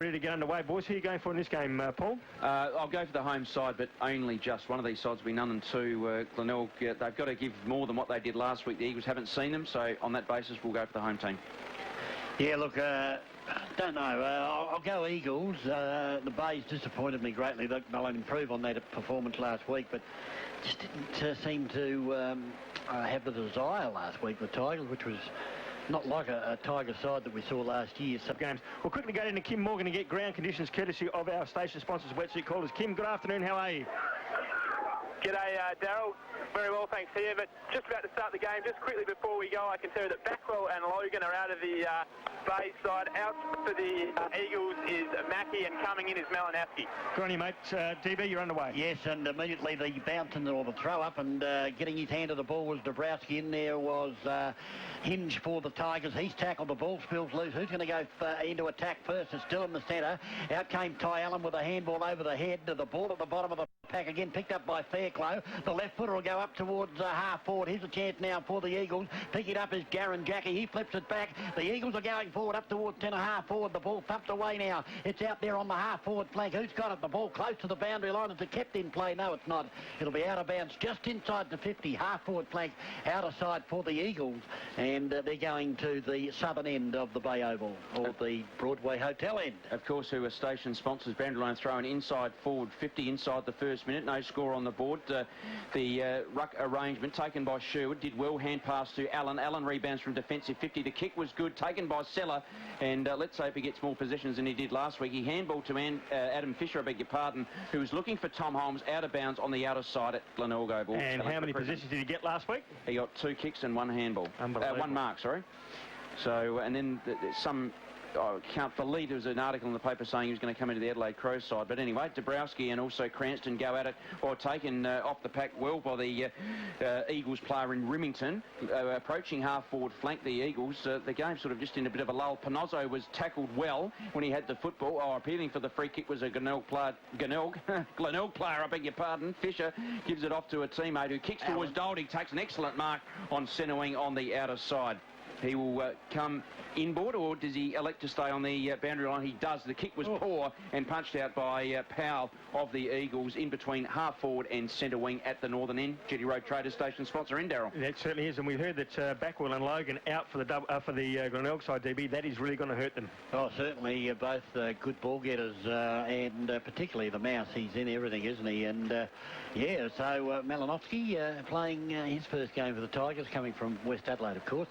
Ready to get underway, boys. Who are you going for in this game, Paul? I'll go for the home side, but only just. One of these sides will be none and two. Glenelg, they've got to give more than what they did last week. The Eagles haven't seen them, so on that basis, we'll go for the home team. Yeah, look, don't know. I'll go Eagles. The Bays disappointed me greatly. They'll improve on that performance last week, but just didn't seem to have the desire last week, the Tigers, which was not like a Tiger side that we saw last year. So games. We'll quickly go into Kim Morgan to get ground conditions courtesy of our station sponsors, Wetsuit Callers. Kim, good afternoon. How are you? G'day, Daryl. Very well, thanks here. But just about to start the game, just quickly before we go, I can tell you that Backwell and Logan are out of the Bay side. Out for the Eagles is Mackie, and coming in is Malinowski. Good on you, mate. DB, you're underway. Yes, and immediately the bounce or the throw up and getting his hand to the ball was Dabrowski. In there was Hinge for the Tigers. He's tackled, the ball spills loose. Who's going to go into attack first? It's still in the centre. Out came Ty Allen with a handball over the head. The ball at the bottom of the pack again, picked up by Fairclough. The left footer will go up towards half forward. Here's a chance now for the Eagles. Pick it up is Garran Jackie. He flips it back. The Eagles are going forward up towards 10.5 forward. The ball thumped away now. It's out there on the half forward flank. Who's got it? The ball close to the boundary line. Is it kept in play? No, it's not. It'll be out of bounds just inside the 50. Half forward flank out of side for the Eagles. And they're going to the southern end of the Bay Oval, or the Broadway Hotel end. Of course, who are station sponsors. Boundary line throwing inside forward 50 inside the first minute. No score on the board. The ruck arrangement taken by Sherwood did well. Hand pass to Allen. Allen rebounds from defensive 50. The kick was good, taken by Seller, and let's hope he gets more possessions than he did last week. He handballed to Adam Fisher, I beg your pardon, who was looking for Tom Holmes out of bounds on the outer side at Glenelg Oval. And how many possessions did he get last week? He got 2 kicks and 1 handball. One mark, sorry. So, and then some... I can't believe there was an article in the paper saying he was going to come into the Adelaide Crows side. But anyway, Dabrowski and also Cranston go at it, or taken off the pack well by the Eagles player in Remington. Approaching half-forward flank, the Eagles. The game sort of just in a bit of a lull. Panozzo was tackled well when he had the football. appealing for the free kick was a Glenelg player, I beg your pardon. Fisher gives it off to a teammate who kicks towards Dold. He takes an excellent mark on centre wing on the outer side. He will come inboard, or does he elect to stay on the boundary line? He does. The kick was poor and punched out by Powell of the Eagles in between half forward and centre wing at the northern end. Jetty Road Traders Station sponsor in Daryl. That certainly is, and we heard that Backwell and Logan out for the Glenelg side, DB. That is really going to hurt them. Oh, certainly. Both good ball getters, and particularly the Mouse. He's in everything, isn't he? And yeah, so Malinowski playing his first game for the Tigers, coming from West Adelaide, of course.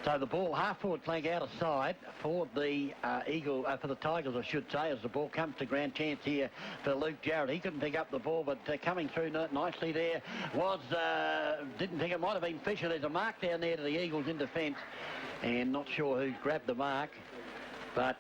So the ball half-forward flank out of side for the for the Tigers, I should say, as the ball comes to ground. Chance here for Luke Jarrett. He couldn't pick up the ball, but coming through nicely there was, didn't think it might have been Fisher. There's a mark down there to the Eagles in defence, and not sure who's grabbed the mark. But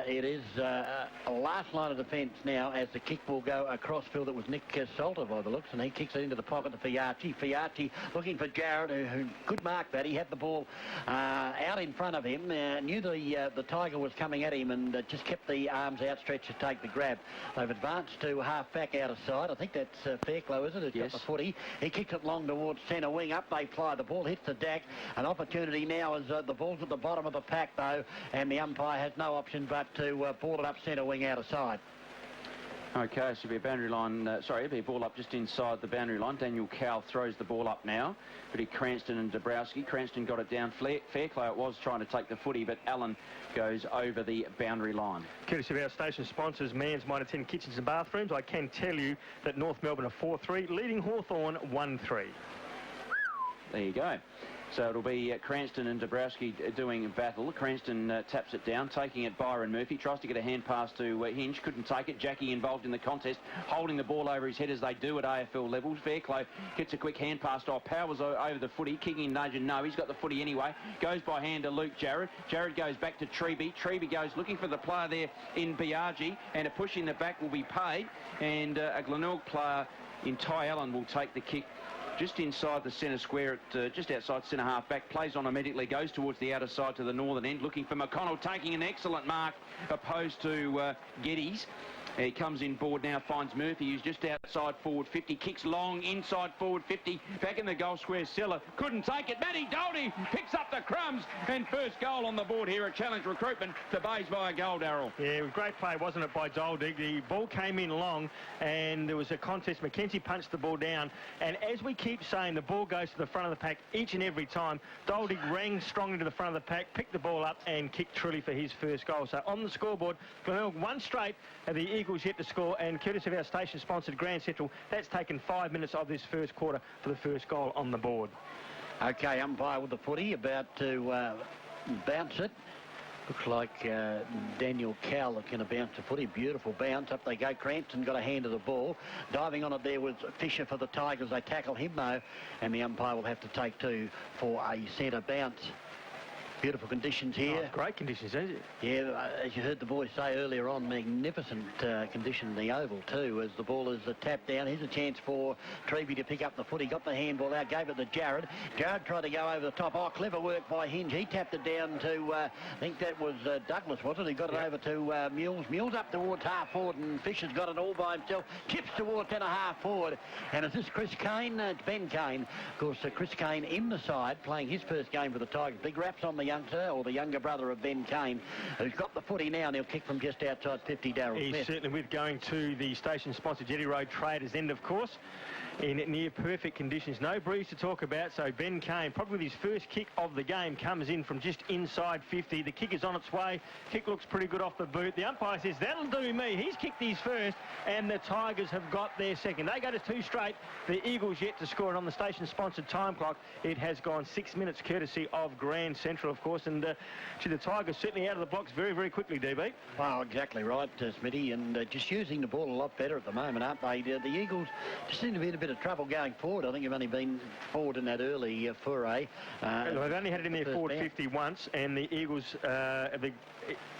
it is a last line of defence now, as the kick will go across field. It was Nick Salter by the looks, and he kicks it into the pocket to Fiarchi. Fiarchi looking for Jarrett, who could mark that. He had the ball out in front of him, knew the Tiger was coming at him, and just kept the arms outstretched to take the grab. They've advanced to half-back out of side. I think that's Fairclough, isn't it? Yes. Got the footy. He kicks it long towards centre wing. Up they fly. The ball hits the deck. An opportunity now as the ball's at the bottom of the pack, though, and the umpire has no option but to ball it up centre wing out of side. Okay, so it'll be a boundary line, it'll be a ball up just inside the boundary line. Daniel Cowell throws the ball up now. But Cranston and Dabrowski. Cranston got it down. Fairclough it was trying to take the footy, but Allen goes over the boundary line. Courtesy of our station sponsors, Mans Minor 10 Kitchens and Bathrooms, I can tell you that North Melbourne are 4-3, leading Hawthorn 1-3. There you go. So it'll be Cranston and Dabrowski doing battle. Cranston taps it down, taking it Byron Murphy. Tries to get a hand pass to Hinge. Couldn't take it. Jackie involved in the contest, holding the ball over his head as they do at AFL levels. Fairclough gets a quick hand pass to Powers over the footy. Kicking nudge, and no, he's got the footy anyway. Goes by hand to Luke Jarrett. Jarrett goes back to Treby. Treby goes looking for the player there in Biaggi, and a push in the back will be paid. And a Glenelg player in Ty Allen will take the kick just inside the centre square, just outside centre half back. Plays on immediately, goes towards the outer side to the northern end, looking for McConnell, taking an excellent mark opposed to Geddes. He comes in board now, finds Murphy, who's just outside forward 50, kicks long, inside forward 50, back in the goal square. Seller couldn't take it. Matty Doherty picks up the crumbs, and first goal on the board here at Challenge Recruitment. The Bays by a goal, Darryl. Yeah, it was great play, wasn't it, by Doherty? The ball came in long, and there was a contest. Mackenzie punched the ball down, and as we keep saying, the ball goes to the front of the pack each and every time. Doherty rang strongly to the front of the pack, picked the ball up, and kicked truly for his first goal. So on the scoreboard, Glenelg one straight, and the Eagles yet to score, and courtesy of our station-sponsored Grand Central, that's taken 5 minutes of this first quarter for the first goal on the board. Okay, umpire with the footy, about to bounce it. Looks like Daniel Cowell is going to bounce the footy. Beautiful bounce. Up they go. Cranston got a hand of the ball. Diving on it there was Fisher for the Tigers. They tackle him, though, and the umpire will have to take two for a centre bounce. Beautiful conditions here. Oh, great conditions, isn't it? Yeah, as you heard the boys say earlier on, magnificent condition in the oval too, as the ball is tapped down. Here's a chance for Treby to pick up the footy. Got the handball out, gave it to Jared. Jared tried to go over the top. Oh, clever work by Hinge. He tapped it down to, I think that was Douglas, wasn't it? He got it over to Mules. Mules up towards half forward, and Fisher's got it all by himself. Tips towards centre half forward. And is this Chris Kane? It's Ben Kane. Of course, Chris Kane in the side, playing his first game for the Tigers. Big raps on the youngster, or the younger brother of Ben Kane, who's got the footy now, and he'll kick from just outside 50, Darryl Smith. He's certainly with, going to the station-sponsored Jetty Road Traders end, of course, in near perfect conditions. No breeze to talk about, so Ben Kane, probably with his first kick of the game, comes in from just inside 50. The kick is on its way. Kick looks pretty good off the boot. The umpire says, that'll do me. He's kicked his first, and the Tigers have got their second. They go to two straight. The Eagles yet to score, and on the station-sponsored time clock, it has gone 6 minutes, courtesy of Grand Central, of course, and the Tigers certainly out of the blocks very, very quickly, DB. Well, exactly right, Smitty, and just using the ball a lot better at the moment, aren't they? The Eagles just seem to be in a bit of trouble going forward. I think they've only been forward in that early foray. They've only had it in their forward 50 once, and the Eagles, the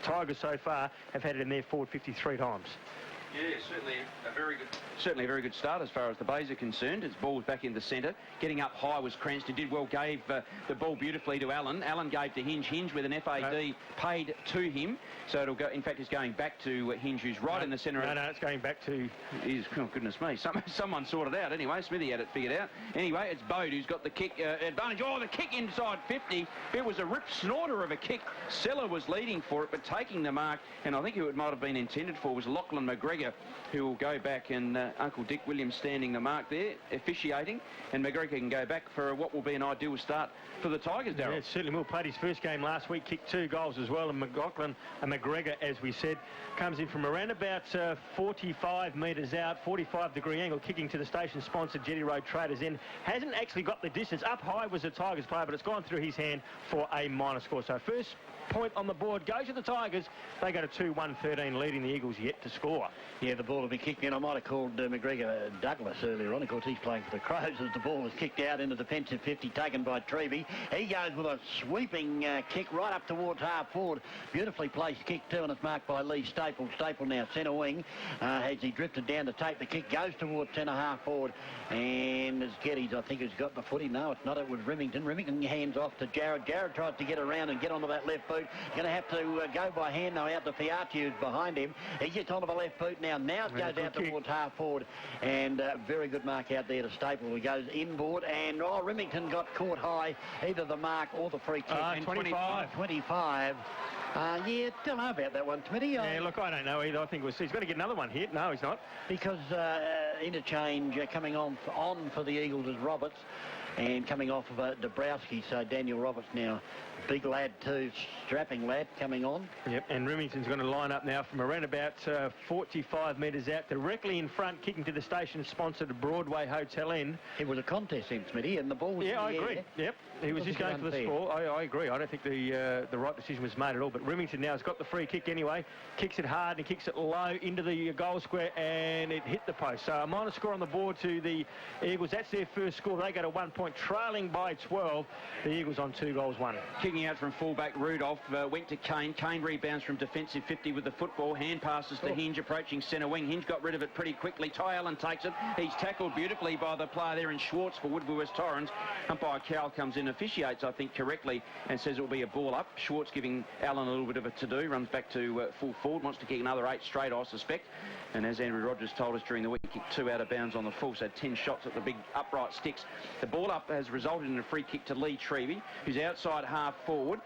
Tigers so far, have had it in their forward 53 times. Yeah, certainly a very good start as far as the Bays are concerned. His ball's back in the centre. Getting up high was Cranston. Did well, gave the ball beautifully to Allen. Allen gave to Hinge. Hinge with an FAD paid to him. So it'll go, in fact, it's going back to Hinge, who's right in the centre. No, it's going back to... Oh, goodness me. Someone sorted out anyway. Smithy had it figured out. Anyway, it's Bode who's got the kick advantage. Oh, the kick inside 50. It was a rip snorter of a kick. Seller was leading for it, but taking the mark, and I think who it might have been intended for was Lachlan McGregor, who will go back, and Uncle Dick Williams standing the mark there, officiating, and McGregor can go back for what will be an ideal start for the Tigers, Darryl. Yeah, certainly will. Played his first game last week, kicked 2 goals as well, and McGregor, as we said, comes in from around about 45 metres out, 45-degree angle, kicking to the station-sponsored Jetty Road Traders end. Hasn't actually got the distance. Up high was a Tigers player, but it's gone through his hand for a minor score. So first point on the board goes to the Tigers. They go to 2-1-13, leading the Eagles yet to score. Yeah, the ball will be kicked in. I might have called McGregor Douglas earlier on. Of course, he's playing for the Crows as the ball was kicked out into defensive 50, taken by Treby. He goes with a sweeping kick right up towards half forward. Beautifully placed kick too, and it's marked by Lee Staple. Staple now centre wing as he drifted down to take the kick. Goes towards centre half forward, and it's Geddes, I think, who's got the footy. No, it's not. It was Remington. Remington hands off to Jared. Jared tries to get around and get onto that left boot. Going to have to go by hand now out to Fiati, who's behind him. He gets onto the left boot now. Now it goes out towards half forward, and very good mark out there to Staple. He goes inboard, and Remington got caught high, either the mark or the free kick. 25. Yeah, don't know about that one, Smitty. Yeah, look, I don't know either. I think he's got to get another one hit. No, he's not. Because interchange coming on for the Eagles is Roberts, and coming off of Dabrowski. So Daniel Roberts now, big lad too, strapping lad coming on. Yep, and Remington's going to line up now from around about 45 metres out, directly in front, kicking to the station-sponsored Broadway Hotel End. It was a contest in Smitty, and the ball was in the I agree. air. Yep, he was just going for the score. I agree. I don't think the right decision was made at all, but Remington now has got the free kick anyway, kicks it hard and kicks it low into the goal square, and it hit the post. So a minor score on the board to the Eagles. That's their first score. They go to 1 point, trailing by 12. The Eagles on 2-1. Kicking out from fullback, Rudolph went to Kane. Kane rebounds from defensive 50 with the football. Hand passes to Hinge, approaching centre wing. Hinge got rid of it pretty quickly. Ty Allen takes it. He's tackled beautifully by the player there in Schwartz for Woodville West Torrens. Umpire Cowell comes in, officiates, I think, correctly, and says it will be a ball up. Schwartz giving Allen a little bit of a to-do. Runs back to full forward, wants to kick another 8 straight, I suspect. And as Andrew Rogers told us during the week, he kicked 2 out of bounds on the full, so 10 shots at the big upright sticks. The ball up has resulted in a free kick to Lee Treby, who's outside half forward.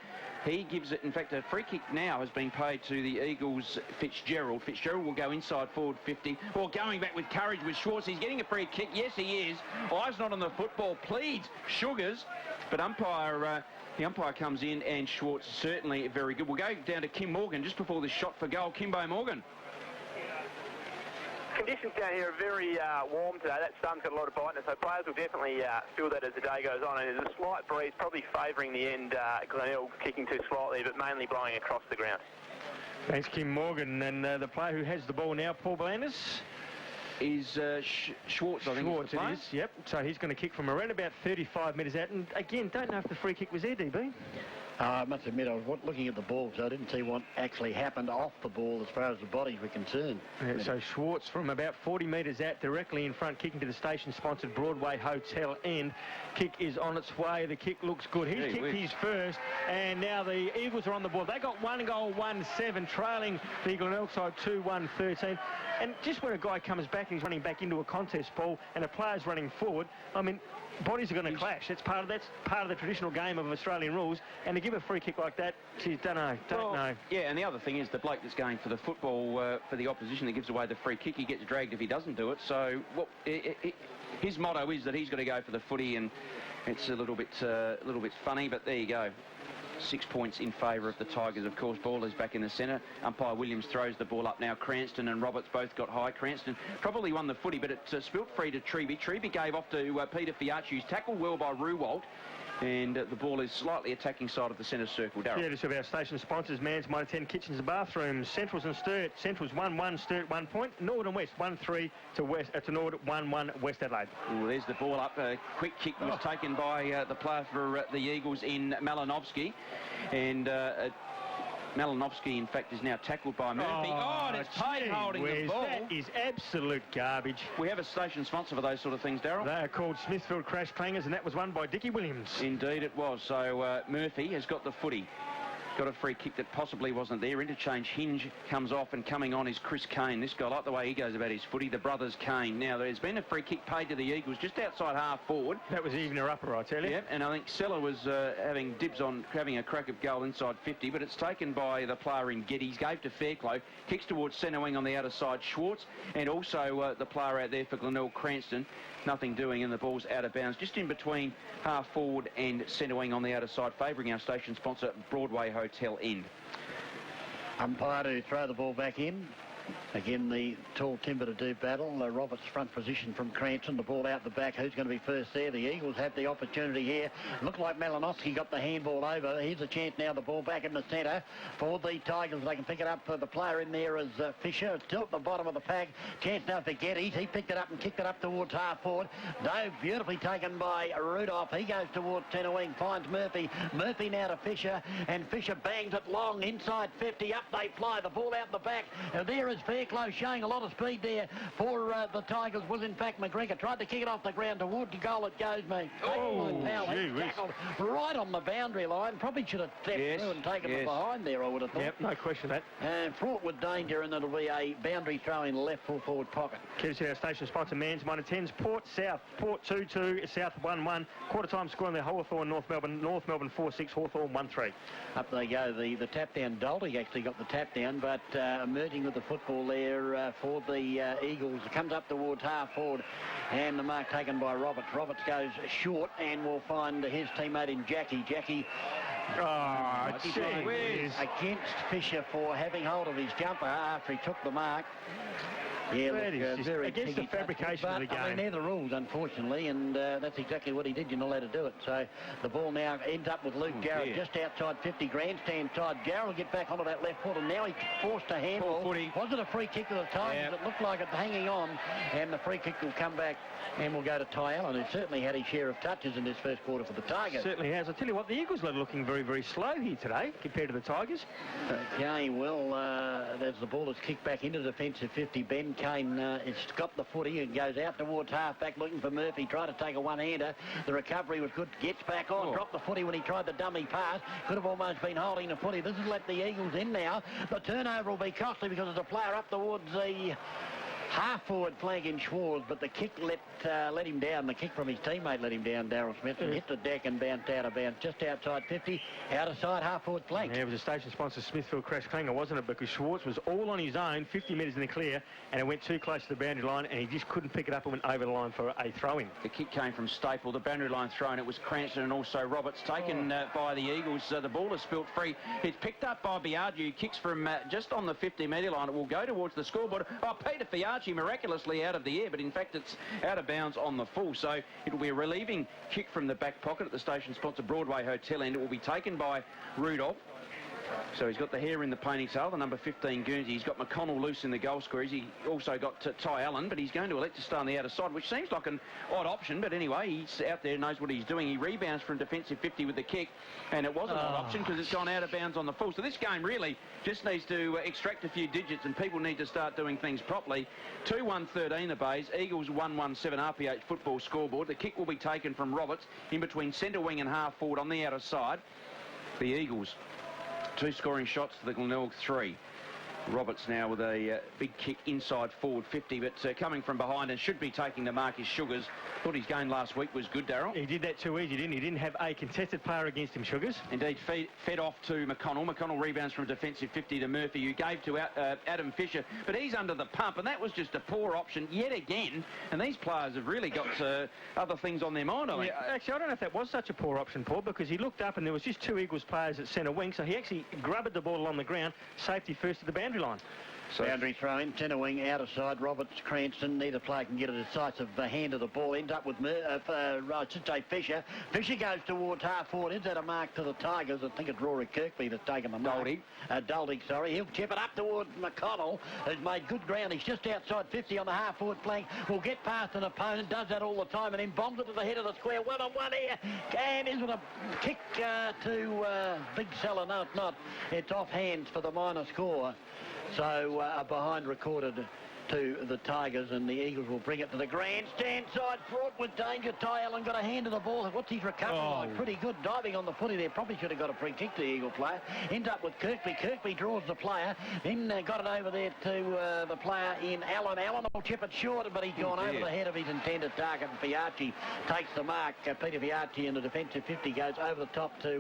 He gives it, in fact, a free kick now has been paid to the Eagles' Fitzgerald. Fitzgerald will go inside forward 50. Well, going back with courage with Schwartz. He's getting a free kick. Yes, he is. Eyes not on the football. Pleads Sugars. But the umpire comes in, and Schwartz certainly very good. We'll go down to Kim Morgan just before this shot for goal. Kimbo Morgan. Conditions down here are very warm today. That sun's got a lot of brightness, so players will definitely feel that as the day goes on. And there's a slight breeze, probably favouring the end. Glenelg kicking too slightly, but mainly blowing across the ground. Thanks, Kim Morgan. And the player who has the ball now, Paul Blandis, is Schwartz, I think. Schwartz, it is, yep. So he's going to kick from around about 35 metres out. And again, don't know if the free kick was there, DB. I must admit, I was looking at the ball, so I didn't see what actually happened off the ball as far as the bodies were concerned. Yeah, so Schwartz from about 40 metres out, directly in front, kicking to the station-sponsored Broadway Hotel end. Kick is on its way. The kick looks good. He's kicked his first, and now the Eagles are on the board. They got 1 goal, 1-7, trailing the Glenelg side 2-1-13. And just when a guy comes back and he's running back into a contest ball and a player's running forward, I mean, bodies are going to clash. That's part of the traditional game of Australian rules. And to give a free kick like that, geez, don't know. Yeah, and the other thing is the bloke that's going for the football for the opposition that gives away the free kick, he gets dragged if he doesn't do it. So his motto is that he's got to go for the footy, and it's a little bit funny, but there you go. 6 points in favour of the Tigers, of course. Ball is back in the centre. Umpire Williams throws the ball up now. Cranston and Roberts both got high. Cranston probably won the footy, but it's spilt free to Treby. Treby gave off to Peter Fiacci, who's tackled well by Ruwalt. And the ball is slightly attacking side of the centre circle. Darryl. Yeah, just of our station sponsors, Mans, Mitre 10, Kitchens and Bathrooms, Centrals and Sturt. Centrals 1-1, Sturt 1 point. Nord and West 1-3 to Nord, 1-1 West Adelaide. Ooh, there's the ball up. A quick kick was taken by the player for the Eagles in Malinovsky. And Malinovsky, in fact, is now tackled by Murphy. Oh, and it's Payne holding the ball. That is absolute garbage. We have a station sponsor for those sort of things, Darryl. They are called Smithfield Crash Clangers, and that was won by Dickie Williams. Indeed it was. So Murphy has got the footy. Got a free kick that possibly wasn't there. Interchange hinge comes off, and coming on is Chris Kane. This guy, I like the way he goes about his footy. The brothers Kane. Now, there's been a free kick paid to the Eagles just outside half forward. That was even or upper, I tell you. Yep, and I think Seller was having dibs on having a crack of goal inside 50, but it's taken by the player in Geddes. Gave to Fairclough. Kicks towards centre wing on the outer side, Schwartz, and also the player out there for Glenelg, Cranston. Nothing doing, and the ball's out of bounds. Just in between half forward and centre wing on the outer side, favouring our station sponsor, Broadway Hotel End. Umpire to throw the ball back in. Again, the tall timber to do battle. Roberts front position from Cranston. The ball out the back. Who's going to be first there? The Eagles have the opportunity here. Looked like Malinovsky got the handball over. Here's a chance now. The ball back in the centre for the Tigers. They can pick it up. The player in there is Fisher. It's still at the bottom of the pack. Chance now for Geddes. He picked it up and kicked it up towards half forward. No, beautifully taken by Rudolph. He goes towards centre wing. Finds Murphy. Murphy now to Fisher. And Fisher bangs it long. Inside 50. Up they fly. The ball out the back. There is Fairclough showing a lot of speed there for the Tigers. Was in fact McGregor. Tried to kick it off the ground towards the goal. It goes, mate. Oh, tackled right on the boundary line. Probably should have stepped through and taken it behind there, I would have thought. Yep, no question of that. And fraught with danger, and it'll be a boundary throw in left full forward pocket. Courtesy our station sponsor, Mans, Mitre 10s, Port South, Port 2-2, South 1-1. Quarter time score on the Hawthorn, North Melbourne 4-6, Hawthorn 1-3. Up they go. The tap down. Dolty actually got the tap down, but emerging with the football there for the Eagles. Comes up towards half forward, and the mark taken by Roberts. Roberts goes short and will find his teammate in Jackie. Jackie against Fisher for having hold of his jumper after he took the mark. Yeah, look, very against the fabrication of the game. I mean, they're the rules, unfortunately, and that's exactly what he did. You're not allowed to do it. So the ball now ends up with Luke Garrett just outside 50, grandstand side. Garrett will get back onto that left foot, and now he's forced a handball. Was it a free kick to the Tigers? It looked like it hanging on, and the free kick will come back and will go to Ty Allen, who certainly had his share of touches in this first quarter for the Tigers. Certainly has. I tell you what, the Eagles are looking very, very slow here today compared to the Tigers. Okay, well, as the ball is kicked back into defensive 50, Ben Kane has got the footy and goes out towards half-back looking for Murphy. Tried to take a one-hander. The recovery was good. Gets back on. Dropped the footy when he tried the dummy pass. Could have almost been holding the footy. This has let the Eagles in now. The turnover will be costly because there's a player up towards the half-forward flank in Schwartz, but the kick let him down. The kick from his teammate let him down, Daryl Smith, and hit the deck and bounced out of bounds just outside 50, out of side half-forward flank. Yeah, it was a station sponsor Smithfield crash clanger, wasn't it? Because Schwartz was all on his own, 50 metres in the clear, and it went too close to the boundary line, and he just couldn't pick it up and went over the line for a throw-in. The kick came from Staple, the boundary line thrown. It was Cranston and also Roberts taken by the Eagles. The ball is spilt free. It's picked up by Biaggi, kicks from just on the 50-metre line. It will go towards the scoreboard. Oh, Peter Fiaggi miraculously out of the air, but in fact it's out of bounds on the full, so it'll be a relieving kick from the back pocket at the station sponsor Broadway Hotel end. It will be taken by Rudolph. So he's got the hair in the ponytail, the number 15 Guernsey. He's got McConnell loose in the goal squares. He also got Ty Allen, but he's going to elect to stay on the outer side, which seems like an odd option. But anyway, he's out there, knows what he's doing. He rebounds from defensive 50 with the kick, and it was an odd option because it's gone out of bounds on the full. So this game really just needs to extract a few digits, and people need to start doing things properly. 2-1-13 the Bays. Eagles 1-1-7 RPH football scoreboard. The kick will be taken from Roberts in between centre wing and half forward on the outer side. The Eagles 2 scoring shots to the Glenelg 3. Roberts now with a big kick inside forward 50, but coming from behind and should be taking the mark is Sugars. Thought his game last week was good, Daryl. He did that too easy, didn't he? He didn't have a contested player against him, Sugars. Indeed, fed off to McConnell. McConnell rebounds from defensive 50 to Murphy, who gave to Adam Fisher, but he's under the pump, and that was just a poor option yet again. And these players have really got other things on their mind, I think. Yeah, actually, I don't know if that was such a poor option, Paul, because he looked up and there was just 2 Eagles players at centre wing, so he actually grabbed the ball on the ground, safety first to the boundary line. So boundary throw in, centre wing, outer side, Roberts, Cranston. Neither player can get a decisive hand of the ball. Ends up with Fisher. Fisher goes towards half forward. Is that a mark to the Tigers? I think it's Rory Kirkby that's taken the mark. Doldig, sorry. He'll chip it up towards McConnell, who's made good ground. He's just outside 50 on the half forward flank. Will get past an opponent, does that all the time, and then bombs it to the head of the square. 1-on-1 here. And is it a kick to Big Seller? No, it's not. It's off hands for the minor score. So a behind recorded to the Tigers, and the Eagles will bring it to the grandstand side. Fraught with danger. Ty Allen got a hand to the ball. What's his recovery like? Pretty good diving on the footy there. Probably should have got a free kick to the Eagle player. Ends up with Kirkby. Kirkby draws the player. Then got it over there to the player in Allen. Allen will chip it short, but he's gone over the head of his intended target. And Fiaggi takes the mark. Peter Fiaggi in the defensive 50 goes over the top to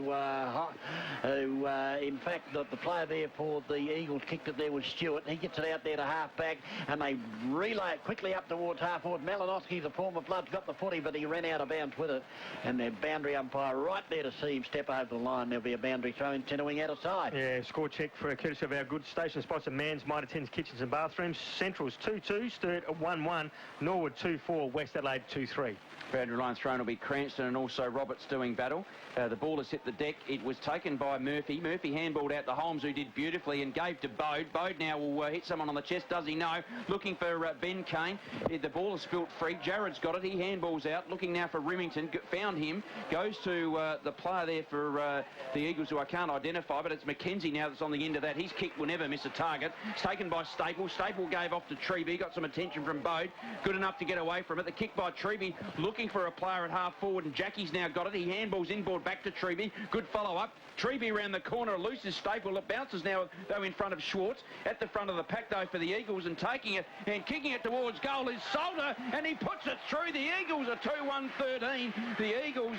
in fact, the player there for the Eagles kicked it there was Stewart. He gets it out there to half back, and they relay it quickly up towards half forward. Malinowski, the former Bloods, got the footy, but he ran out of bounds with it. And their boundary umpire right there to see him step over the line. There'll be a boundary throw in, centre wing out of side. Yeah, score check for courtesy of our good station sponsor, Mans Mitre 10's Kitchens and Bathrooms. Central's 2-2, Sturt 1-1, Norwood 2-4, West Adelaide 2-3. Boundary line thrown will be Cranston and also Roberts doing battle. The ball has hit the deck. It was taken by Murphy. Murphy handballed out to Holmes, who did beautifully, and gave to Bode. Bode now will hit someone on the chest. Does he? No. Looking for Ben Kane. The ball is spilt free. Jared's got it. He handballs out. Looking now for Remington. Found him. Goes to the player there for the Eagles, who I can't identify, but it's McKenzie now that's on the end of that. His kick will never miss a target. It's taken by Staple. Staple gave off to Treby. Got some attention from Bode. Good enough to get away from it. The kick by Treby. Looking for a player at half forward, and Jackie's now got it. He handballs inboard back to Treby. Good follow-up. Treby around the corner, loses Staple. It bounces now, though, in front of Schwartz. At the front of the pack, though, for the Eagles, and taking it and kicking it towards goal is Salter, and he puts it through. The Eagles are 2-1-13. The Eagles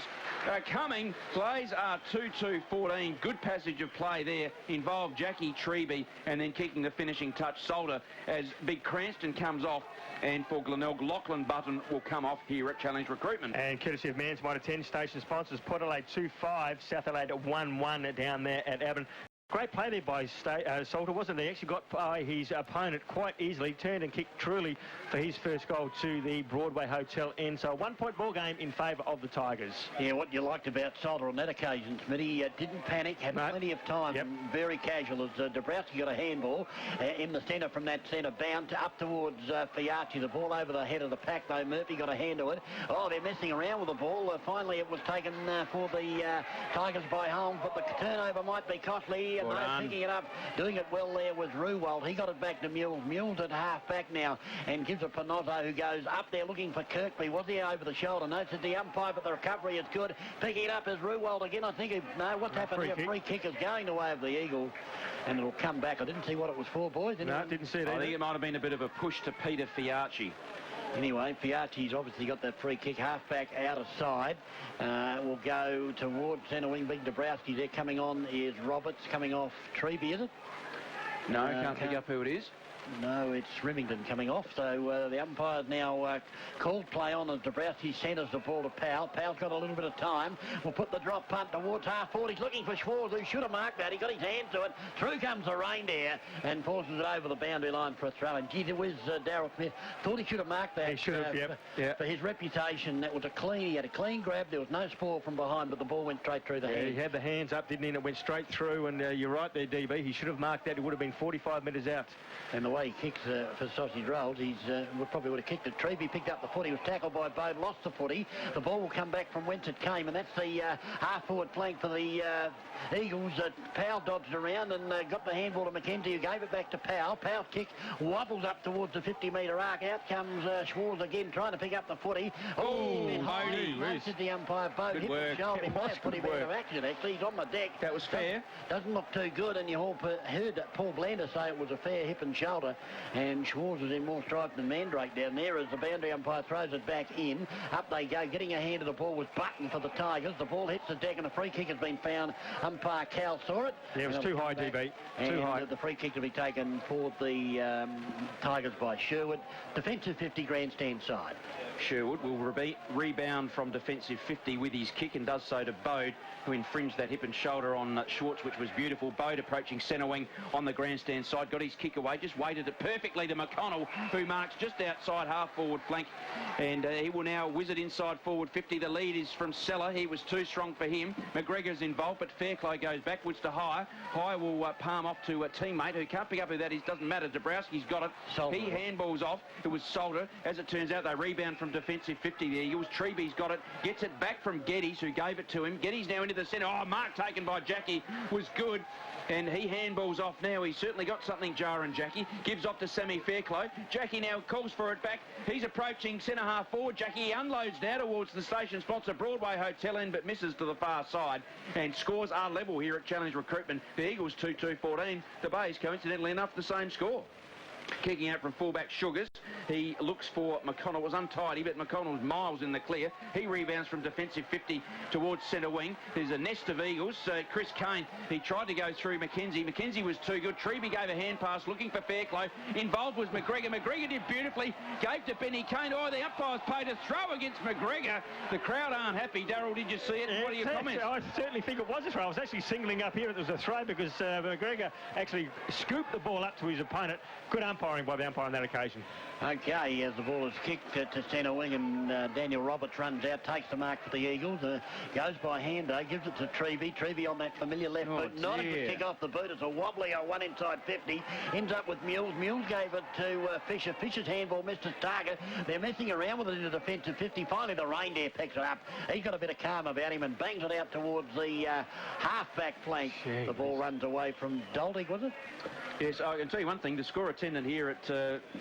are coming. Plays are 2-2-14. Good passage of play there. Involved Jackie, Treby, and then kicking the finishing touch, Salter, as Big Cranston comes off. And for Glenelg, Lachlan Button will come off here at Challenge Recruitment. And courtesy of Mans Mitre 10, station sponsors, Port Adelaide 2-5, South Adelaide 1-1 down there at Abbon. Great play there by Salter, wasn't it? He actually got by his opponent quite easily, turned and kicked truly for his first goal to the Broadway Hotel end. So a 1-point ball game in favour of the Tigers. Yeah, what you liked about Salter on that occasion, Smitty, didn't panic, had plenty of time, very casual, as Dabrowski got a handball in the centre from that centre, bound up towards Fiaggi. The ball over the head of the pack, though. Murphy got a hand to it. Oh, they're messing around with the ball. Finally, it was taken for the Tigers by Holmes, but the turnover might be costly. here. Well No, done. picking it up, doing it well there was Ruwald. He got it back to Mules. Mules at half-back now and gives it Panotto, who goes up there looking for Kirkby. Was he over the shoulder? No, it's the umpire, but the recovery is good. Picking it up is Ruwald again. I think, what's happened here? Free kick is going the way of the Eagles, and it'll come back. I didn't see what it was for, boys. No, didn't see it either. I think it might have been a bit of a push to Peter Fiacci. Anyway, Fiacci's obviously got that free kick, half-back out of side. Will go towards centre wing. Big Dabrowski there. Coming on is Roberts, coming off Treby, is it? No, can't pick up who it is. No, it's Remington coming off. So the umpire's now called play on as Dabrowski centres the ball to Powell. Powell's got a little bit of time. We'll put the drop punt towards half-forward. He's looking for Schwarz, who should have marked that. He got his hand to it. Through comes the reindeer and forces it over the boundary line for a throw. And gee, there was Darryl Smith. Thought he should have marked that. He should have, yep. For his reputation, that was he had a clean grab. There was no spoil from behind, but the ball went straight through the hands. He had the hands up, didn't he? And it went straight through. And you're right there, DB. He should have marked that. It would have been 45 metres out. And the way he kicks for sausage rolls, he probably would have kicked it. Treby picked up the footy, was tackled by Bode, lost the footy. The ball will come back from whence it came, and that's the half-forward flank for the Eagles. Powell dodged around and got the handball to McKenzie, who gave it back to Powell. Powell's kick wobbles up towards the 50-metre arc. Out comes Schwarz again, trying to pick up the footy. Bodie. Said the umpire. Bode hit the shoulder. He might have put him out of action, actually. He's on the deck. That was fair. Doesn't look too good, and you all heard Paul Blander say it was a fair hip and shoulder, and Schwarz is in more stripe than Mandrake down there as the boundary umpire throws it back in. Up they go. Getting a hand to the ball was Button for the Tigers. The ball hits the deck, and a free kick has been found. Umpire Cal saw it. Yeah, it was too high, DB. Too high. The free kick to be taken for the Tigers by Sherwood. Defensive 50, grandstand side. Sherwood will rebound from defensive 50 with his kick and does so to Bode, who infringed that hip and shoulder on Schwartz, which was beautiful. Bode approaching centre wing on the grandstand side, got his kick away, just waited it perfectly to McConnell, who marks just outside half-forward flank, and he will now whiz it inside forward 50. The lead is from Seller. He was too strong for him. McGregor's involved, but Fairclough goes backwards to High. High will palm off to a teammate who can't pick up who that is. Doesn't matter. Dabrowski's got it. Salter. He handballs off. It was Salter. As it turns out, they rebound from defensive 50. The Eagles. Treby's got it. Gets it back from Geddes, who gave it to him. Geddes now into the centre. Oh, mark taken by Jackie was good. And he handballs off now. He's certainly got something, Jaron Jackie. Gives off to Sammy Fairclough. Jackie now calls for it back. He's approaching centre half forward. Jackie unloads now towards the station sponsor Broadway Hotel end, but misses to the far side. And scores are level here at Challenge Recruitment. The Eagles 2-2-14. The Bays, coincidentally enough, the same score. Kicking out from fullback Sugars. He looks for McConnell. It was untidy, but McConnell's miles in the clear. He rebounds from defensive 50 towards centre wing. There's a nest of Eagles. Chris Kane, he tried to go through McKenzie. McKenzie was too good. Treby gave a hand pass looking for Fairclough. Involved was McGregor. McGregor did beautifully. Gave to Benny Kane. Oh, the umpire's paid a throw against McGregor. The crowd aren't happy. Darryl, did you see it? What are your comments? I certainly think it was a throw. I was actually singling up here it was a throw because McGregor actually scooped the ball up to his opponent. Good umpiring by the umpire on that occasion. Okay, as the ball is kicked to centre wing and Daniel Roberts runs out, takes the mark for the Eagles, goes by Hando, gives it to Treby. Treby on that familiar left boot. Not a good kick off the boot. It's a wobbly one inside 50. Ends up with Mules. Mules gave it to Fisher. Fisher's handball missed his target. They're messing around with it in the defensive 50. Finally, the reindeer picks it up. He's got a bit of calm about him and bangs it out towards the half-back flank. Jeez. The ball runs away from Doldig, was it? Yes, I can tell you one thing. The score attendant here at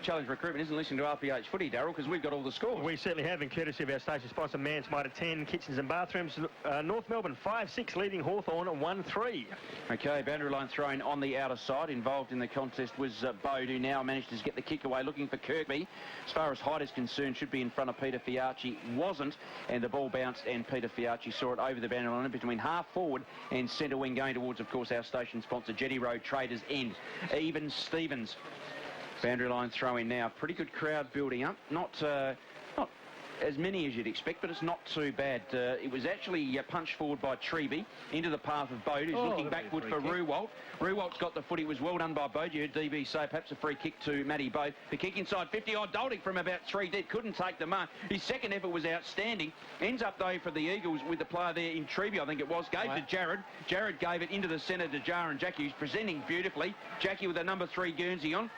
Challenge Recruitment isn't listening to RPH footy, Darryl, because we've got all the scores. We certainly have, in courtesy of our station sponsor, Mans Mitre 10, Kitchens and Bathrooms. North Melbourne 5-6, leading Hawthorn 1-3. Okay, boundary line thrown on the outer side. Involved in the contest was Bode, who now managed to get the kick away, looking for Kirkby. As far as height is concerned, should be in front of Peter Fiacci. Wasn't, and the ball bounced, and Peter Fiacci saw it over the boundary line between half forward and centre wing, going towards, of course, our station sponsor, Jetty Road Traders End. Even Stevens. Boundary line throw in now. Pretty good crowd building up. Not as many as you'd expect, but it's not too bad. It was actually punched forward by Treby into the path of Bode, who's looking backward for Ruwalt. Ruwalt's got the footy. It was well done by Bode. You heard DB say perhaps a free kick to Matty Bode. The kick inside 50. Doldig from about 3 dead. Couldn't take the mark. His second effort was outstanding. Ends up, though, for the Eagles with the player there in Treby, I think it was. Gave to Jared. Jared gave it into the centre to Jaron Jackie, who's presenting beautifully. Jackie with a number 3 Guernsey on.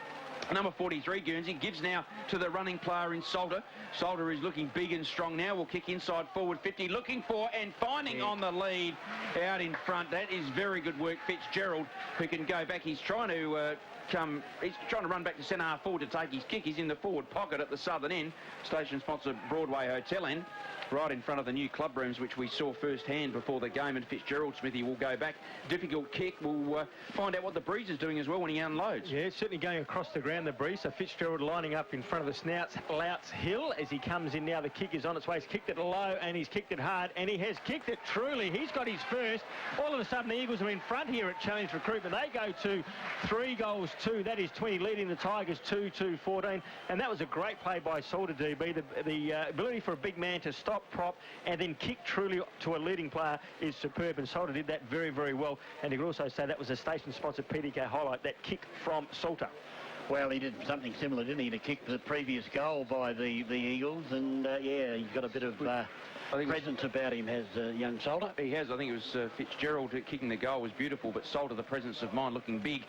Number 43, Guernsey, gives now to the running player in Salter. Salter is looking big and strong now. Will kick inside forward 50, looking for and finding on the lead out in front. That is very good work. Fitzgerald, who can go back. He's trying to run back to centre half forward to take his kick. He's in the forward pocket at the southern end. Station sponsor Broadway Hotel end, right in front of the new club rooms, which we saw firsthand before the game. And Fitzgerald, Smithy, will go back. Difficult kick. We'll find out what the breeze is doing as well when he unloads. Yeah, certainly going across the ground, the breeze. So Fitzgerald lining up in front of the Louts Hill as he comes in now. The kick is on its way. He's kicked it low and he's kicked it hard, and he has kicked it truly. He's got his first. All of a sudden, the Eagles are in front here at Challenge Recruitment. They go to 3-2. That is 20, leading the Tigers 2-14. And that was a great play by Salter, DB. The ability for a big man to stop, prop, and then kick truly to a leading player is superb. And Salter did that very, very well. And you could also say that was a station-sponsored PDK highlight, that kick from Salter. Well, he did something similar, didn't he, to kick the previous goal by the Eagles. And, yeah, he's got a bit of presence about him, has young Salter. He has. I think it was Fitzgerald kicking the goal was beautiful, but Salter, the presence of mind, looking big.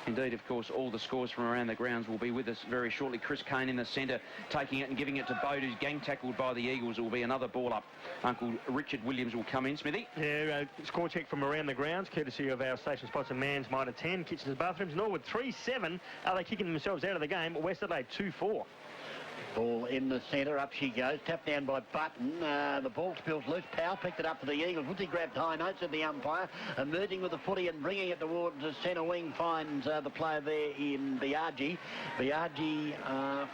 Indeed, of course, all the scores from around the grounds will be with us very shortly. Chris Kane in the centre, taking it and giving it to Bode, who's gang tackled by the Eagles. It will be another ball up. Uncle Richard Williams will come in, Smithy. Yeah, score check from around the grounds, courtesy of our station sponsor, Mans Mitre 10, Kitchens Bathrooms. Norwood 3-7. Are they kicking themselves out of the game? West Adelaide 2-4. Ball in the centre, up she goes, tapped down by Button. The ball spills loose. Powell picked it up for the Eagles. Woodley grabbed high notes at the umpire, emerging with the footy and bringing it towards the centre wing. Finds the player there in Biaggi. Biaggi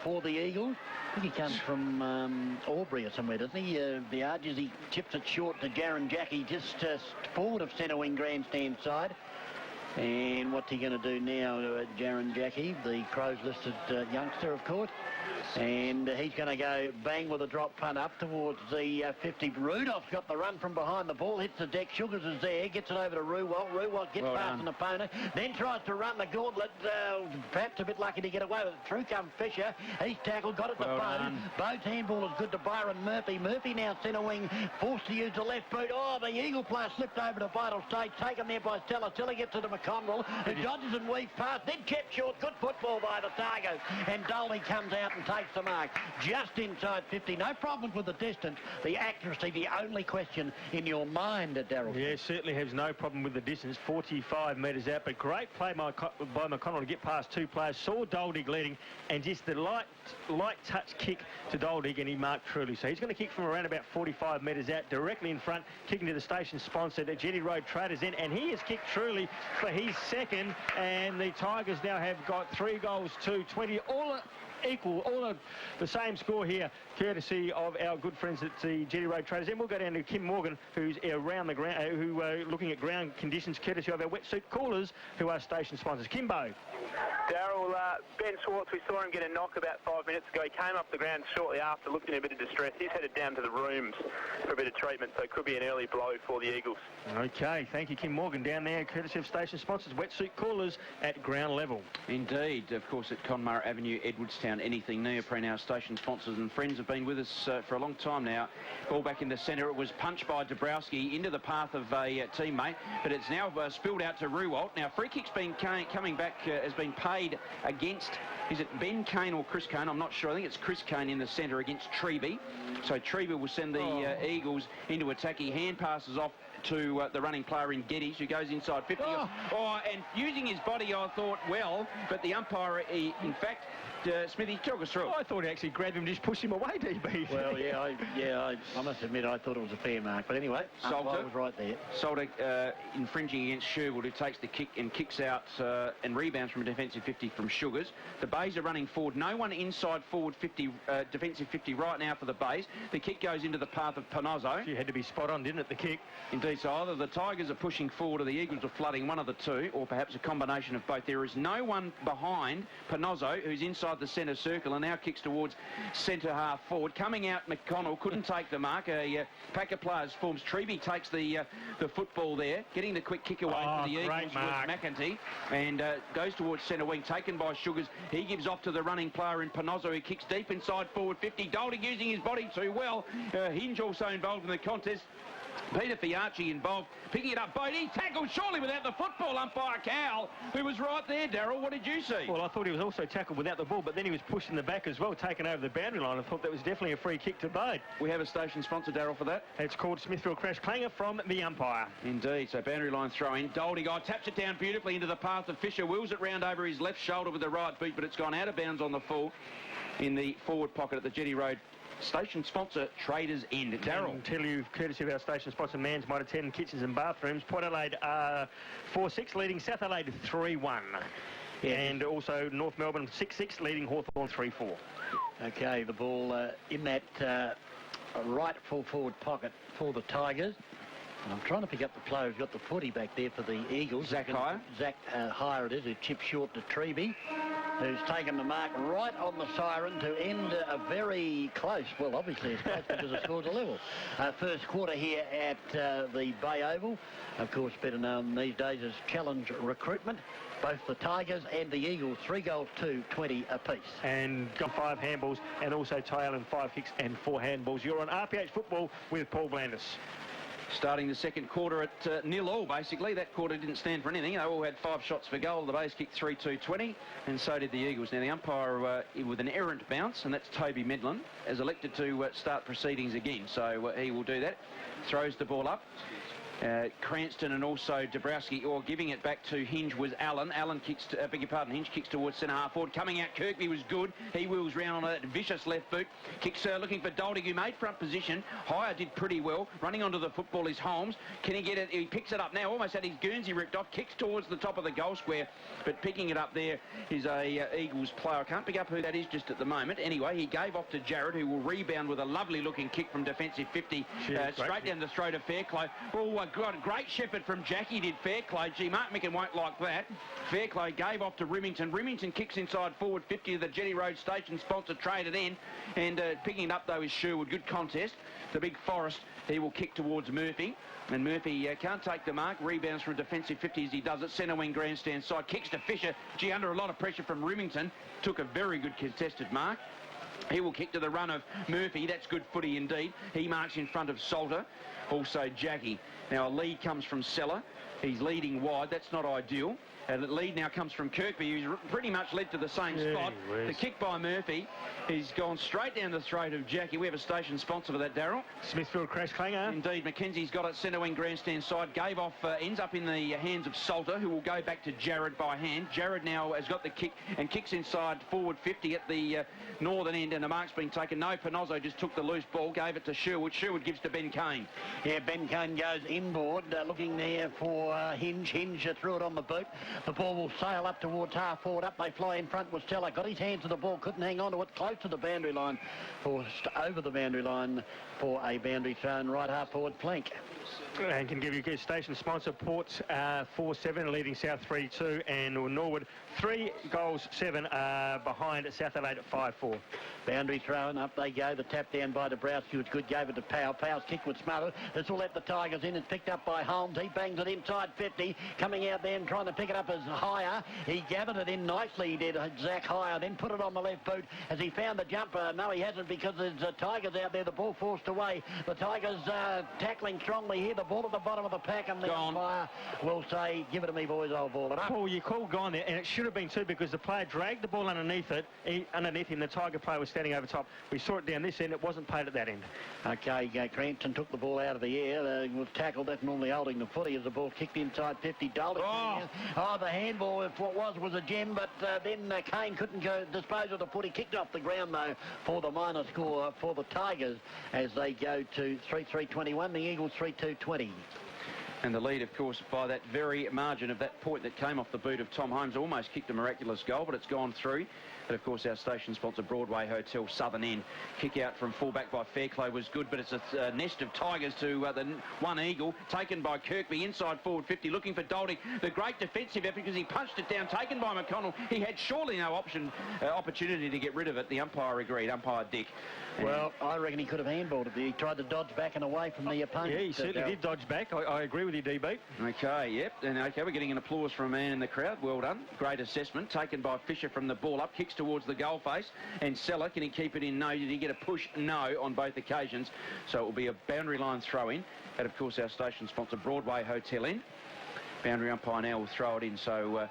for the Eagles. I think he comes from Albury or somewhere, doesn't he? Biaggi, he chips it short to Jaron Jackie, just forward of centre wing grandstand side. And what's he going to do now, Jaron Jackie, the Crows listed youngster, of course. And he's going to go bang with a drop punt up towards the 50. Rudolph's got the run from behind. The ball hits the deck. Sugars is there. Gets it over to Ruwalt. Ruwalt gets past an opponent. Then tries to run the gauntlet. Perhaps a bit lucky to get away with it. Through comes Fisher. He's tackled. Got it to Bode. Bode's handball is good to Byron Murphy. Murphy now centre wing. Forced to use the left boot. Oh, the Eagle player slipped over to Vital State. Taken there by Stella. Stella gets it to McConnell, who dodges and weaves past. Then kept short. Good football by the Tigers. And Dolby comes out and takes the mark just inside 50. No problems with the distance. The accuracy, the only question in your mind, Darryl. Yeah, certainly has no problem with the distance. 45 metres out, but great play by McConnell to get past two players. Saw Doldig leading, and just the light touch kick to Doldig, and he marked truly. So he's going to kick from around about 45 metres out, directly in front, kicking to the station sponsor, the Jetty Road Traders end, and he has kicked truly for his second, and the Tigers now have got 3-20, all equal, all of the same score here, courtesy of our good friends at the Jetty Road Traders. Then we'll go down to Kim Morgan, who's around the ground, who are looking at ground conditions, courtesy of our wetsuit coolers, who are station sponsors. Kimbo. Darryl, Ben Schwartz, we saw him get a knock about 5 minutes ago. He came off the ground shortly after, looked in a bit of distress. He's headed down to the rooms for a bit of treatment, so it could be an early blow for the Eagles. Okay, thank you, Kim Morgan, down there, courtesy of station sponsors, wetsuit coolers at ground level. Indeed, of course, at Conmurra Avenue, Edwardstown, anything neoprene. Our station sponsors and friends have been with us for a long time now. Ball back in the centre. It was punched by Dabrowski into the path of a teammate, but it's now spilled out to Ruwalt. Now, free kick's been coming back, has been paid against, is it Ben Kane or Chris Kane? I'm not sure. I think it's Chris Kane in the centre against Treby. So Treby will send the Eagles into attack. He hand passes off to the running player in Geddes, who goes inside 50. And using his body, I thought, well, but the umpire, in fact, Smithy, talk us through. I thought he actually grabbed him and just pushed him away, DB. Well, I must admit, I thought it was a fair mark. But anyway, Salter was right there. Salter infringing against Sherwood, who takes the kick and kicks out and rebounds from a defensive 50 from Sugars. The Bays are running forward. No one inside forward 50, defensive 50 right now for the Bays. The kick goes into the path of Panozzo. She had to be spot on, didn't it, the kick? Indeed, so either the Tigers are pushing forward or the Eagles are flooding, one of the two, or perhaps a combination of both. There is no one behind Panozzo, who's inside the centre circle and now kicks towards centre half forward. Coming out, McConnell couldn't take the mark. A pack of players forms. Treby takes the football there, getting the quick kick away for the Eagles was McEntee, and goes towards centre wing, taken by Sugars. He gives off to the running player in Panozzo, who kicks deep inside forward 50. Doldig using his body too well. Hinge also involved in the contest. Peter Fiacci involved, picking it up. Bodie tackled surely without the football. Umpire Cowell, who was right there. Darryl, what did you see? Well, I thought he was also tackled without the ball, but then he was pushed in the back as well, taken over the boundary line. I thought that was definitely a free kick to Bode. We have a station sponsor, Darryl, for that. It's called Smithfield Crash Clanger from the umpire. Indeed, so boundary line throw in. Doldy taps it down beautifully into the path of Fisher, wheels it round over his left shoulder with the right boot, but it's gone out of bounds on the full in the forward pocket at the Jetty Road station sponsor, Traders End. Darryl. Tell you, courtesy of our station sponsor, Mans Mitre 10 Kitchens and Bathrooms, Port Adelaide 4-6, leading South Adelaide 3-1. Yeah. And also North Melbourne 6-6, leading Hawthorn 3-4. Okay, the ball in that right full forward pocket for the Tigers. And I'm trying to pick up the player who's got the footy back there for the Eagles. Zach Hire. Zach Hire it is, who chipped short to Treby, who's taken the mark right on the siren to end a very close, well, obviously it's close because the score's a level. First quarter here at the Bay Oval, of course better known these days as Challenge Recruitment. Both the Tigers and the Eagles, 3 goals to 20 apiece. And got 5 handballs, and also Ty Allen 5 kicks and 4 handballs. You're on RPH Football with Paul Blandis. Starting the second quarter at 0-0, basically. That quarter didn't stand for anything. They all had 5 shots for goal. The base kicked 3-2-20, and so did the Eagles. Now, the umpire, with an errant bounce, and that's Toby Medlin, has elected to start proceedings again. So he will do that. Throws the ball up. Cranston and also Dabrowski, or giving it back to Hinge was Allen. Allen kicks, Hinge kicks towards centre half forward. Coming out, Kirkby was good. He wheels round on a vicious left boot. Kicks looking for Doldig, who made front position. Hire did pretty well. Running onto the football is Holmes. Can he get it? He picks it up now, almost had his Guernsey ripped off. Kicks towards the top of the goal square, but picking it up there is a Eagles player. I can't pick up who that is just at the moment. Anyway, he gave off to Jarrod, who will rebound with a lovely looking kick from defensive 50, straight down the throat of Fairclough. Oh, got a great shepherd from Jackie, did Fairclough. Gee, Mark Micken won't like that. Fairclough gave off to Remington. Remington kicks inside forward 50 of the Jetty Road station sponsor, Traded in. And picking it up, though, is Sherwood. Good contest. The big Forrest, he will kick towards Murphy. And Murphy can't take the mark. Rebounds from defensive 50 as he does it. Centre wing grandstand side. Kicks to Fisher. Gee, under a lot of pressure from Remington. Took a very good contested mark. He will kick to the run of Murphy. That's good footy indeed. He marks in front of Salter. Also Jackie. Now a lead comes from Seller. He's leading wide. That's not ideal. And the lead now comes from Kirkby, who's pretty much led to the same spot. The kick by Murphy. He's gone straight down the throat of Jackie. We have a station sponsor for that, Darryl. Smithfield Crash Clanger. Indeed, Mackenzie's got it centre wing grandstand side. Gave off, ends up in the hands of Salter, who will go back to Jarrod by hand. Jarrod now has got the kick and kicks inside forward 50 at the northern end, and the mark's been taken. No, Panozzo just took the loose ball, gave it to Sherwood. Sherwood gives to Ben Kane. Yeah, Ben Kane goes inboard, looking there for Hinge. Hinge threw it on the boot. The ball will sail up towards half forward. Up they fly in front was Teller. Got his hands to the ball, couldn't hang on to it. Close to the boundary line, forced over the boundary line for a boundary thrown right half forward flank. And can give you a station sponsor, Ports 4-7, leading South 3-2, and Norwood 3 goals 7 behind South Adelaide at 5-4. Boundary thrown, up they go. The tap down by Dabrowski was good, gave it to Powell. Powell's kick was smothered. This will let the Tigers in. It's picked up by Holmes. He bangs it inside 50, coming out there and trying to pick it up as Hire. He gathered it in nicely, he did, Zach Hire, then put it on the left boot as he found the jumper. No, he hasn't, because there's Tigers out there. The ball forced away. The Tigers tackling strongly here. The ball at the bottom of the pack, and the umpire will say, give it to me, boys, I'll ball it up. Paul, you called gone there, and it should have been too, because the player dragged the ball underneath him. The Tiger player was standing over top. We saw it down this end. It wasn't paid at that end. Okay, Cranston took the ball out of the air. Was tackled. That's normally holding the footy as the ball kicked inside 50. Doldig. The handball, if what was a gem, but then Kane couldn't dispose of the footy. Kicked off the ground, though, for the minor score for the Tigers as they go to 3-3-21. The Eagles 3-2-20. And the lead, of course, by that very margin of that point that came off the boot of Tom Holmes. Almost kicked a miraculous goal, but it's gone through. But, of course, our station sponsor, Broadway Hotel, Southern End. Kick out from fullback by Fairclough was good, but it's a nest of Tigers to the one Eagle, taken by Kirkby, inside forward 50, looking for Doldig. The great defensive effort, because he punched it down, taken by McConnell. He had surely no opportunity to get rid of it. The umpire agreed, umpire Dick. Well, I reckon he could have handballed it. He tried to dodge back and away from the opponent. Yeah, he certainly did dodge back. I agree with with you, DB. Okay, yep. And okay, we're getting an applause from a man in the crowd. Well done. Great assessment. Taken by Fisher from the ball up. Kicks towards the goal face. And Seller, can he keep it in? No. Did he get a push? No, on both occasions. So it will be a boundary line throw-in. And, of course, our station sponsor, Broadway Hotel Inn. Boundary umpire now will throw it in. So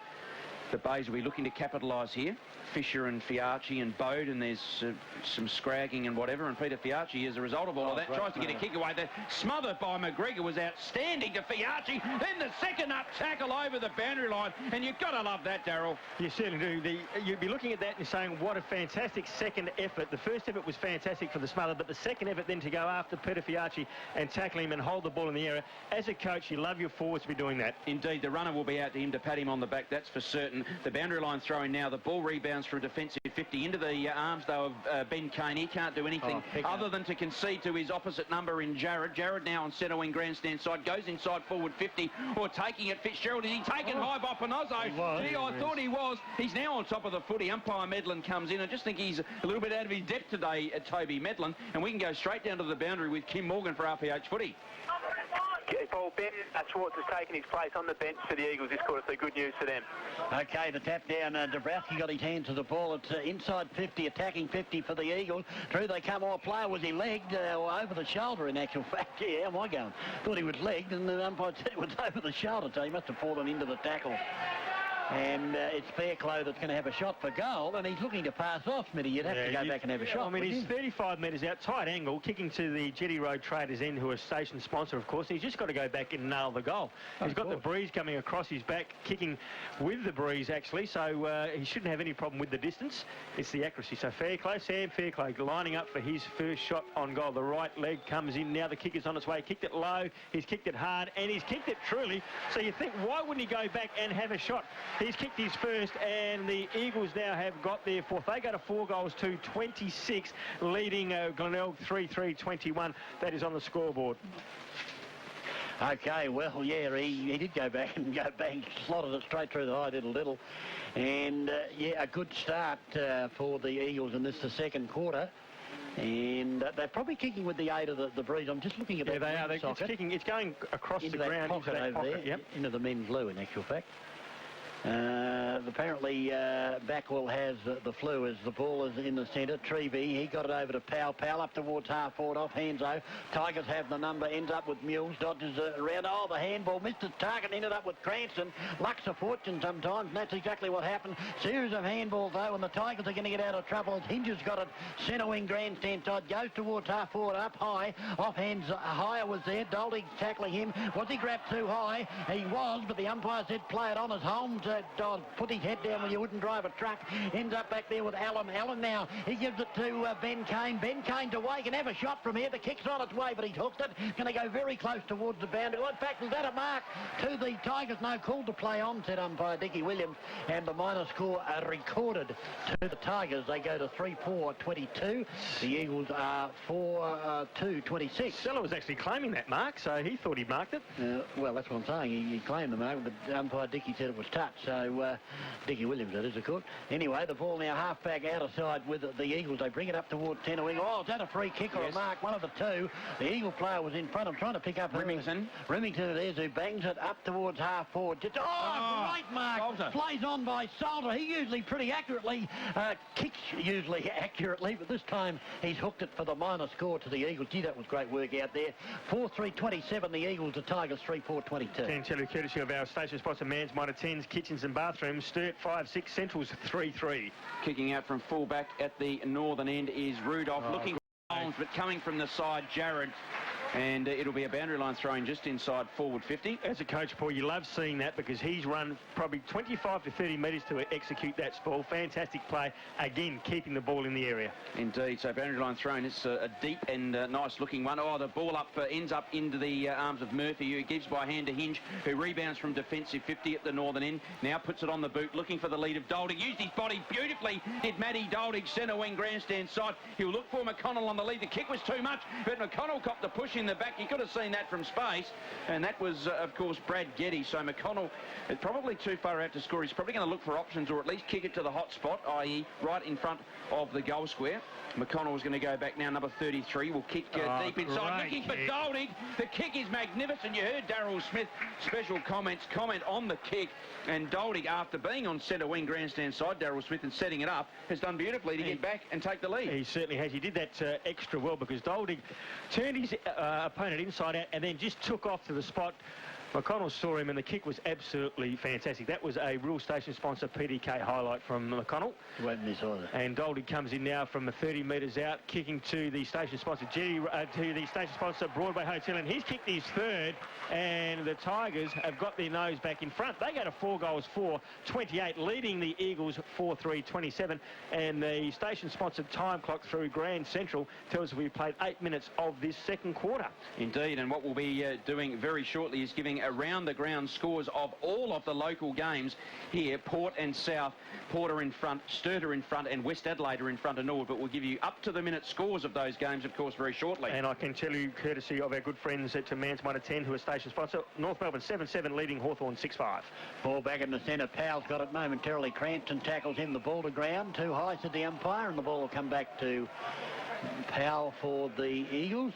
the Bays will be looking to capitalise here. Fisher and Fiarchi and Bode, and there's some scragging and whatever, and Peter Fiarchi, as a result of all of that, tries to get a kick away. The smothered by McGregor was outstanding to Fiarchi. Then the second up tackle over the boundary line, and you've got to love that, Darryl. You certainly do. You'd be looking at that and saying, what a fantastic second effort. The first effort was fantastic for the smother, but the second effort then to go after Peter Fiarchi and tackle him and hold the ball in the air. As a coach, you love your forwards to be doing that. Indeed, the runner will be out to him to pat him on the back, that's for certain. The boundary line throwing now. The ball rebounds for a defensive 50 into the arms, though, of Ben Kane. He can't do anything other than to concede to his opposite number in Jared. Jared now on centre wing grandstand side, goes inside forward 50, or taking it. Fitzgerald, is he taken high by Panozzo? Gee, I thought he was. He's now on top of the footy. Umpire Medlin comes in. I just think he's a little bit out of his depth today, Toby Medlin, and we can go straight down to the boundary with Kim Morgan for RPH footy. Paul, Ben Schwartz has taken his place on the bench for the Eagles this quarter, so good news for them. Okay, the tap down. Dabrowski got his hand to the ball. It's inside 50, attacking 50 for the Eagles. Through they come. Oh, player, was he legged or over the shoulder in actual fact? Yeah, how am I going? Thought he was legged, and the umpire said it was over the shoulder, so he must have fallen into the tackle. And it's Fairclough that's going to have a shot for goal, and he's looking to pass off, Smitty. You'd have to go back and have a shot. I mean, he's 35 metres out, tight angle, kicking to the Jetty Road Traders End, who are station sponsor, of course. He's just got to go back and nail the goal. He's got the breeze coming across his back, kicking with the breeze, actually, so he shouldn't have any problem with the distance. It's the accuracy. So Fairclough, Sam Fairclough, lining up for his first shot on goal. The right leg comes in. Now the kick is on its way. Kicked it low. He's kicked it hard, and he's kicked it truly. So you think, why wouldn't he go back and have a shot? He's kicked his first, and the Eagles now have got their fourth. They go to 4 goals to 26, leading Glenelg 3-3-21. That is on the scoreboard. Okay, well, yeah, he did go back and slotted it straight through the high diddle. And, yeah, a good start for the Eagles in this, the second quarter. And they're probably kicking with the aid of the breeze. I'm just looking at that. Yeah, they are. It's kicking. It's going across into the ground. Into that pocket over there, into the men's blue, in actual fact. Apparently Backwell has the flu as the ball is in the centre. Trevey, he got it over to Powell. Powell up towards half forward off Hanzo. Tigers have the number, ends up with Mules, dodges around. Oh, the handball missed its target, ended up with Cranston. Luck's a fortune sometimes, and that's exactly what happened. Series of handballs though, and the Tigers are going to get out of trouble. Hinges got it centre wing grandstand side, goes towards half forward, up high, off hands. Higher was there. Dolding tackling him. Was he grabbed too high? He was, but the umpire said play it on as Holmes put his head down when you wouldn't drive a truck. Ends up back there with Allen. Allen now, he gives it to Ben Kane. Ben Kane to Way, can have a shot from here. The kick's on its way, but he's hooked it. Going to go very close towards the boundary. Well, in fact, was that a mark to the Tigers? No, called to play on, said umpire Dickie Williams. And the minor score recorded to the Tigers. They go to 3-4-22. The Eagles are 4-2-26. Seller was actually claiming that mark, so he thought he marked it. Well, that's what I'm saying. He claimed the mark, but umpire Dickie said it was touch. So Dickie Williams, that is, of course. Anyway, the ball now half back out of side with the Eagles. They bring it up towards centre wing. Oh, is that a free kick or a mark? One of the two. The Eagle player was in front. I'm trying to pick up Remington. Remington it is, who bangs it up towards half forward. Just, great mark. Salter. Plays on by Salter. He usually pretty accurately kicks usually accurately, but this time he's hooked it for the minor score to the Eagles. Gee, that was great work out there. 4-3-27, the Eagles, the Tigers 3-4-22. Can tell you courtesy of our station sponsor, Man's Minor 10s, Kitchens and Bathrooms. Sturt 5-6, Central's 3-3. Kicking out from fullback at the northern end is Rudolph, looking for Holmes, but coming from the side, Jared. And it'll be a boundary line throwing just inside forward 50. As a coach, Paul, you love seeing that because he's run probably 25 to 30 metres to execute that ball. Fantastic play. Again, keeping the ball in the area. Indeed. So boundary line throwing. It's a deep and nice looking one. Oh, the ball up ends up into the arms of Murphy, who gives by hand to Hinge, who rebounds from defensive 50 at the northern end. Now puts it on the boot, looking for the lead of Dolding. Used his body beautifully. Did Matty Dolding, centre wing grandstand side. He'll look for McConnell on the lead. The kick was too much, but McConnell copped the push push in the back. You could have seen that from space, and that was, of course, Brad Getty. So McConnell is probably too far out to score. He's probably going to look for options, or at least kick it to the hot spot, i.e. right in front of the goal square. McConnell is going to go back now. Number 33 will kick deep inside. Looking for Golding. The kick is magnificent. You heard Daryl Smith special comment on the kick, and Golding, after being on centre wing grandstand side, Daryl Smith, and setting it up, has done beautifully to get back and take the lead. He certainly has. He did that extra well, because Golding turned his opponent inside out and then just took off to the spot. McConnell saw him, and the kick was absolutely fantastic. That was a real station sponsor PDK highlight from McConnell. Won't miss either. And Golding comes in now from 30 metres out, kicking to the station sponsor Broadway Hotel, and he's kicked his third, and the Tigers have got their nose back in front. They go to 4 goals for 28, leading the Eagles 4-3-27, and the station sponsored time clock through Grand Central tells us we've played 8 minutes of this second quarter. Indeed, and what we'll be doing very shortly is giving around the ground scores of all of the local games here. Port and South. Port are in front, Sturt are in front, and West Adelaide are in front of Norwood, but we'll give you up to the minute scores of those games, of course, very shortly. And I can tell you, courtesy of our good friends at Mans 1-10, who are station sponsor, North Melbourne 7-7 leading Hawthorn 6-5. Ball back in the centre. Powell's got it momentarily. Cranston tackles him. The ball to ground. Too high, said the umpire, and the ball will come back to Powell for the Eagles.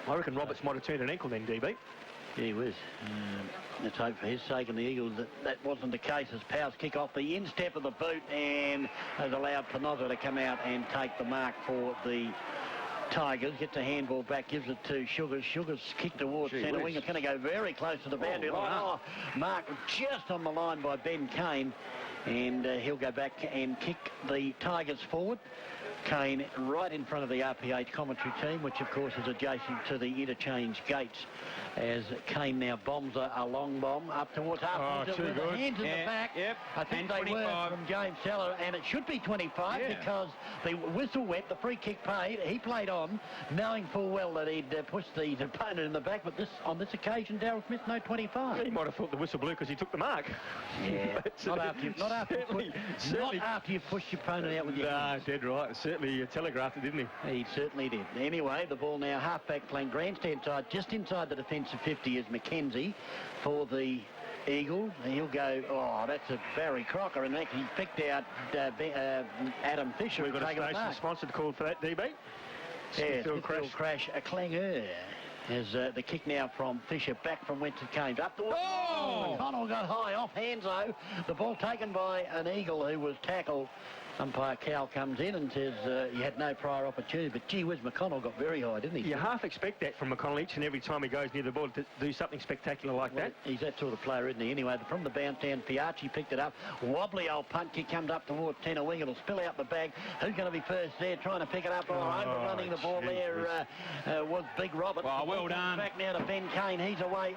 I reckon Roberts might have turned an ankle then, DB. Yeah, he was. Let's hope for his sake and the Eagles that wasn't the case, as Powell's kick off the instep of the boot and has allowed Penosa to come out and take the mark for the Tigers. Gets a handball back, gives it to Sugars. Sugars kick towards centre wing. It's going to go very close to the boundary line. Mark just on the line by Ben Kane, and he'll go back and kick the Tigers forward. Kane right in front of the RPH commentary team, which of course is adjacent to the interchange gates, as Kane now bombs a long bomb up towards half. Too good. The hands in the back. Yep. I think they were from James Seller, and it should be 25 because the whistle went, the free kick paid. He played on, knowing full well that he'd pushed the opponent in the back, but on this occasion, Daryl Smith, no 25. He might have thought the whistle blew because he took the mark. Yeah, not after you push your opponent out with your hands. Dead right. Certainly telegraphed it, didn't he? He certainly did. Anyway, the ball now half-back playing grandstand side. Just inside the defensive 50 is McKenzie for the Eagle. And he'll go, that's a Barry Crocker, and actually picked out Adam Fisher. We've got a station sponsored call for that, DB. Smithfield crash, a clangeur. As the kick now from Fisher, back from Winston Keynes. Up towards... McConnell got high, off hands though. The ball taken by an Eagle who was tackled. Umpire Cowell comes in and says he had no prior opportunity, but gee whiz, McConnell got very high, didn't he? You half expect that from McConnell each and every time he goes near the ball to do something spectacular like that. He's that sort of player, isn't he? Anyway, from the bounce down, Piacci picked it up. Wobbly old punt kick comes up towards centre wing. It'll spill out the bag. Who's going to be first there trying to pick it up? Overrunning the ball there was Big Robert. Well done. Back now to Ben Kane. He's away.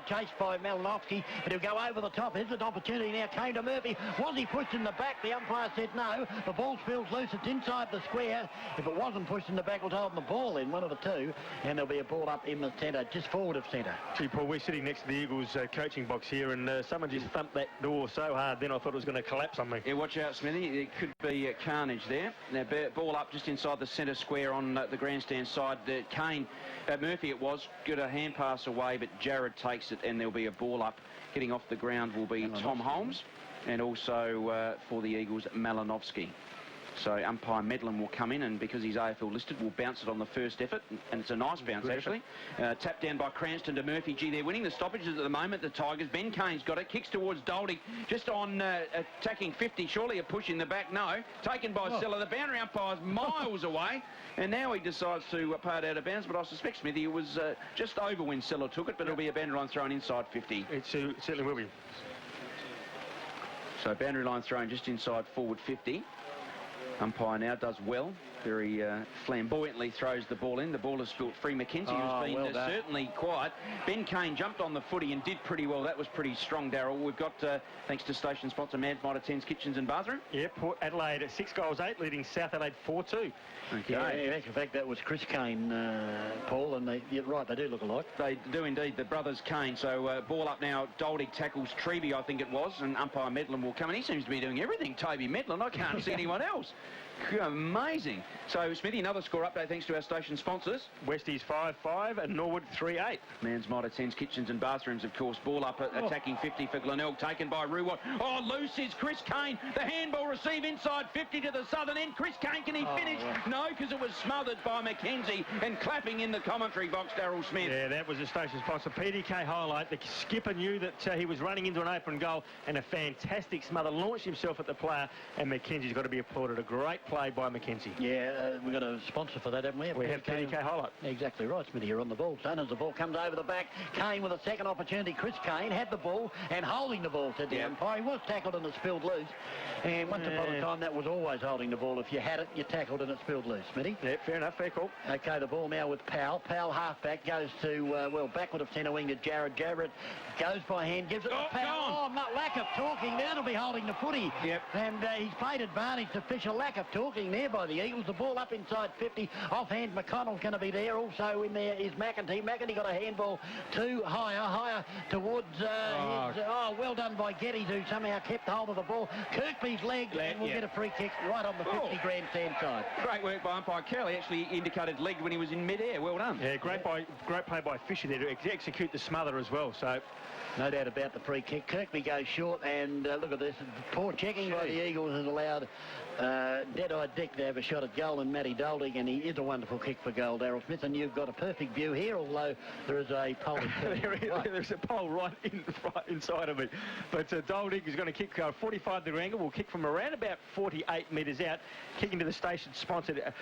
Chased by Malinowski, but he'll go over the top. Here's an opportunity now. Came to Murphy. Was he pushed in the back? The umpire said no. The ball spills loose. It's inside the square. If it wasn't pushed in the back, it was holding the ball in, one of the two, and there'll be a ball up in the centre, just forward of centre. Gee, Paul, we're sitting next to the Eagles coaching box here, and someone just thumped that door so hard then I thought it was going to collapse on me. Yeah, watch out, Smithy. It could be carnage there. Now, ball up just inside the centre square on the grandstand side. Kane, Murphy it was, got a hand pass away, but Jared takes it, and there'll be a ball up. Getting off the ground will be Tom Holmes, and also for the Eagles, Malinowski. So umpire Medlin will come in, and because he's AFL listed, will bounce it on the first effort, and it's a nice bounce actually. Tapped down by Cranston to Murphy. Gee, they're winning the stoppages at the moment, the Tigers. Ben Kane's got it, kicks towards Dolding, just on attacking 50. Surely a push in the back, no. Taken by Seller. The boundary umpire's miles away, and now he decides to pay it out of bounds, but I suspect, Smithy, it was just over when Seller took it, but it'll be a boundary line thrown inside 50. It certainly will be. So boundary line thrown just inside forward 50. Umpire now does well. Very flamboyantly throws the ball in. The ball is spilt free. McKenzie, who's been certainly quiet. Ben Kane jumped on the footy and did pretty well. That was pretty strong, Daryl. We've got, thanks to station sponsor Mans 1-10's Kitchens and Bathroom. Yeah, Port Adelaide at 6 goals 8, leading South Adelaide 4-2. Okay. Yeah, in fact, that was Chris Kane, Paul, and you're right, they do look alike. They do indeed, the brothers Kane. So ball up now. Doldig tackles Treby, I think it was, and umpire Medlin will come, and he seems to be doing everything, Toby Medlin. I can't see anyone else. Amazing. So, Smithy, another score update thanks to our station sponsors. Westies 5-5 and Norwood 3-8. Man's Mitre 10's Kitchens and Bathrooms, of course. Ball up, attacking 50 for Glenelg, taken by Ruwatt. Oh, loose is Chris Kane. The handball receive inside 50 to the southern end. Chris Kane, can he finish? Yeah. No, because it was smothered by Mackenzie and clapping in the commentary box, Daryl Smith. Yeah, that was a station sponsor. PDK highlight. The skipper knew that he was running into an open goal, and a fantastic smother. Launched himself at the player, and Mackenzie's got to be applauded. A great play by Mackenzie. Yeah, we've got a sponsor for that, haven't we? We have PDK highlight. Exactly right, Smithy. You're on the ball, son. As the ball comes over the back, Kane with a second opportunity. Chris Kane had the ball and holding the ball, said the umpire. He was tackled and it spilled loose. And once upon a time, that was always holding the ball. If you had it, you tackled and it spilled loose, Smithy. Yeah, fair enough, fair call. Okay, the ball now with Powell. Powell half-back goes to, well, backward of centre wing to Jared. Jared goes by hand, gives it to Powell. Oh, lack of talking. That'll be holding the footy. Yep. And he's played advantage to Fisher. Lack of talking there by the Eagles. The ball up inside 50. Offhand, McConnell's going to be there. Also in there is McEntee. McEntee got a handball too higher towards well done by Geddes, who somehow kept hold of the ball. Kirkby's leg and will get a free kick right on the 50 grandstand side. Great work by umpire Kelly. Actually indicated leg when he was in mid-air. Well done. Yeah, great play by Fisher there to execute the smother as well. So no doubt about the free kick. Kirkby goes short, and look at this. Poor checking by the Eagles has allowed Dead-Eyed Dick to have a shot at goal, and Matty Doldig, and he is a wonderful kick for goal, Daryl Smith, and you've got a perfect view here, although there is a pole. There's a pole right inside of me. But Doldig is going to kick 45-degree angle. Will kick from around about 48 metres out, kicking to the station-sponsored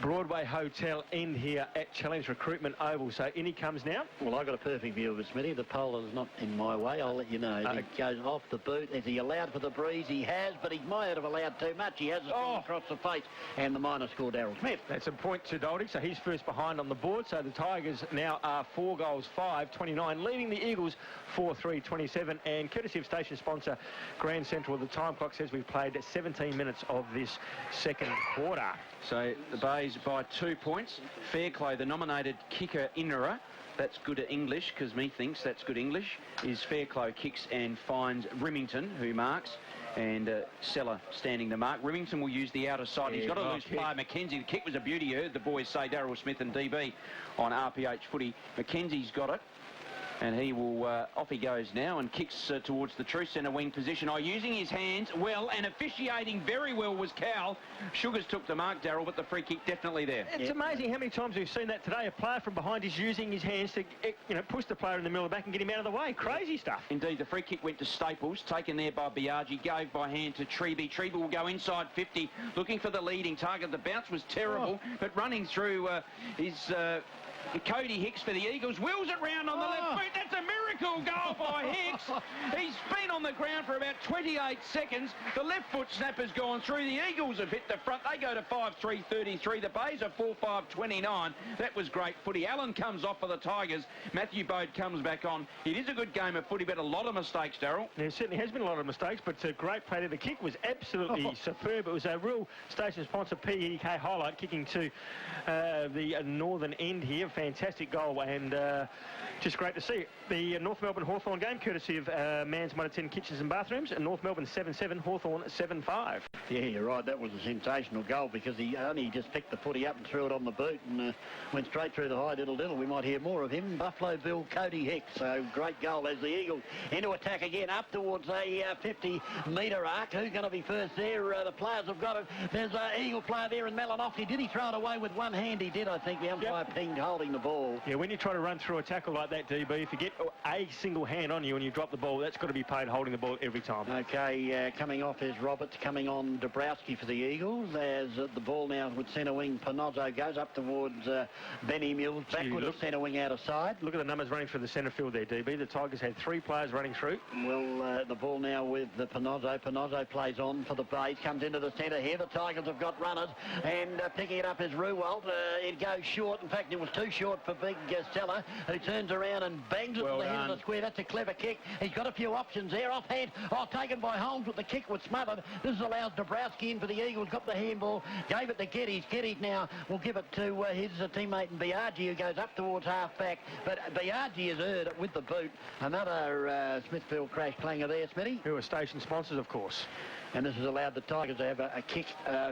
Broadway Hotel end here at Challenge Recruitment Oval. So in he comes now. Well, I've got a perfect view of it, Smitty. The pole is not in my way, I'll let you know. It goes off the boot. Is he allowed for the breeze? He has, but he might have allowed too much. He has it across the face, and the minor score, Daryl Smith. That's a point to Doldig, so he's first behind on the board. So the Tigers now are 4 goals, 5-29, leading the Eagles 4-3-27. And courtesy of station sponsor Grand Central, the time clock says we've played 17 minutes of this second quarter. So the Bays by 2 points. Fairclough, the nominated kicker innerer, that's good at English, because me thinks that's good English, is Fairclough kicks and finds Remington, who marks, and Seller standing the mark. Remington will use the outer side. He's got a loose player, Mackenzie. The kick was a beauty. You heard the boys say, Daryl Smith and DB on RPH footy. Mackenzie's got it. And he will, off he goes now and kicks towards the true centre wing position. Using his hands well and officiating very well was Cowell. Sugars took the mark, Daryl, but the free kick definitely there. It's amazing how many times we've seen that today. A player from behind is using his hands to, push the player in the middle of the back and get him out of the way. Crazy stuff. Indeed, the free kick went to Staples, taken there by Biaggi, gave by hand to Treby. Treby will go inside 50, looking for the leading target. The bounce was terrible, but running through is... Cody Hicks for the Eagles, wheels it round on the left boot. That's a miracle goal by Hicks. He's been on the ground for about 28 seconds. The left foot snapper's gone through. The Eagles have hit the front. They go to 5-3-33. The Bays are 4-5-29. That was great footy. Allen comes off for the Tigers. Matthew Bode comes back on. It is a good game of footy, but a lot of mistakes, Daryl. There certainly has been a lot of mistakes, but a great play there. The kick was absolutely superb. It was a real station sponsor PEK highlight, kicking to the northern end here. Fantastic goal, and just great to see. The North Melbourne Hawthorn game, courtesy of Man's Mitre 10 Kitchens and Bathrooms, and North Melbourne 7-7, Hawthorn 7-5. Yeah, you're right. That was a sensational goal because he only just picked the footy up and threw it on the boot and went straight through the high diddle-diddle. We might hear more of him. Buffalo Bill, Cody Hicks. So great goal as the Eagles into attack again up towards a 50-metre arc. Who's going to be first there? The players have got it. There's an Eagle player there in Malinowski. Did he throw it away with one hand? He did, I think. The umpire pinged holding the ball. Yeah, when you try to run through a tackle like that, DB, if you get a single hand on you and you drop the ball, that's got to be paid holding the ball every time. Okay, coming off is Roberts, coming on Dabrowski for the Eagles. As the ball now with centre wing, Panozzo goes up towards Benny Mills, backward of centre wing out of side. Look at the numbers running through the centre field there, DB. The Tigers had 3 players running through. Well, the ball now with the Panozzo. Panozzo plays on for the Bays, comes into the centre here. The Tigers have got runners, and picking it up is Ruwald. It goes short. In fact, it was too too short for big Seller, who turns around and bangs it to the head of the square. That's a clever kick. He's got a few options there. Offhand, taken by Holmes, but the kick was smothered. This allows Dabrowski in for the Eagles. Got the handball, gave it to Geddes. Geddes now will give it to his teammate Biaggi, who goes up towards half-back. But Biaggi has earned it with the boot. Another Smithfield crash clanger there, Smitty. Who are station sponsors, of course. And this has allowed the Tigers to have a kick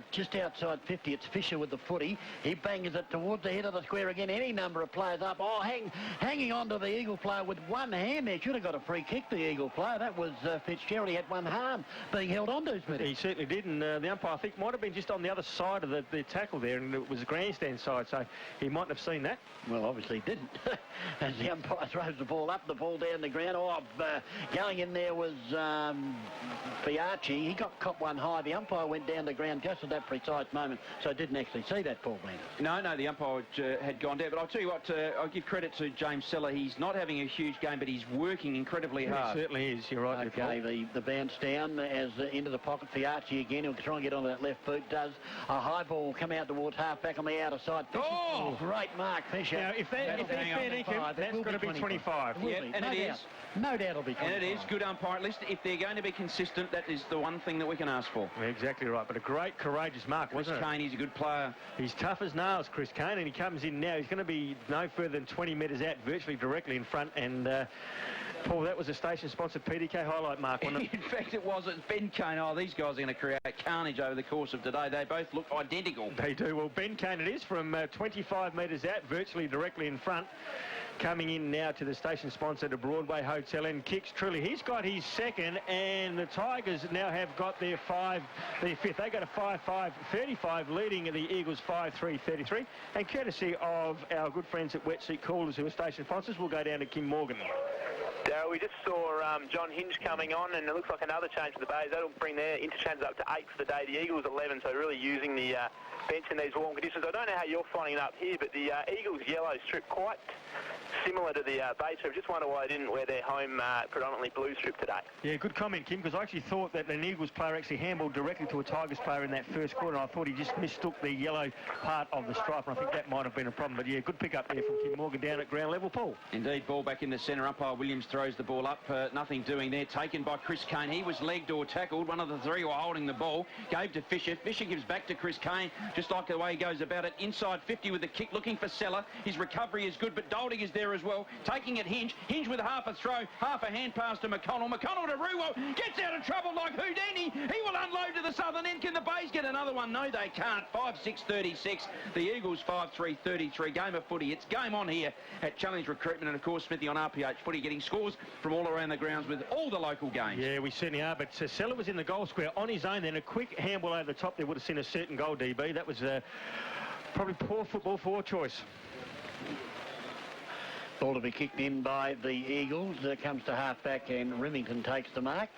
just outside 50. It's Fisher with the footy. He bangs it towards the head of the square again. Any number of players up. Hanging on to the Eagle player with one hand there. Should have got a free kick, the Eagle player. That was Fitzgerald. He had one arm being held on to, Smitty. He certainly did. And the umpire, I think, might have been just on the other side of the tackle there, and it was the grandstand side, so he mightn't have seen that. Well, obviously he didn't. As the umpire throws the ball up, the ball down the ground. Going in there was Biaggi. He got caught one high. The umpire went down the ground just at that precise moment, so didn't actually see that, Paul Blanders. No, the umpire had gone down. But I'll tell you what, I'll give credit to James Seller. He's not having a huge game, but he's working incredibly hard. He certainly is. You're right. Okay, the bounce down as into the pocket. Fiarchi again. He'll try and get onto that left boot. Does a high ball will come out towards half-back on the outer side. Oh! Great mark, Fisher. Now, if they're fair dinkum, that's going to be 25. Yeah, and it is. No doubt it'll be 25. And it is good umpire. At least if they're going to be consistent, that is the one thing that we can ask for. Exactly right. But a great, courageous mark, wasn't it? Chris Kane, he's a good player. He's tough as nails, Chris Kane, and he comes in now. He's going to be no further than 20 metres out, virtually directly in front. And, Paul, that was a station-sponsored PDK highlight mark, wasn't it? In fact, it was. It's Ben Kane. Oh, these guys are going to create carnage over the course of today. They both look identical. They do. Well, Ben Kane it is from 25 metres out, virtually directly in front. Coming in now to the station sponsor, to Broadway Hotel, and kicks truly. He's got his second, and the Tigers now have got their fifth. They go to 5-5-35, leading the Eagles 5-3-33. And courtesy of our good friends at Wet Seat Coolers, who are station sponsors, we'll go down to Kim Morgan. Darryl, we just saw John Hinge coming on, and it looks like another change for the Bays. That'll bring their interchange up to 8 for the day. The Eagles 11, so really using the bench in these warm conditions. I don't know how you're finding it up here, but the Eagles yellow strip quite similar to the Bay strip. Just wonder why they didn't wear their home predominantly blue strip today. Yeah, good comment, Kim, because I actually thought that an Eagles player actually handballed directly to a Tigers player in that first quarter, and I thought he just mistook the yellow part of the stripe, and I think that might have been a problem. But yeah, good pick up there from Kim Morgan down at ground level, Paul. Indeed, ball back in the centre. Umpire Williams throws the ball up. Nothing doing there. Taken by Chris Kane. He was legged or tackled. One of the three were holding the ball. Gave to Fisher. Fisher gives back to Chris Kane, just like the way he goes about it. Inside 50 with the kick, looking for Seller. His recovery is good, but Dolding is there as well. Taking it Hinge. Hinge with half a throw, half a hand pass to McConnell. McConnell to Ruwell. Gets out of trouble like Houdini. He will unload to the southern end. Can the Bays get another one? No, they can't. 5-6-36. The Eagles 5-3-33. Game of footy. It's game on here at Challenge Recruitment, and of course Smithy on RPH Footy, getting scores from all around the grounds with all the local games. Yeah, we certainly are, but Seller was in the goal square on his own, then a quick handball over the top there would have seen a certain goal, DB. That was probably poor football for choice. Ball to be kicked in by the Eagles. Comes to half-back, and Remington takes the mark.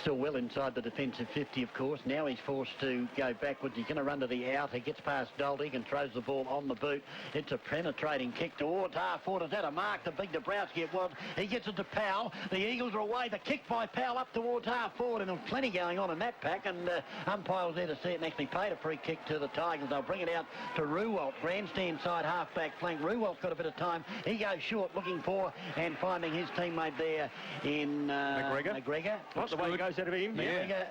Still well inside the defensive 50, of course. Now he's forced to go backwards. He's going to run to the out. He gets past Dolding and throws the ball on the boot. It's a penetrating kick towards half-forward. Is that a mark? The big Dabrowski it was. He gets it to Powell. The Eagles are away. The kick by Powell up towards half-forward, and there's plenty going on in that pack, and umpire was there to see it and actually paid a free kick to the Tigers. They'll bring it out to Ruwalt. Grandstand side half-back flank. Ruwalt's got a bit of time. He goes short, looking for and finding his teammate there in McGregor. Not the way he goes out of him. Yeah.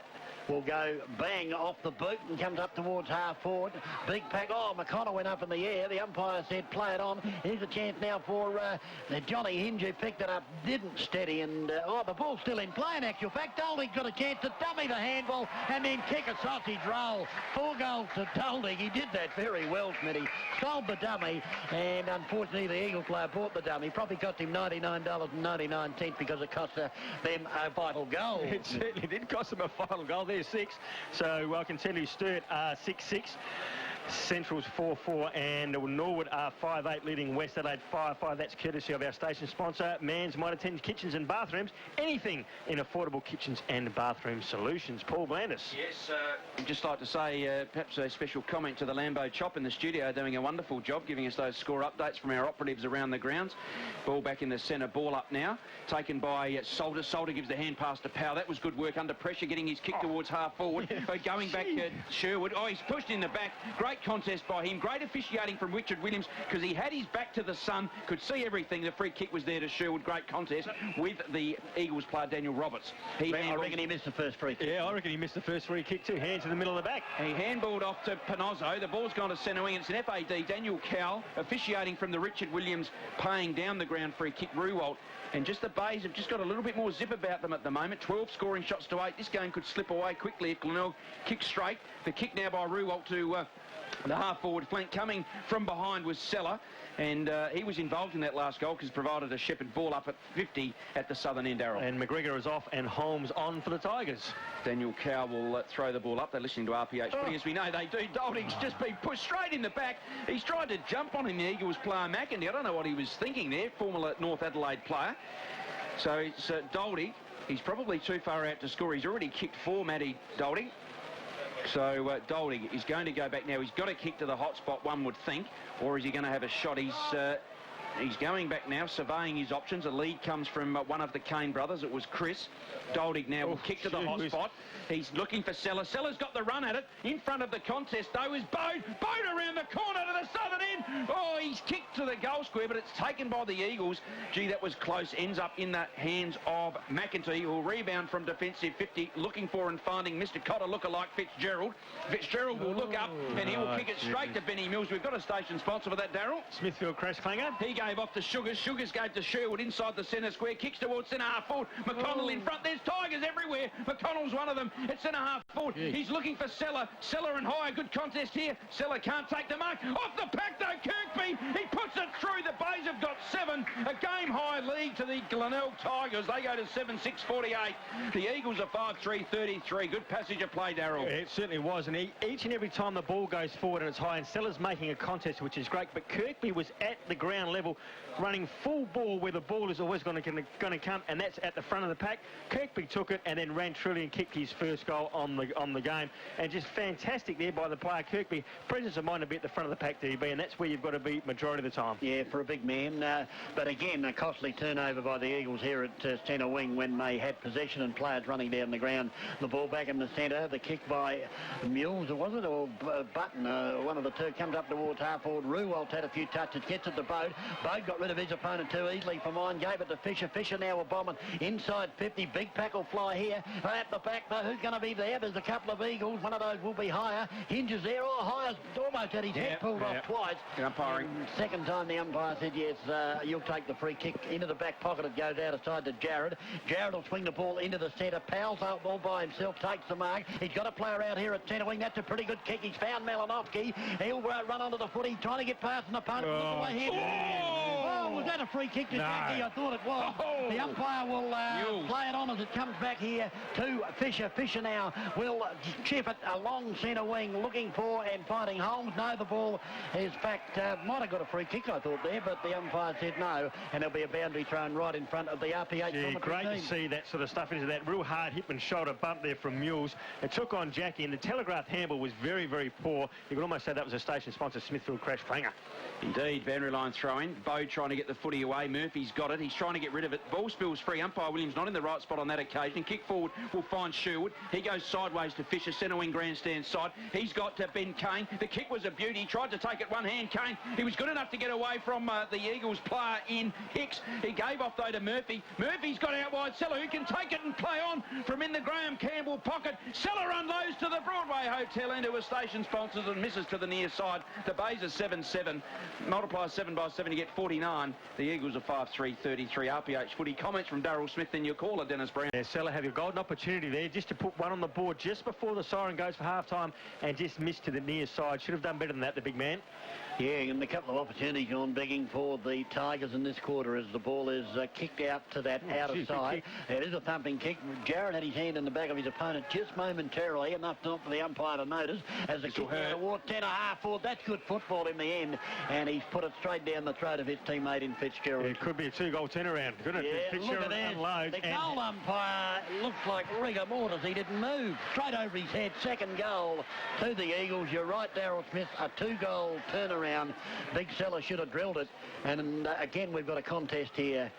Will go bang off the boot and comes up towards half-forward. Big pack. Oh, McConnell went up in the air. The umpire said play it on. Here's a chance now for Johnny Hinge, who picked it up, didn't steady, and the ball's still in play in actual fact. Dolding's got a chance to dummy the handball and then kick a sausage roll. 4 goals to Dolding. He did that very well, Smitty. Sold the dummy, and unfortunately the Eagle player bought the dummy. Probably cost him $99.99 because it cost them a vital goal. It certainly did cost them a vital goal. There's 6. So I can tell you Sturt are 6-6. Central's 4-4, and Norwood are 5-8, leading West Adelaide 5-5. That's courtesy of our station sponsor, Mans Mitre 10 Kitchens and Bathrooms. Anything in affordable kitchens and bathroom solutions. Paul Blandis. Yes, I'd just like to say perhaps a special comment to the Lambo Chop in the studio, doing a wonderful job giving us those score updates from our operatives around the grounds. Ball back in the centre, ball up now, taken by Solder. Solder gives the hand pass to Powell. That was good work under pressure, getting his kick towards half forward. Going back Sherwood. Oh, he's pushed in the back. Great Great contest by him. Great officiating from Richard Williams because he had his back to the sun, could see everything. The free kick was there to Sherwood. Great contest with the Eagles player Daniel Roberts. I reckon he missed the first free kick. Yeah, I reckon he missed the first free kick too. Hands in the middle of the back. He handballed off to Panozzo. The ball's gone to centre wing. It's an FAD. Daniel Cowell officiating from the Richard Williams, paying down the ground free kick. Ruwalt. And just the Bays have just got a little bit more zip about them at the moment. 12 scoring shots to 8. This game could slip away quickly if Glenelg kicks straight. The kick now by Ruwalt to the half-forward flank. Coming from behind was Seller. And he was involved in that last goal because provided a Shepherd ball up at 50 at the southern end, Darryl. And McGregor is off and Holmes on for the Tigers. Daniel Cowell will throw the ball up. They're listening to RPH footy, as we know they do. Dolding's just been pushed straight in the back. He's tried to jump on him, the Eagles player McIntyre. I don't know what he was thinking there, former North Adelaide player. So it's Dolding. He's probably too far out to score. He's already kicked 4, Matty Dolding. So Dolding is going to go back now. He's got a kick to the hot spot, one would think. Or is he going to have a shot? He's going back now, surveying his options. A lead comes from one of the Kane brothers. It was Chris. Dolding now will kick to the hot spot. He's looking for Seller. Seller's got the run at it. In front of the contest, though, is Bode. Bode around the corner to the southern end. Oh, he's kicked to the goal square, but it's taken by the Eagles. Gee, that was close. Ends up in the hands of McIntyre, who will rebound from defensive 50, looking for and finding Mr. Cotter lookalike Fitzgerald. Fitzgerald will look up, and he will kick it straight to Benny Mills. We've got a station sponsor for that, Darryl. Smithfield Crash Clanger. He gave off to Sugars. Sugars gave to Sherwood inside the centre square. Kicks towards centre half forward. McConnell in front. There's Tigers everywhere. McConnell's one of them. It's centre half forward. He's looking for Seller. Seller and High. Good contest here. Seller can't take the mark. Off the pack though, Kirkby. He puts it through. The Bays have got 7. A game-high lead to the Glenelg Tigers. They go to 7-6-48. The Eagles are 5-3-33. Good passage of play, Darryl. It certainly was. And each and every time the ball goes forward and it's high, and Seller's making a contest, which is great. But Kirkby was at the ground level, running full ball where the ball is always going to come, and that's at the front of the pack. Kirkby took it and then ran truly and kicked his first goal on the game. And just fantastic there by the player Kirkby. Presence of mind to be at the front of the pack, DB, and that's where you've got to be majority of the time. Yeah, for a big man. But again, a costly turnover by the Eagles here at centre wing when they had possession and players running down the ground. The ball back in the centre. The kick by Mules, was it? Or Button, one of the two, comes up towards half forward. Ruwalt had a few touches, gets it to Bode. Bode got rid of his opponent too easily for mine, gave it to Fisher. Fisher now will bomb it inside 50. Big pack will fly here. At the back though, who's going to be there? There's a couple of Eagles. One of those will be Higher. Hinges there. Oh, Higher's almost had his head pulled off twice. Umpiring. Second time the umpire said, yes, you'll take the free kick into the back pocket. It goes out aside to Jared. Jared will swing the ball into the centre. Powell's out all by himself, takes the mark. He's got a player out here at centre wing. That's a pretty good kick. He's found Malinowski. He'll run onto the footy, trying to get past an opponent. Look away here. Oh, was that a free kick to Jackie? I thought it was. The umpire will play it on as it comes back here to Fisher. Fisher now will chip it along centre wing, looking for and finding Holmes. No, the ball is back. Might have got a free kick, I thought there, but the umpire said no, and there'll be a boundary thrown right in front of the RPH. Yeah, great to see that sort of stuff into that. Real hard hip and shoulder bump there from Mules. It took on Jackie, and the telegraph handball was very, very poor. You could almost say that was a station sponsor, Smithfield Crash Clanger. Indeed, boundary line throw-in. Bode trying to get the footy away. Murphy's got it. He's trying to get rid of it. Ball spills free. Umpire Williams not in the right spot on that occasion. Kick forward will find Sherwood. He goes sideways to Fisher, centre wing grandstand side. He's got to Ben Kane. The kick was a beauty. He tried to take it one hand. Kane, he was good enough to get away from the Eagles player in Hicks. He gave off though to Murphy. Murphy's got out wide. Seller, who can take it and play on from in the Graham Campbell pocket. Seller unloads to the Broadway Hotel into a station sponsors and misses to the near side. The Bays are 7-7. Multiply 7 by 7, you get 49. The Eagles are 5-3-33. RPH footy. Comments from Darryl Smith, then your caller, Dennis Brown. Yeah, Seller have your golden opportunity there just to put one on the board just before the siren goes for half-time and just missed to the near side. Should have done better than that, the big man. Yeah, and a couple of opportunities on begging for the Tigers in this quarter as the ball is kicked out to that outer side. It is a thumping kick. Jared had his hand in the back of his opponent just momentarily, enough not for the umpire to notice, as the kick out toward 10.5 forward. That's good football in the end, and he's put it straight down the throat of his teammate in Fitz. Fitzgerald. It could be a 2-goal turnaround, couldn't it? Yeah, look at that. Unloads The goal umpire looks like rigor mortis. He didn't move. Straight over his head. Second goal to the Eagles. You're right, Daryl Smith. A 2-goal turnaround. Big Seller should have drilled it. And again, we've got a contest here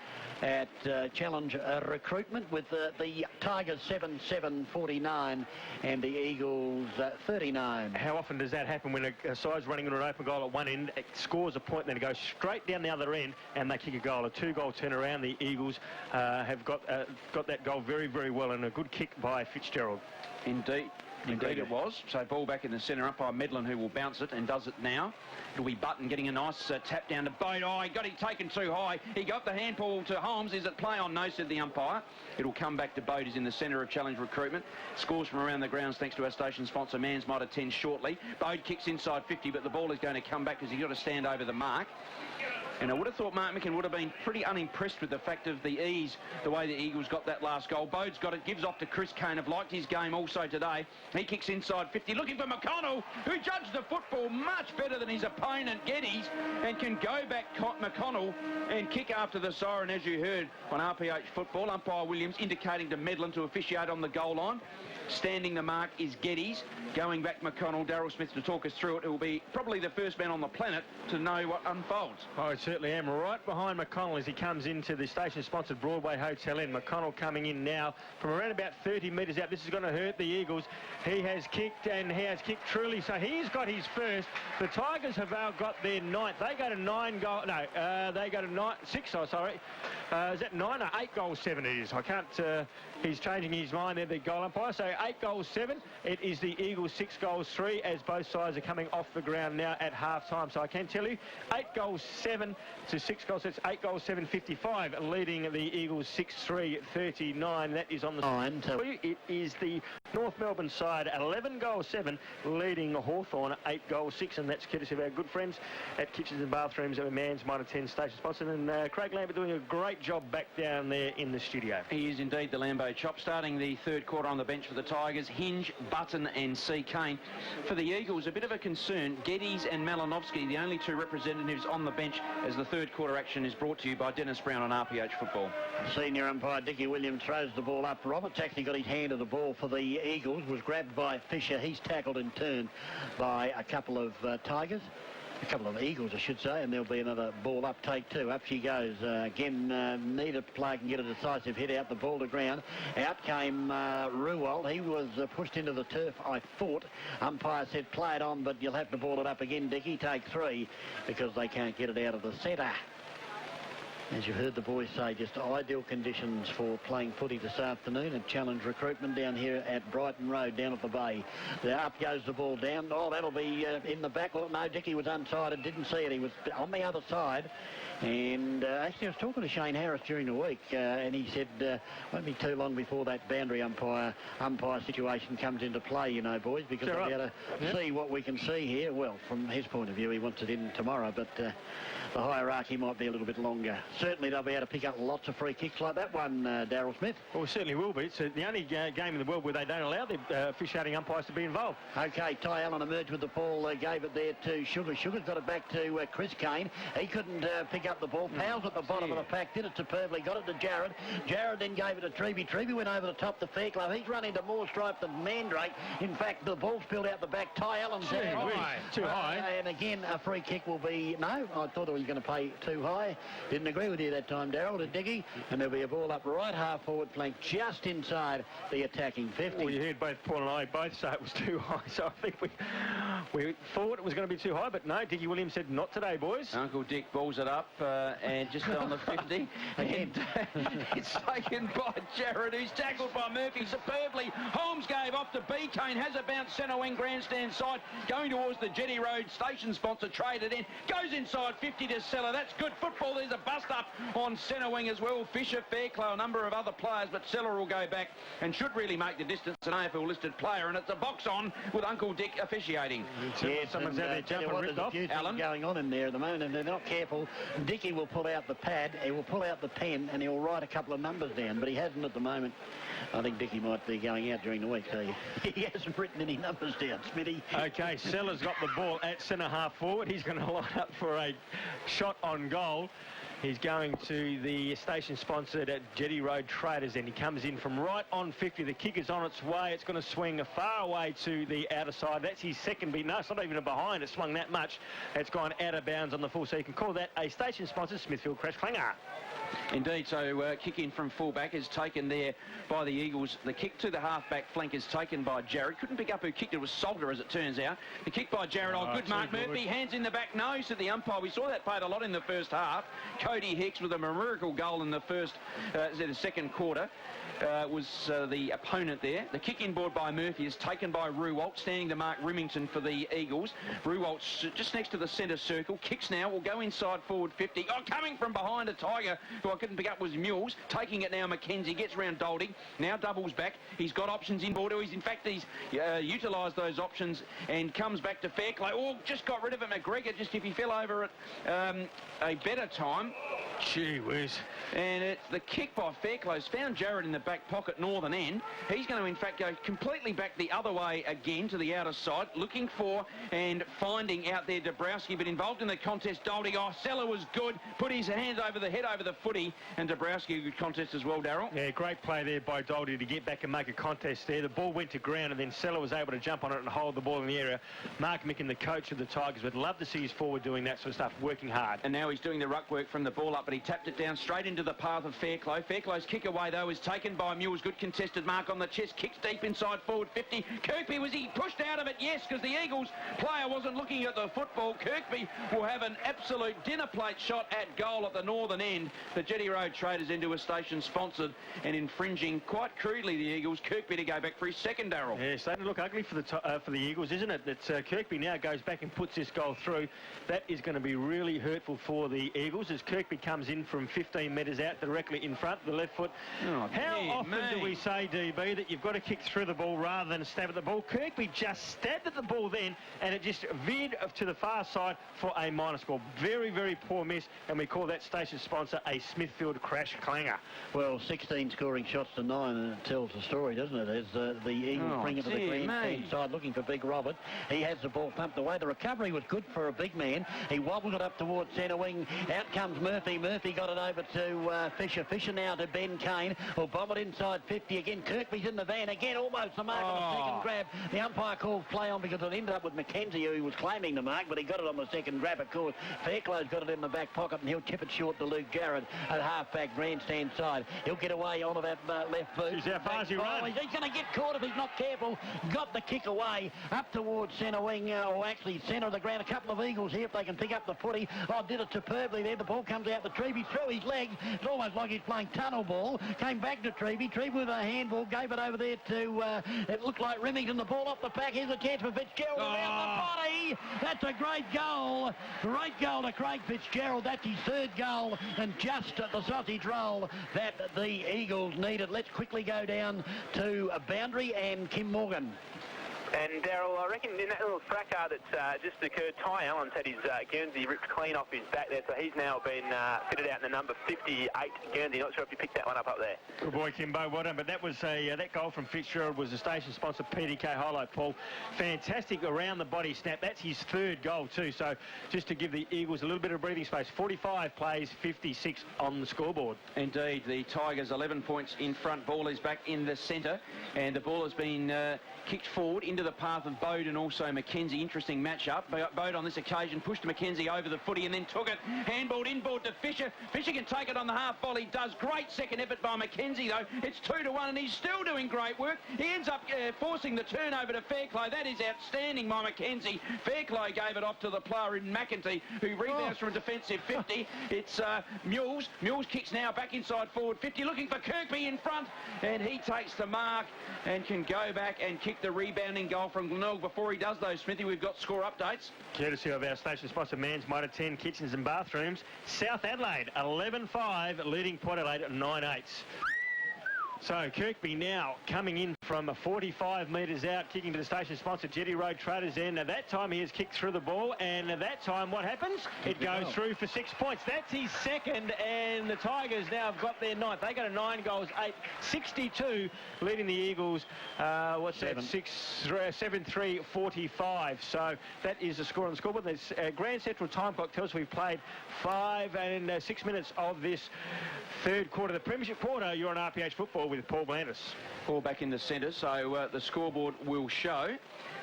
at Challenge Recruitment with the Tigers 7-7-49 and the Eagles 39. How often does that happen when a side's running on an open goal at one end, it scores a point, then it goes straight down the other end and they kick a goal? A 2-goal turnaround. The Eagles have got that goal very, very well, and a good kick by Fitzgerald. Indeed it was. So ball back in the centre, up by Medlin, who will bounce it and does it now. It'll be Button getting a nice tap down to Bode. Oh, he got it taken too high. He got the handball to Holmes. Is it play on? No, said the umpire. It'll come back to Bode. He's in the centre of Challenge Recruitment. Scores from around the grounds thanks to our station sponsor, Mans might attend shortly. Bode kicks inside 50, but the ball is going to come back because he's got to stand over the mark. And I would have thought Mark Micken would have been pretty unimpressed with the fact of the ease, the way the Eagles got that last goal. Bode's got it, gives off to Chris Kane. Have liked his game also today. He kicks inside 50, looking for McConnell, who judged the football much better than his opponent, Geddes, and can go back McConnell and kick after the siren, as you heard on RPH Football. Umpire Williams indicating to Medlin to officiate on the goal line. Standing the mark is Geddes. Going back McConnell, Daryl Smith to talk us through it. It will be probably the first man on the planet to know what unfolds. I certainly am. Right behind McConnell as he comes into the station-sponsored Broadway Hotel Inn. McConnell coming in now from around about 30 metres out. This is going to hurt the Eagles. He has kicked, and he has kicked truly. So he's got his first. The Tigers have now got their ninth. They go to 9 goal. No, they go to 6. Oh, sorry. Is that 9 or 8 goals 7 it is? I can't... he's changing his mind there, the goal umpire. So 8 goals 7. It is the Eagles 6 goals 3 as both sides are coming off the ground now at half-time. So I can tell you 8 goals 7 to 6 goals. It's 8 goals 7, 55, leading the Eagles 6-3, 39. That is on the line. So it is the North Melbourne side 11 goals 7, leading Hawthorn 8 goals 6, and that's courtesy of our good friends at Kitchens and Bathrooms at Mans Minor 10 station sponsor. And Craig Lambert doing a great job back down there in the studio. He is indeed the Lambo chop. Starting the third quarter on the bench for the Tigers, Hinge, Button and C. Kane. For the Eagles, a bit of a concern. Geddes and Malinovsky, the only two representatives on the bench as the third quarter action is brought to you by Dennis Brown on RPH Football. Senior umpire Dickie Williams throws the ball up. Roberts actually got his hand of the ball for the Eagles, was grabbed by Fisher. He's tackled and turned by a couple of Tigers. A couple of Eagles, I should say, and there'll be another ball up, take 2. Up she goes. Again, neither player can get a decisive hit out, the ball to ground. Out came Ruwald. He was pushed into the turf, I thought. Umpire said, play it on, but you'll have to ball it up again, Dickie. Take 3, because they can't get it out of the centre. As you heard the boys say, just ideal conditions for playing footy this afternoon at Challenge Recruitment down here at Brighton Road, down at the Bay. Up goes the ball down. Oh, that'll be in the back. Well, no, Dickie was unsided, didn't see it. He was on the other side. And actually, I was talking to Shane Harris during the week, and he said, won't be too long before that boundary umpire situation comes into play, you know, boys, because they'll be able to see what we can see here. Well, from his point of view, he wants it in tomorrow, but the hierarchy might be a little bit longer. Certainly, they'll be able to pick up lots of free kicks like that one, Daryl Smith. Well, it certainly will be. It's the only game in the world where they don't allow the officiating umpires to be involved. OK, Ty Allen emerged with the ball, gave it there to Sugar. Sugar's got it back to Chris Kane. He couldn't pick up the ball. Powell's at the bottom of the pack, did it superbly, got it to Jared. Jared then gave it to Treby. Treby went over the top to Fairclough. He's run into more stripe than Mandrake. In fact, the ball spilled out the back. Ty Allen's too high. And again, a free kick will be... No, I thought he was going to pay too high. Didn't agree with you that time, Daryl, to Diggy. And there'll be a ball up right half forward flank, just inside the attacking 50. Well, you heard both Paul and I both say it was too high, so I think we thought it was going to be too high, but no, Diggy Williams said not today, boys. Uncle Dick balls it up and just on the 50. And it's taken by Jared, who's tackled by Murphy superbly. Holmes gave off to B. Kane, has a bounce centre wing grandstand side, going towards the Jetty Road station sponsor, traded in, goes inside 50 to Seller. That's good football. There's a bust up on centre wing as well. Fisher, Fairclough, a number of other players, but Seller will go back and should really make the distance, an AFL listed player, and it's a box on with Uncle Dick officiating. Yeah, someone's out there jumping ripped off. There's a few things going on in there at the moment, and they're not careful. Dicky will pull out the pad, he will pull out the pen, and he'll write a couple of numbers down, but he hasn't at the moment. I think Dicky might be going out during the week, so he hasn't written any numbers down, Smitty. OK, Seller's got the ball at centre half forward. He's going to line up for a shot on goal. He's going to the station-sponsored Jetty Road Traders, and he comes in from right on 50. The kick is on its way. It's going to swing far away to the outer side. That's his second beat. No, it's not even a behind. It swung that much. It's gone out of bounds on the full, so you can call that a station-sponsored Smithfield Crash Clanger. Indeed, so kick in from fullback is taken there by the Eagles. The kick to the half-back flank is taken by Jarrett. Couldn't pick up who kicked it. It was Salter, as it turns out. The kick by Jarrett. Oh, good mark. Murphy, hands in the back, nose to the umpire. We saw that played a lot in the first half. Cody Hicks with a miracle goal in the second quarter. Was the opponent there. The kick inboard by Murphy is taken by Ruwalt, standing to mark Remington for the Eagles. Ruwalt's just next to the centre circle. Kicks now, will go inside forward 50. Oh, coming from behind a Tiger, who I couldn't pick up, was Mules. Taking it now, McKenzie gets round Dolding. Now doubles back. He's got options inboard. He's utilised those options and comes back to Fairclough. Oh, just got rid of it, McGregor. Just if he fell over at a better time. Gee whiz. And it's the kick by Fairclough's found Jarrett in the back pocket, northern end. He's going to, in fact, go completely back the other way again to the outer side, looking for and finding out there Dabrowski, but involved in the contest, Doldie. Oh, Seller was good. Put his hands over the head, over the footy, and Dabrowski, a good contest as well, Darryl. Yeah, great play there by Doldie to get back and make a contest there. The ball went to ground, and then Seller was able to jump on it and hold the ball in the area. Mark Micken, the coach of the Tigers, would love to see his forward doing that sort of stuff, working hard. And now he's doing the ruck work from the ball up, but he tapped it down straight into the path of Fairclough. Fairclough's kick away, though, is taken by Mules. Good contested mark on the chest. Kicks deep inside forward 50. Kirkby, was he pushed out of it? Yes, because the Eagles player wasn't looking at the football. Kirkby will have an absolute dinner plate shot at goal at the northern end. The Jetty Road Traders into a station sponsored and infringing quite crudely the Eagles. Kirkby to go back for his second, Darryl. Yeah, starting to look ugly for the Eagles, isn't it? That Kirkby now goes back and puts this goal through. That is going to be really hurtful for the Eagles as Kirkby comes in from 15 metres out directly in front, the left foot. Oh, how often do we say, DB, that you've got to kick through the ball rather than stab at the ball? Kirkby just stabbed at the ball then, and it just veered to the far side for a minor score. Very, very poor miss, and we call that station sponsor a Smithfield Crash Clanger. Well, 16 scoring shots to 9, and it tells the story, doesn't it? As the Eagles bring it to the grandstand side, looking for Big Robert. He has the ball pumped away. The recovery was good for a big man. He wobbled it up towards centre wing. Out comes Murphy. Murphy got it over to Fisher. Fisher now to Ben Kane. Will bomb it inside 50 again. Kirkby's in the van again, almost the mark on the second grab. The umpire called play on because it ended up with McKenzie, who was claiming the mark, but he got it on the second grab, of course. Fairclough's got it in the back pocket, and he'll tip it short to Luke Garrett at half-back grandstand side. He'll get away onto that left boot. How far is he run? He's going to get caught if he's not careful. Got the kick away up towards centre wing, or actually centre of the ground. A couple of Eagles here if they can pick up the footy. Oh, did it superbly there. The ball comes out to Treby through his leg. It's almost like he's playing tunnel ball. Came back to Treby. Treby with a handball. Gave it over there to, it looked like Remington. The ball off the pack. Here's a chance for Fitzgerald around the body. That's a great goal. Great goal to Craig Fitzgerald. That's his third goal, and just the sausage roll that the Eagles needed. Let's quickly go down to Boundary and Kim Morgan. And Darryl, I reckon in that little fracas that's just occurred, Ty Allen's had his Guernsey ripped clean off his back there, so he's now been fitted out in the number 58 Guernsey. Not sure if you picked that one up there. Good boy, Kimbo. Well done. But that was that goal from Fitzgerald was the station sponsor PDK highlight, Paul. Fantastic around the body snap. That's his third goal too. So just to give the Eagles a little bit of breathing space. 45 plays, 56 on the scoreboard. Indeed, the Tigers 11 points in front. Ball is back in the centre, and the ball has been kicked forward into the path of Bode and also McKenzie. Interesting matchup. Bode on this occasion pushed McKenzie over the footy and then took it. Handballed inboard to Fisher. Fisher can take it on the half volley. Does great second effort by McKenzie though. It's 2-1 and he's still doing great work. He ends up forcing the turnover to Fairclough. That is outstanding by McKenzie. Fairclough gave it off to the player in McEntee, who rebounds from a defensive 50. It's Mules. Mules kicks now back inside forward 50, looking for Kirkby in front, and he takes the mark and can go back and kick the rebounding goal from Glenelg. Before he does though, Smithy, we've got score updates. Courtesy of our station sponsor, Man's Motor 10 Kitchens and Bathrooms. South Adelaide 11-5, leading Port Adelaide 9-8. So Kirkby now coming in from 45 metres out, kicking to the station-sponsored Jetty Road Traders end. Now, that time he has kicked through the ball, and that time what happens? It goes through for 6 points. That's his second, and the Tigers now have got their ninth. They go to 9 goals, 8-62, leading the Eagles, 7-3-45. So that is the score on the scoreboard. There's Grand Central time clock tells us we've played 5 and 6 minutes of this third quarter. The Premiership quarter, you're on RPH Football with Paul Blandis. Paul back in the centre, so the scoreboard will show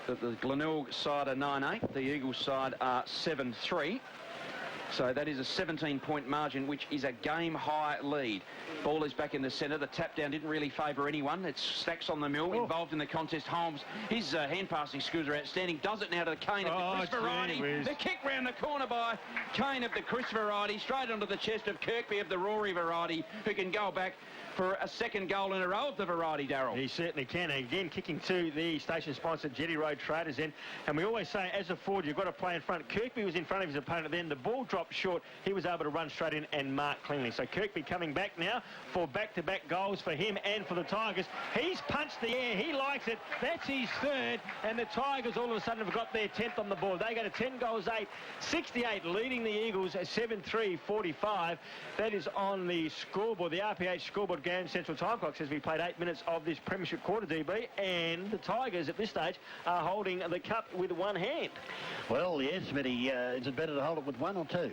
that the Glenelg side are 9-8, the Eagles side are 7-3. So that is a 17-point margin, which is a game-high lead. Ball is back in the centre. The tap-down didn't really favour anyone. It's Stacks on the mill, involved in the contest. Holmes, his hand-passing skills are outstanding. Does it now to Kane of the Chris variety. The kick round the corner by Kane of the Chris variety, straight onto the chest of Kirkby of the Rory variety, who can go back for a second goal in a row of the variety, Darryl. He certainly can. Again, kicking to the station-sponsored Jetty Road Traders end. And we always say, as a forward, you've got to play in front. Kirkby was in front of his opponent then. The ball dropped short. He was able to run straight in and mark cleanly. So Kirkby coming back now for back-to-back goals for him and for the Tigers. He's punched the air. He likes it. That's his third. And the Tigers all of a sudden have got their 10th on the board. They go to 10 goals, 8-68, leading the Eagles 7-3-45. That is on the scoreboard. The RPH scoreboard. Grand Central time clock says we played 8 minutes of this Premiership quarter, DB, and the Tigers at this stage are holding the cup with one hand. Well, yes, Smitty, is it better to hold it with one or two?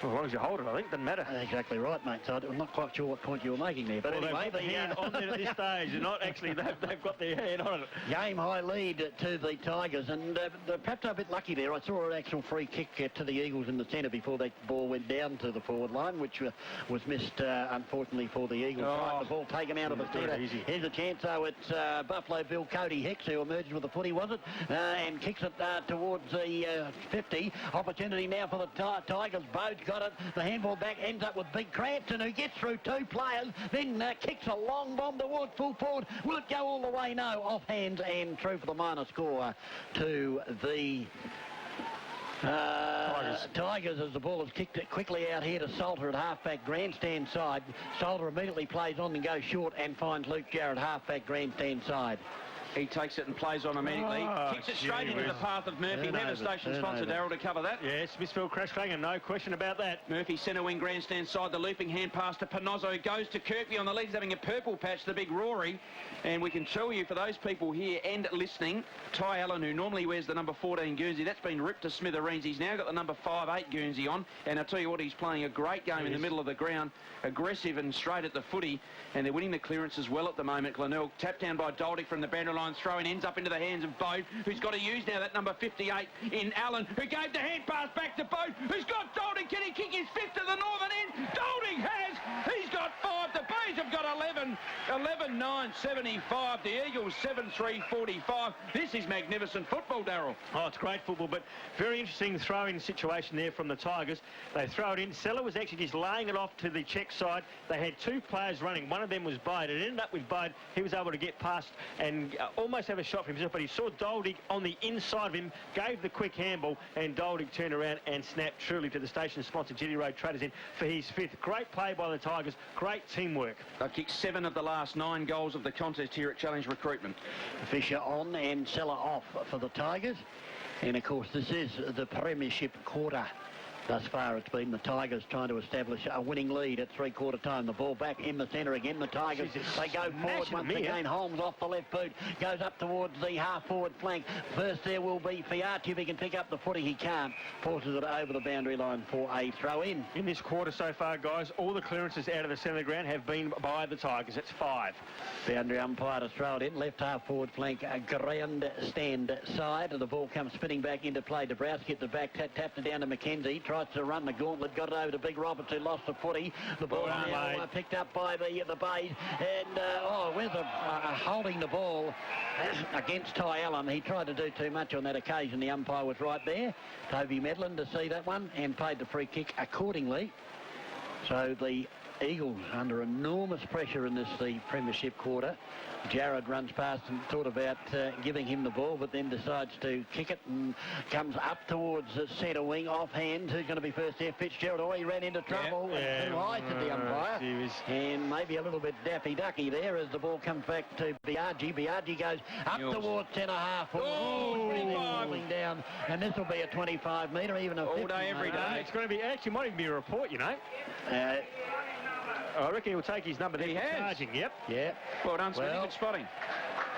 Well, as long as you hold it, I think, doesn't matter. Exactly right, mate. So I'm not quite sure what point you were making there. But anyway, the hand on there at this stage. They're not actually, they've got their hand on it. Game high lead to the Tigers, and perhaps a bit lucky there. I saw an actual free kick to the Eagles in the centre before that ball went down to the forward line, which was missed, unfortunately, for the Eagles. The ball taken out of the centre. Here's a chance, though. It's Buffalo Bill Cody Hicks who emerged with the footy, was it? And kicks it towards the 50. Opportunity now for the Tigers. Bode's got it. The handball back ends up with Big Cranston, who gets through 2 players, then kicks a long bomb towards full forward. Will it go all the way? No. Off hands and through for the minor score to the Tigers as the ball is kicked quickly out here to Salter at halfback grandstand side. Salter immediately plays on and goes short and finds Luke Jarrett halfback grandstand side. He takes it and plays on immediately. Kicks it straight into the path of Murphy. Never station sponsor, Darryl, to cover that. Yes, Smithfield crash clanger, no question about that. Murphy centre wing grandstand side. The looping hand pass to Panozzo goes to Kirkby on the lead. He's having a purple patch, the big Rory. And we can tell you, for those people here and listening, Ty Allen, who normally wears the number 14 Guernsey, that's been ripped to smithereens. He's now got the number 5-8 Guernsey on. And I'll tell you what, he's playing a great game in the middle of the ground. Aggressive and straight at the footy. And they're winning the clearance as well at the moment. Glenelg tapped down by Doldick from the boundary line. Throw-in ends up into the hands of Bode, who's got to use now that number 58 in Allen, who gave the hand pass back to Bode, who's got Doldick. Can he kick his fifth to the northern end? Doldick has. He's got 5. The Bays have got 11-9-75. The Eagles 7-3-45. This is magnificent football, Darryl. Oh, it's great football, but very interesting throw-in situation there from the Tigers. They throw it in. Seller was actually just laying it off to the check side. They had 2 players running. One of them was Bode. It ended up with Bode. He was able to get past and almost have a shot for himself, but he saw Doldick on the inside of him, gave the quick handball, and Doldick turned around and snapped truly to the station-sponsored Jetty Road Traders in for his 5th. Great play by the Tigers. Great teamwork. They've kicked 7 of the last 9 goals of the contest here at Challenge Recruitment. Fisher on and Seller off for the Tigers. And, of course, this is the Premiership quarter. Thus far, it's been the Tigers trying to establish a winning lead at three-quarter time. The ball back in the centre again. The Tigers, they go forward once again. Holmes off the left boot, goes up towards the half-forward flank. First there will be Fiati. If he can pick up the footy, he can't. Forces it over the boundary line for a throw-in. In this quarter so far, guys, all the clearances out of the centre of the ground have been by the Tigers. It's 5. Boundary umpire to throw it in. Left half-forward flank, ground stand side. The ball comes spinning back into play. Dabrowski at the back, tapped it down to McKenzie. Tries to run the gauntlet, got it over to Big Roberts, who lost the footy. The ball now picked up by the Bays, and with holding the ball against Ty Allen. He tried to do too much on that occasion. The umpire was right there, Toby Medlin, to see that one, and paid the free kick accordingly. So the Eagles under enormous pressure in the Premiership quarter. Jared runs past and thought about giving him the ball, but then decides to kick it and comes up towards the centre wing, offhand. Who's going to be first there? Fitzgerald. Oh, he ran into trouble. Too high, said the umpire. He was And maybe a little bit daffy-ducky there as the ball comes back to Biaggi. Biaggi goes up towards 10.5. Falling down. And this will be a 25 metre, even a 50. All day, every day. It's going to be, actually might even be a report, you know. I reckon he'll take his number there. He has. Charging, yep. Yeah. Well done, Smithy. Good spotting.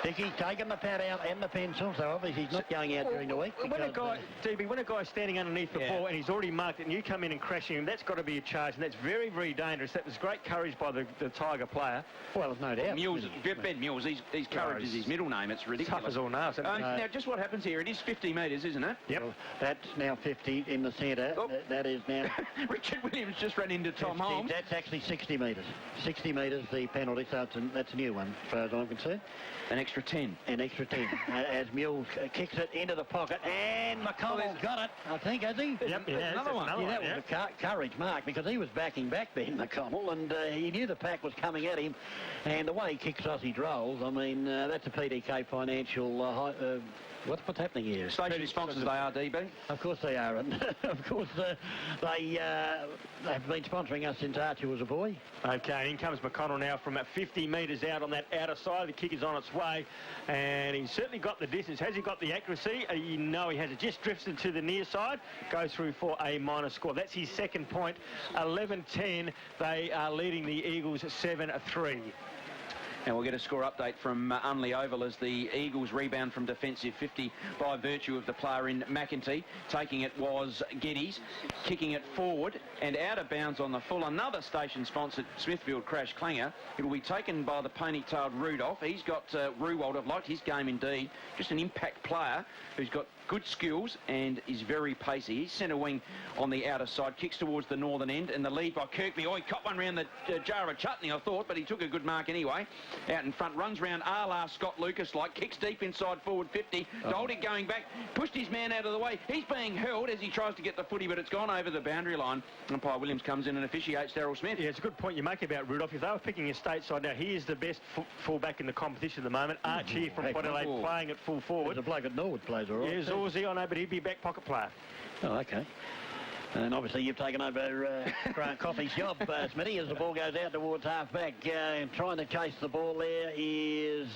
Dicky's taken the pad out and the pencil, so obviously he's not going out during the week. When a guy, DB, when a guy's standing underneath the ball and he's already marked it and you come in and crash him, that's got to be a charge, and that's very, very dangerous. That was great courage by the Tiger player. Well, there's no doubt. Mules, Ben Mules, his courage is his middle name. It's ridiculous. Tough as all nails. Now, just what happens here, it is 50 metres, isn't it? Yep. Well, that's now 50 in the centre. Oh. That is now... Richard Williams just ran into Tom 50. Holmes. That's actually 60 metres. 60 metres, the penalty, so that's a new one, as far as I'm concerned. An extra 10. An extra 10 as Mules kicks it into the pocket, and McConnell's got it, I think, has he? Yep, yeah, another one. That was a courage mark, because he was backing back then, McConnell, and he knew the pack was coming at him, and the way he kicks sausage rolls, I mean, that's a PDK financial... What's happening here? Station sponsors they are, DB. Of course they are, and of course they have been sponsoring us since Archie was a boy. Okay, in comes McConnell now from about 50 metres out on that outer side. The kick is on its way, and he's certainly got the distance. Has he got the accuracy? You know he has. It just drifted to the near side, goes through for a minor score. That's his second point. 11-10. They are leading the Eagles 7-3. And we'll get a score update from Unley Oval as the Eagles rebound from defensive 50 by virtue of the player in McEntee. Taking it was Geddes, kicking it forward and out of bounds on the full. Another station-sponsored Smithfield crash clanger. It will be taken by the pony-tailed Rudolph. He's got Ruwald. I've liked his game indeed. Just an impact player who's got good skills and is very pacey. He's centre wing on the outer side, kicks towards the northern end, and the lead by Kirkby. Oh, he caught one round the jar of chutney, I thought, but he took a good mark anyway. Out in front, runs round a la Scott Lucas, like kicks deep inside forward 50. Doldy going back, pushed his man out of the way. He's being held as he tries to get the footy, but it's gone over the boundary line. Umpire Williams comes in and officiates Daryl Smith. Yeah, it's a good point you make about Rudolph. If they were picking a stateside now, he is the best fullback in the competition at the moment. Archie from Port Adelaide playing at full forward. There's a bloke at Norwood plays all right. Yeah, Zorzy, I know, but he'd be a back pocket player. Oh, okay. And obviously you've taken over Grant Coffey's job, Smitty, as the ball goes out towards half-back. Trying to chase the ball there is,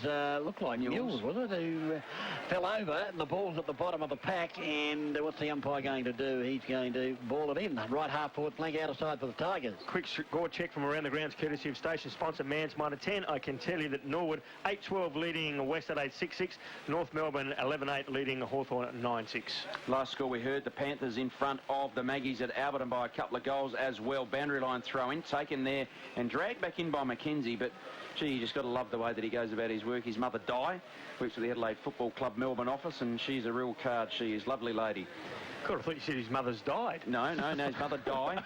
looked like Mules, was it, who fell over. And the ball's at the bottom of the pack, and what's the umpire going to do? He's going to ball it in. Right half-forward flank out of side for the Tigers. Quick score check from around the grounds, courtesy of station sponsor Mans Minor 10. I can tell you that Norwood 8-12 leading West Adelaide 6-6. North Melbourne 11-8 leading Hawthorn 9-6. Last score we heard, the Panthers in front of the Maggies at Alberton by a couple of goals as well. Boundary line throw in, taken there and dragged back in by McKenzie, but gee, you just got to love the way that he goes about his work. His mother, Di, works for the Adelaide Football Club Melbourne office, and she's a real card. She is, lovely lady. God, I thought you said his mother's died. No, his mother died.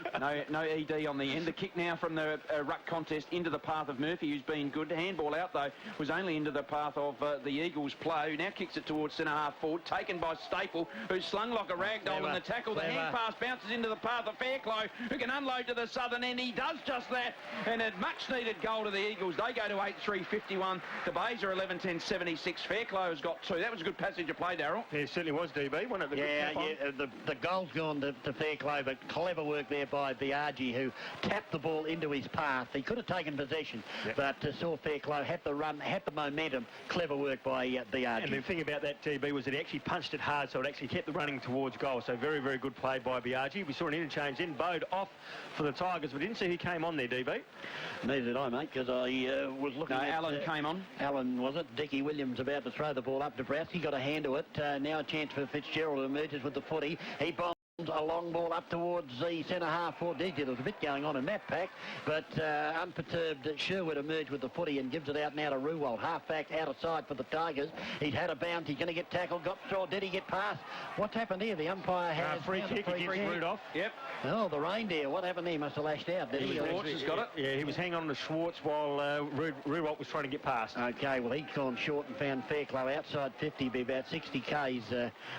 No ED on the end. The kick now from the ruck contest into the path of Murphy, who's been good. Handball out, though, was only into the path of the Eagles play, who now kicks it towards centre-half forward, taken by Staple, who's slung like a ragdoll in the tackle. The hand pass bounces into the path of Fairclough, who can unload to the southern end. He does just that, and a much-needed goal to the Eagles. They go to 8-3-51. The Bays are 11-10-76. Fairclough has got 2. That was a good passage of play, Darryl. Yeah, it certainly was, DB. Wasn't it? The goal's gone to Fairclough, but clever work there by Biaggi, who tapped the ball into his path. He could have taken possession, but saw Fairclough, had the run, had the momentum. Clever work by Biaggi. And the thing about that, DB, was that he actually punched it hard, so it actually kept the running towards goal. So very, very good play by Biaggi. We saw an interchange in, Bode off for the Tigers. We didn't see who came on there, DB. Neither did I, mate, because I was looking at... Allen came on. Allen, was it? Dickie Williams about to throw the ball up to Browski. Got a hand to it. Now a chance for Fitzgerald, who emerges with the footy. He bombs a long ball up towards the centre-half forward edge. There's a bit going on in that pack, but unperturbed, Sherwood emerged with the footy and gives it out now to Ruwald. Half-back out of side for the Tigers. He's had a bounce. He's going to get tackled. Got straw. Did he get past? What's happened here? The umpire has... free kick against Rudolph. Yep. Oh, the reindeer. What happened there? Must have lashed out, did he? Schwartz has got it. Yeah, he was hanging on to Schwartz while Ruwald was trying to get past. Okay, well, he's gone short and found Fairclough outside 50, be about 60 Ks,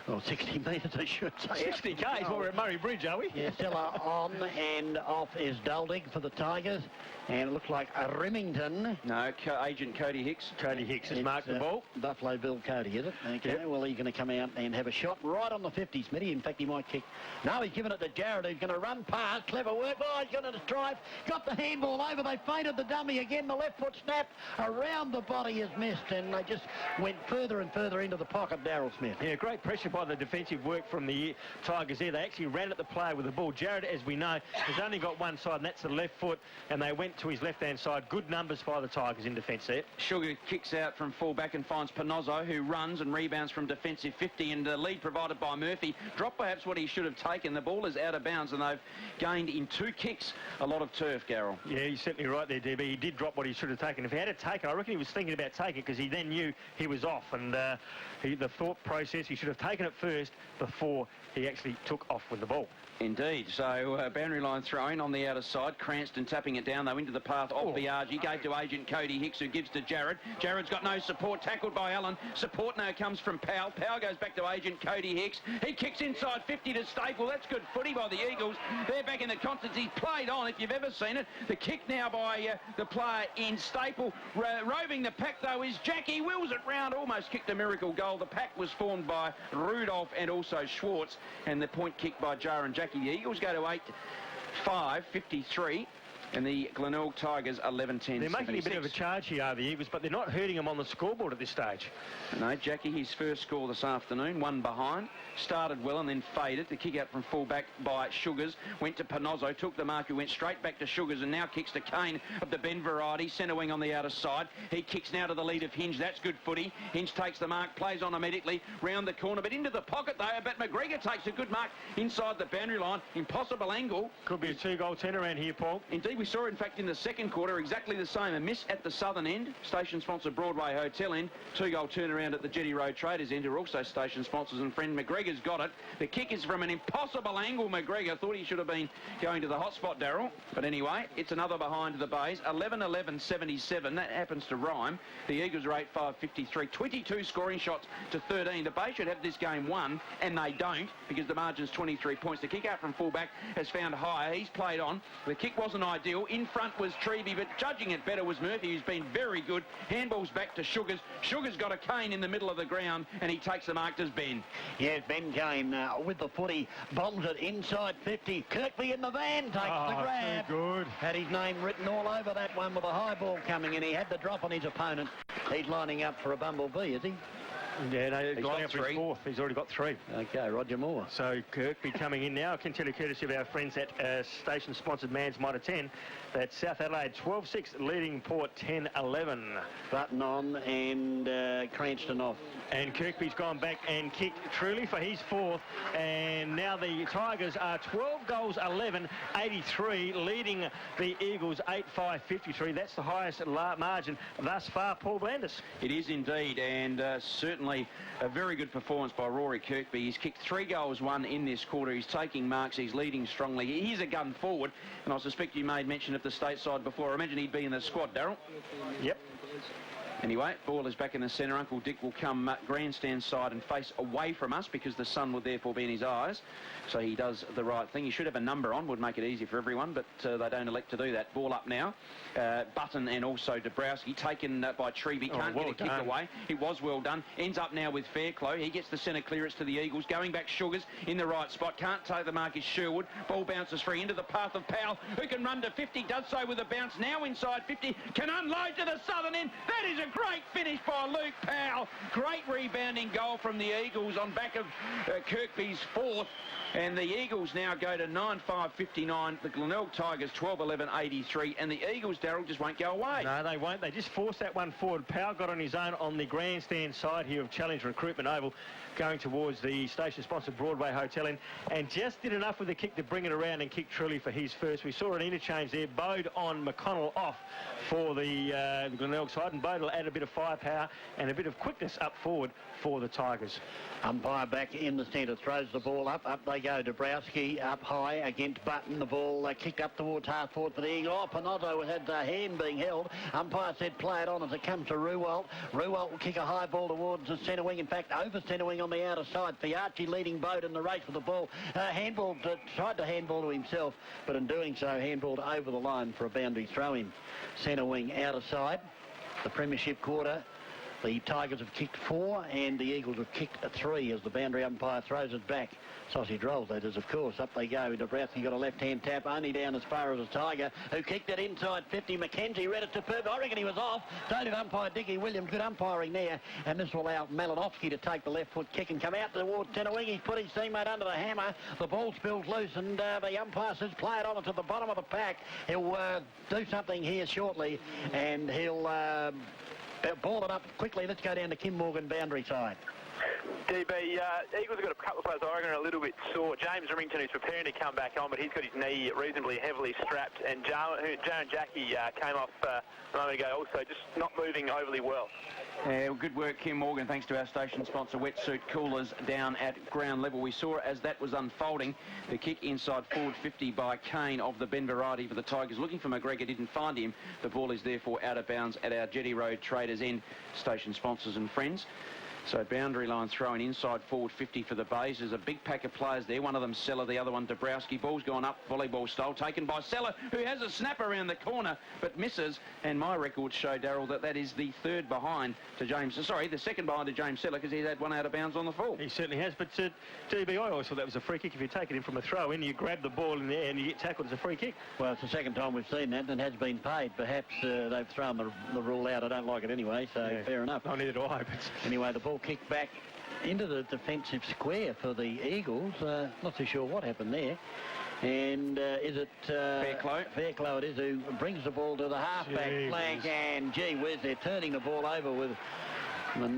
or 60 metres, I should say. 60 Ks? we're at Murray Bridge, are we? Yeah, still on and off is Duldig for the Tigers. And it looks like a Remington. No, Agent Cody Hicks. Cody Hicks has marked the ball. Buffalo Bill Cody, is it? Okay, yep. Well, he's going to come out and have a shot right on the 50, Smitty. In fact, he might kick. No, he's given it to Jared, who's going to run past. Clever work. Oh, he's going to drive. Got the handball over. They feinted the dummy again. The left foot snapped. Around the body is missed, and they just went further and further into the pocket, Daryl Smith. Yeah, great pressure by the defensive work from the Tigers there. They actually ran at the player with the ball. Jared, as we know, has only got one side, and that's the left foot, and they went to his left-hand side. Good numbers by the Tigers in defence there. Sugar kicks out from full-back and finds Panozzo, who runs and rebounds from defensive 50, and the lead provided by Murphy. Dropped perhaps what he should have taken. The ball is out of bounds, and they've gained in 2 kicks a lot of turf, Garrel. Yeah, he's certainly right there, DB. He did drop what he should have taken. If he had to take it, I reckon he was thinking about taking it because he then knew he was off, and the thought process, he should have taken it first before he actually took off with the ball. Indeed. So boundary line throwing on the outer side. Cranston tapping it down, though, into the path of Biaggi. Gave to Agent Cody Hicks, who gives to Jared. Jared's got no support. Tackled by Allen. Support now comes from Powell. Powell goes back to Agent Cody Hicks. He kicks inside 50 to Staple. That's good footy by the Eagles. They're back in the contest. He's played on, if you've ever seen it. The kick now by the player in Staple. Roving the pack, though, is Jackie. Wheels it round. Almost kicked a miracle goal. The pack was formed by Rudolph and also Schwartz. And the point kicked by Jar and Jackie. The Eagles go to 8-5, 53. And the Glenelg Tigers 11-10. They're making a bit of a charge here, are the Eagles, but they're not hurting them on the scoreboard at this stage. No, Jackie, his first score this afternoon, 1 behind. Started well and then faded. The kick out from full-back by Sugars. Went to Panozzo, took the mark, who went straight back to Sugars, and now kicks to Kane of the Ben variety. Centre wing on the outer side. He kicks now to the lead of Hinge. That's good footy. Hinge takes the mark, plays on immediately, round the corner, but into the pocket though. But McGregor takes a good mark inside the boundary line. Impossible angle. Could be a 2-goal turnaround here, Paul. Indeed, we saw, in fact, in the second quarter, exactly the same. A miss at the southern end, station sponsor Broadway Hotel end. 2-goal turnaround at the Jetty Road Traders end, who are also station sponsors and friend. McGregor's got it. The kick is from an impossible angle. McGregor thought he should have been going to the hot spot, Darryl. But anyway, it's another behind the bays. 11-11-77. That happens to rhyme. The Eagles are 8-5, 53. 22 scoring shots to 13. The Bay should have this game won, and they don't, because the margin's 23 points. The kick out from fullback has found higher. He's played on. The kick wasn't ideal. In front was Treby, but judging it better was Murphy, who's been very good. Handballs back to Sugars. Sugars got a cane in the middle of the ground, and he takes the mark to Ben. Yes, Ben Kane with the footy, bombs it inside 50. Kirkby in the van takes the grab. Good. Had his name written all over that one with a high ball coming in. He had the drop on his opponent. He's lining up for a bumblebee, is he? Yeah, no, He's got up for his 3. 4th. He's already got 3. Okay, Roger Moore. So Kirkby coming in now. I can tell you, courtesy of our friends at station-sponsored Mans Mitre 10, that South Adelaide 12-6 leading Port 10-11. Button on and Cranston off. And Kirkby's gone back and kicked truly for his 4th. And now the Tigers are 12 goals, 11, 83, leading the Eagles 8-5, 53. That's the highest margin thus far, Paul Blandis. It is indeed, and certainly a very good performance by Rory Kirkby. He's kicked 3 goals, 1 in this quarter. He's taking marks. He's leading strongly. He's a gun forward, and I suspect you made mention of the stateside before. I imagine he'd be in the squad, Darryl. Yep. Anyway, ball is back in the centre. Uncle Dick will come grandstand side and face away from us because the sun would therefore be in his eyes. So he does the right thing. He should have a number on, would make it easy for everyone, but they don't elect to do that. Ball up now. Button and also Dabrowski taken by Treby. Can't get a kick away. It was well done. Ends up now with Fairclough. He gets the centre clearance to the Eagles. Going back Sugars in the right spot. Can't take the mark is Sherwood. Ball bounces free into the path of Powell, who can run to 50. Does so with a bounce. Now inside 50. Can unload to the southern end. That is a great finish by Luke Powell. Great rebounding goal from the Eagles on back of Kirkby's 4th. And the Eagles now go to 9-5, 59. The Glenelg Tigers 12-11, 83. And the Eagles, Darryl, just won't go away. No, they won't. They just forced that one forward. Powell got on his own on the grandstand side here of Challenge Recruitment Oval, going towards the station-sponsored Broadway Hotel end, and just did enough with the kick to bring it around and kick truly for his first. We saw an interchange there. Bode on, McConnell off for the Glenelg side, and Bode will add a bit of firepower and a bit of quickness up forward for the Tigers. Umpire back in the centre, throws the ball up. Up they go. Dabrowski up high against Button. The ball kicked up towards half forward for the Eagle. Oh, Panotto had the hand being held. Umpire said play it on as it comes to Ruwalt. Ruwalt will kick a high ball towards the centre wing. In fact, over centre wing on the outer side. Fiarchi leading Bode in the race with the ball. Handball, tried to handball to himself, but in doing so, handballed over the line for a boundary throw in. Centre wing outer side. The Premiership quarter. The Tigers have kicked 4 and the Eagles have kicked 3 as the boundary umpire throws it back. Sausage rolls, that is, of course. Up they go. Dabrowski got a left-hand tap, only down as far as the Tiger, who kicked it inside 50. McKenzie read it superb. I reckon he was off. So did umpire Dickie Williams. Good umpiring there. And this will allow Malinowski to take the left foot kick and come out towards centre wing. He's put his teammate under the hammer. The ball spills loose and the umpire says play it on to the bottom of the pack. He'll do something here shortly and he'll ball it up quickly. Let's go down to Kim Morgan boundary side. DB, Eagles have got a couple of players I reckon are a little bit sore. James Remington is preparing to come back on, but he's got his knee reasonably heavily strapped. And Jaron Jackie came off a moment ago also, just not moving overly well. Yeah, well, good work, Kim Morgan. Thanks to our station sponsor, Wetsuit Coolers, down at ground level. We saw as that was unfolding, the kick inside forward 50 by Kane of the Ben variety for the Tigers. Looking for McGregor, didn't find him. The ball is therefore out of bounds at our Jetty Road Traders End, station sponsors and friends. So boundary line throwing inside forward 50 for the Bays. There's a big pack of players there. One of them Seller, the other one Dabrowski. Ball's gone up, volleyball style, taken by Seller, who has a snap around the corner but misses. And my records show, Darryl, that is the third behind to James. Sorry, the second behind to James Seller because he's had one out of bounds on the full. He certainly has. But DB, I always thought that was a free kick. If you take it in from a throw in, you grab the ball in the air and you get tackled, it's a free kick. Well, it's the second time we've seen that and it has been paid. Perhaps they've thrown the rule out. I don't like it anyway, so yeah, fair enough. No, neither do I. But anyway, the ball kicked back into the defensive square for the Eagles. Not too sure what happened there. And is it Fairclough? Fairclough it is, who brings the ball to the halfback flank. And gee whiz, they're turning the ball over with what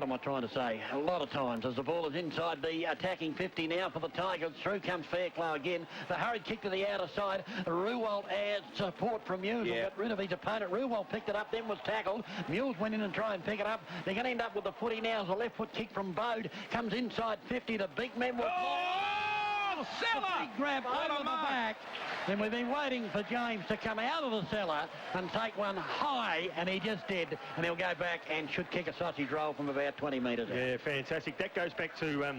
am I trying to say? A lot of times as the ball is inside the attacking 50 now for the Tigers. Through comes Fairclough again. The hurried kick to the outer side. Ruwalt adds support from Mules. Yeah. Got rid of his opponent. Ruwalt picked it up, then was tackled. Mules went in and tried and pick it up. They're going to end up with the footy now as a left foot kick from Bode. Comes inside 50. The big men will... Seller! Grab over the back. And we've been waiting for James to come out of the cellar and take one high, and he just did. And he'll go back and should kick a sausage roll from about 20 metres. Yeah, fantastic. That goes back to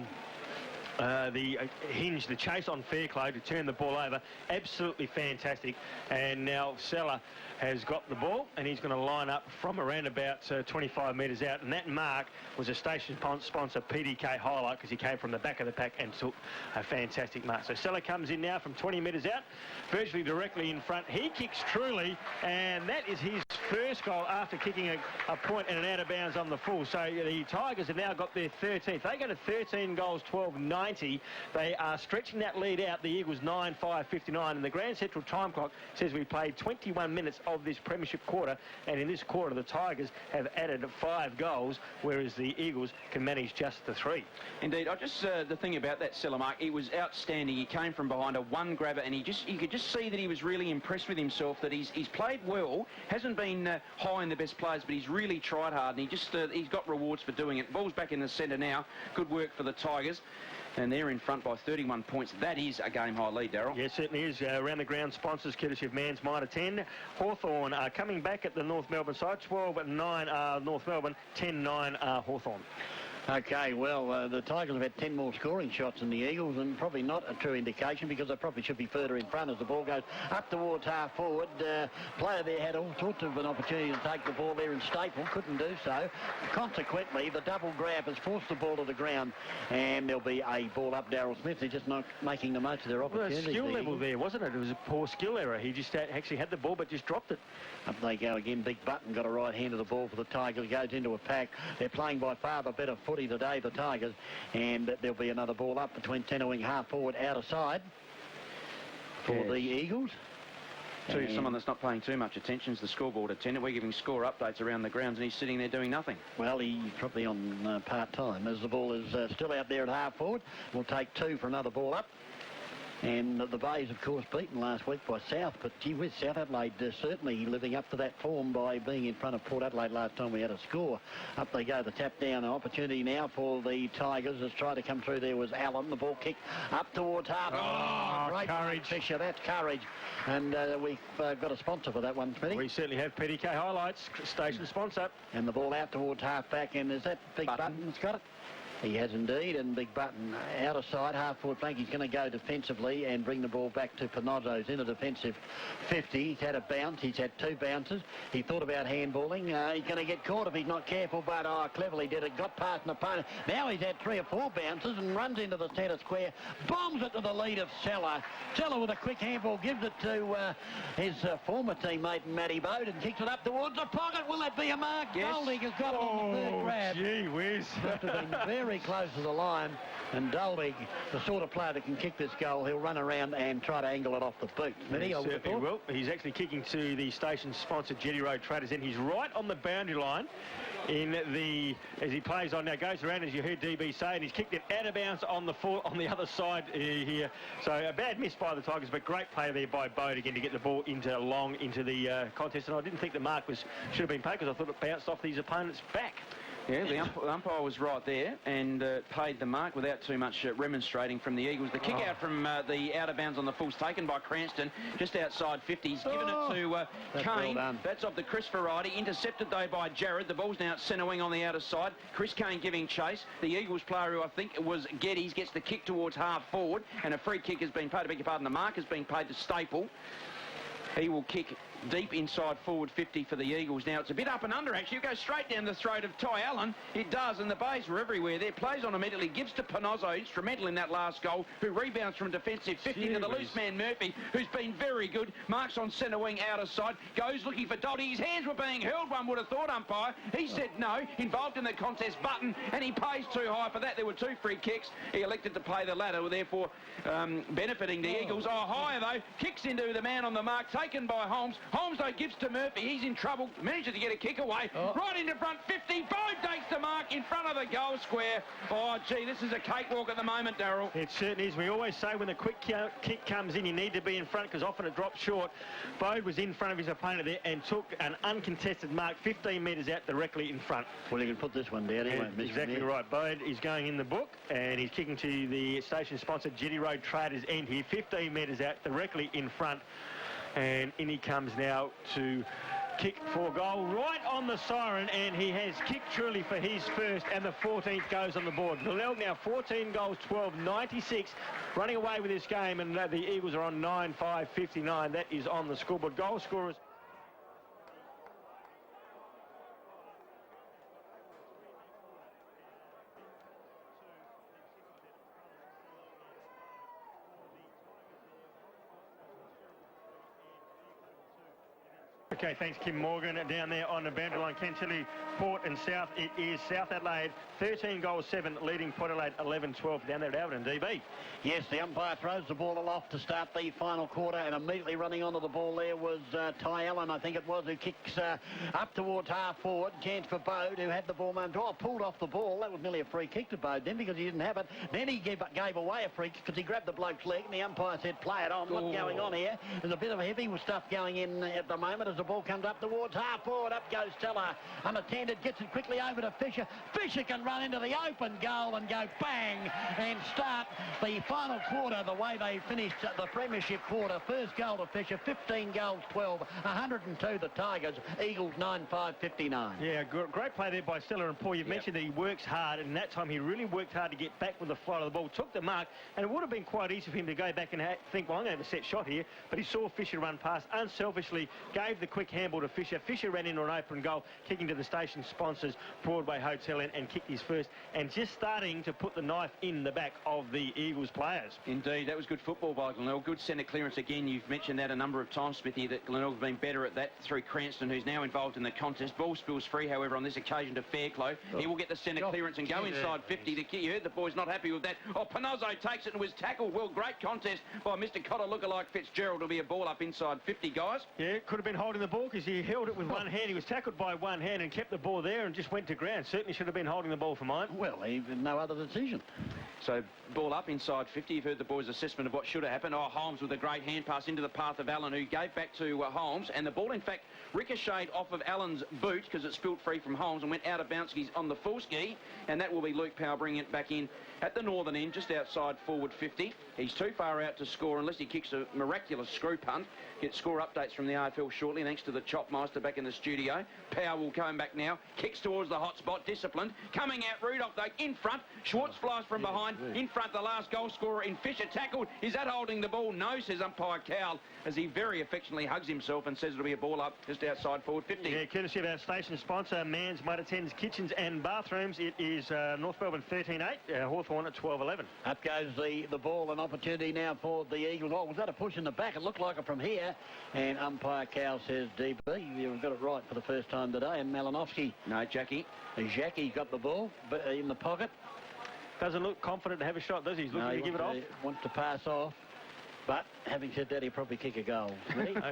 the hinge, the chase on Fairclough to turn the ball over. Absolutely fantastic. And now Seller has got the ball and he's going to line up from around about 25 metres out, and that mark was a station sponsor PDK highlight because he came from the back of the pack and took a fantastic mark. So Seller comes in now from 20 metres out, virtually directly in front. He kicks truly, and that is his first goal after kicking a point and an out of bounds on the full. So the Tigers have now got their 13th. They go to 13 goals, 12-90. They are stretching that lead out. The Eagles 9-5-59, and the Grand Central time clock says we played 21 minutes of this premiership quarter, and in this quarter the Tigers have added 5 goals, whereas the Eagles can manage just the 3. Indeed. The thing about that Seller mark, he was outstanding. He came from behind a one grabber, and you could just see that he was really impressed with himself, that he's played well, hasn't been high in the best players, but he's really tried hard, and he's got rewards for doing it. Ball's back in the centre now. Good work for the Tigers. And they're in front by 31 points. That is a game-high lead, Darryl. Yes, it certainly is. Around the ground sponsors, courtesy of Mans Mitre 10. Hawthorn are coming back at the North Melbourne side. 12-9 North Melbourne, 10-9 Hawthorn. Okay, well, the Tigers have had 10 more scoring shots than the Eagles, and probably not a true indication because they probably should be further in front as the ball goes up towards half forward. Player there had all sorts of an opportunity to take the ball there in Staple, couldn't do so. Consequently, the double grab has forced the ball to the ground, and there'll be a ball up. Darryl Smith, they're just not making the most of their opportunities. Well, skill level there, wasn't it? It was a poor skill error. He just actually had the ball but just dropped it. Up they go again. Big Button got a right hand of the ball for the Tigers. Goes into a pack. They're playing by far the better footy today, the Tigers, and there'll be another ball up between centre wing half forward outer side for the Eagles. Someone that's not paying too much attention is the scoreboard attendant. We're giving score updates around the grounds, and he's sitting there doing nothing. Well, he's probably on part-time as the ball is still out there at half forward. We'll take 2 for another ball up. And the Bays, of course, beaten last week by South, but gee whiz, South Adelaide certainly living up to that form by being in front of Port Adelaide last time we had a score. Up they go, the tap down opportunity now for the Tigers. Has tried to come through there was Allen. The ball kicked up towards half. Oh, great courage. Fisher, that's courage. And we've got a sponsor for that one, Smithy. We certainly have PDK Highlights, station sponsor. And the ball out towards half back, and is that Big Button that's got it? He has indeed, and Big Button out of sight, half-forward flank. He's going to go defensively and bring the ball back to Panozzo's in a defensive 50. He's had a bounce. He's had 2 bounces. He thought about handballing. He's going to get caught if he's not careful, but cleverly did it. Got past an opponent. Now he's had 3 or 4 bounces and runs into the centre square. Bombs it to the lead of Seller. Seller with a quick handball gives it to his former teammate, Matty Bode, and kicks it up towards the pocket. Will that be a mark? Yes. Golding has got it on the third grab. Gee whiz. Must have been very close to the line, and Doldig, the sort of player that can kick this goal, he'll run around and try to angle it off the boot. He certainly will. He's actually kicking to the station-sponsored Jetty Road Traders, and he's right on the boundary line as he plays on now. Goes around, as you heard DB say, and he's kicked it out of bounds on the other side here. So a bad miss by the Tigers, but great play there by Bode again to get the ball into the contest. And I didn't think the mark should have been paid, because I thought it bounced off his opponent's back. Yeah, the umpire was right there and paid the mark without too much remonstrating from the Eagles. The kick out from the out of bounds on the full's taken by Cranston just outside 50. He's given it to Kane. Well, that's of the Chris variety. Intercepted though by Jared. The ball's now at centre wing on the outer side. Chris Kane giving chase. The Eagles player, who I think was Geddes, gets the kick towards half forward, and a free kick has been paid. I beg your pardon, the mark has been paid to Staple. He will kick deep inside forward 50 for the Eagles. Now, it's a bit up and under, actually. It goes straight down the throat of Ty Allen. It does, and the Bays were everywhere there. Plays on immediately, gives to Panozzo, instrumental in that last goal, who rebounds from defensive 50 to the loose man Murphy, who's been very good. Marks on centre wing, outer side. Goes looking for Doddy. His hands were being hurled, one would have thought, umpire. He said no. Involved in the contest, Button, and he pays too high for that. There were 2 free kicks. He elected to play the latter, therefore benefiting the Eagles. Higher, though. Kicks into the man on the mark, taken by Holmes. Holmes, though, gives to Murphy. He's in trouble. Manages to get a kick away. Right into front, 50. Bode takes the mark in front of the goal square. Oh, gee, this is a cakewalk at the moment, Darryl. It certainly is. We always say when the quick kick comes in, you need to be in front, because often it drops short. Bode was in front of his opponent there and took an uncontested mark 15 metres out directly in front. Well, you can put this one down. He won't miss. Exactly right. Bode is going in the book, and he's kicking to the station-sponsored Jetty Road Traders end here, 15 metres out directly in front. And in he comes now to kick for goal right on the siren, and he has kicked truly for his first, and the 14th goes on the board. Glenelg now 14 goals, 12, 96, running away with this game, and the Eagles are on 9-5, 59. That is on the scoreboard. Goal scorers. Okay, thanks, Kim Morgan. Down there on the boundary line, Kentilly, Port and South. It is South Adelaide, 13 goals, 7, leading Port Adelaide 11-12 down there at Alberton. DB. Yes, the umpire throws the ball aloft to start the final quarter, and immediately running onto the ball there was Ty Allen, I think it was, who kicks up towards half forward. Chance for Bode, who had the ball moment. Pulled off the ball. That was nearly a free kick to Bode then, because he didn't have it. Then he gave away a free kick because he grabbed the bloke's leg, and the umpire said, play it on. What's going on here? There's a bit of heavy stuff going in at the moment as the ball comes up towards half forward. Up goes Teller, unattended, gets it quickly over to Fisher. Fisher can run into the open goal and go bang and start the final quarter the way they finished the premiership quarter. First goal to Fisher, 15 goals, 12, 102 the Tigers. Eagles 9-5, 59. Yeah, great play there by Stella and Paul. You've mentioned that he works hard, and that time he really worked hard to get back with the flight of the ball. Took the mark, and it would have been quite easy for him to go back and think, well, I'm going to have a set shot here, but he saw Fisher run past, unselfishly gave the quick handball to Fisher. Fisher ran into an open goal, kicking to the station sponsors, Broadway Hotel, and kicked his first, and just starting to put the knife in the back of the Eagles players. Indeed, that was good football by Glenelg. Good centre clearance again. You've mentioned that a number of times, Smithy, that Glenelg have been better at that through Cranston, who's now involved in the contest. Ball spills free, however, on this occasion to Fairclough. He will get the centre clearance and go inside 50. The kick, you heard the boys not happy with that. Panozzo takes it and was tackled. Well, great contest by Mr. Cotter lookalike Fitzgerald. Will be a ball up inside 50, guys. Yeah, could have been holding the the ball because he held it with one hand. He was tackled by one hand and kept the ball there and just went to ground. Certainly should have been holding the ball for mine. Well, no other decision. So ball up inside 50. You've heard the boys' assessment of what should have happened. Oh, Holmes with a great hand pass into the path of Allen, who gave back to Holmes. And the ball, in fact, ricocheted off of Allen's boot because it spilled free from Holmes and went out of bounds. He's on the full ski. And that will be Luke Powell bringing it back in at the northern end, just outside forward 50. He's too far out to score unless he kicks a miraculous screw punt. Get score updates from the AFL shortly, thanks to the Chopmeister back in the studio. Powell will come back now. Kicks towards the hot spot, disciplined. Coming out, Rudolph, though, in front. Schwartz flies from behind. In front, the last goal scorer in Fisher. Tackled. Is that holding the ball? No, says umpire Cowell, as he very affectionately hugs himself and says it'll be a ball up just outside forward 50. Yeah, courtesy of our station sponsor, Mans Motor Tens Kitchens and Bathrooms. It is North Melbourne 13-8, Hawthorn at 12-11. Up goes the ball, an opportunity now for the Eagles. Oh, was that a push in the back? It looked like it from here. And umpire Cowell says, DB, you've got it right for the first time today. And Malinowski. No, Jackie. Jackie got the ball in the pocket. Doesn't look confident to have a shot, does he? He's looking to give it off. Wants to pass off. But having said that, he'll probably kick a goal.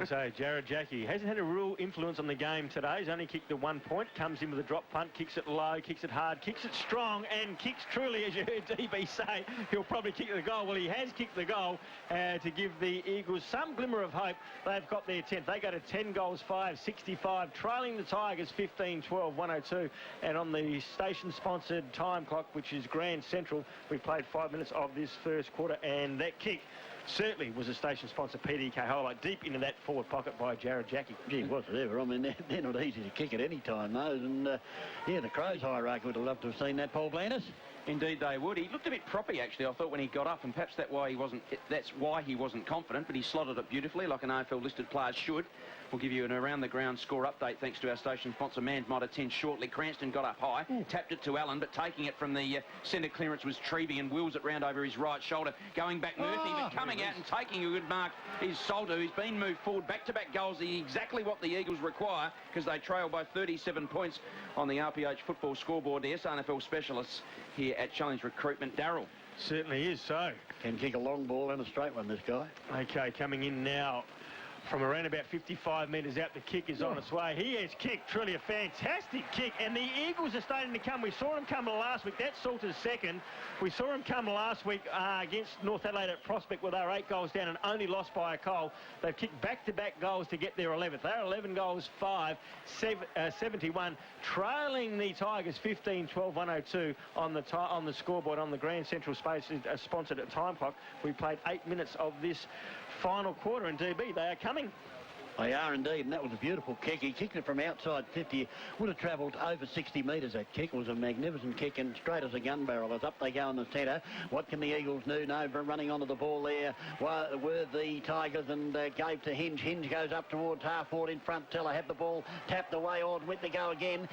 So Jared Jackie hasn't had a real influence on the game today. He's only kicked the 1 point, comes in with a drop punt, kicks it low, kicks it hard, kicks it strong, and kicks truly, as you heard DB say, he'll probably kick the goal. Well, he has kicked the goal to give the Eagles some glimmer of hope. They've got their 10th. They go to 10 goals, 5, 65, trailing the Tigers 15-12, 102. And on the station-sponsored time clock, which is Grand Central, we played 5 minutes of this first quarter, and that kick certainly was a station sponsor PDK highlight deep into that forward pocket by Jared Jackie. Gee, whatever. I mean, they're not easy to kick at any time, those. And, yeah, the Crows hierarchy would have loved to have seen that, Paul Blandis. Indeed they would. He looked a bit proppy, actually, I thought, when he got up, and perhaps that's why he wasn't confident, but he slotted it beautifully, like an AFL-listed player should. We'll give you an around-the-ground score update thanks to our station sponsor, Mans Motor 10 shortly. Cranston got up high, tapped it to Allen, but taking it from the centre clearance was Treby and wheels it round over his right shoulder. Going back Murphy, but coming out and taking a good mark is Soldo, who's been moved forward. Back-to-back goals, exactly what the Eagles require, because they trail by 37 points on the RPH football scoreboard. The SANFL specialists here at Challenge Recruitment. Darryl. Certainly is so. Can kick a long ball and a straight one, this guy. Okay, coming in now from around about 55 metres out. The kick is on its way. He has kicked truly a fantastic kick, and the Eagles are starting to come. We saw him come last week. That's Salter's second. We saw him come last week against North Adelaide at Prospect, where they were 8 goals down and only lost by a goal. They've kicked back-to-back goals to get their 11th. They're 11 goals, 5, 71, trailing the Tigers 15-12, 102 on the scoreboard on the Grand Central Space sponsored at time clock. We played 8 minutes of this final quarter, and DB, they are coming. They are indeed, and that was a beautiful kick. He kicked it from outside 50. Would have travelled over 60 metres, that kick. It was a magnificent kick, and straight as a gun barrel. As up they go in the centre. What can the Eagles do? No, running onto the ball there were the Tigers, and gave to Hinge. Hinge goes up towards half forward in front. Teller had the ball tapped away, or went to go again.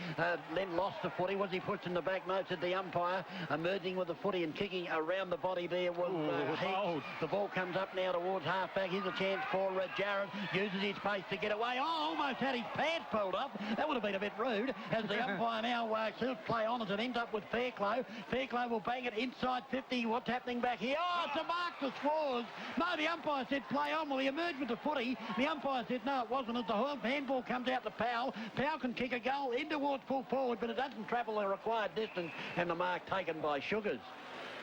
Then lost the footy. Was he pushed in the back? No, said the umpire. Emerging with the footy and kicking around the body there was Hicks. The ball comes up now towards half back. Here's a chance for Jarrett. Uses his pace to get away. Oh, almost had his pants pulled up. That would have been a bit rude, as the umpire now play on as it ends up with Fairclough. Fairclough will bang it inside 50. What's happening back here? Oh, it's a mark for Swars. No, the umpire said play on. Well, he emerged with the footy. The umpire said no, it wasn't. As the handball comes out to Powell. Powell can kick a goal in towards full forward, but it doesn't travel the required distance, and the mark taken by Sugars.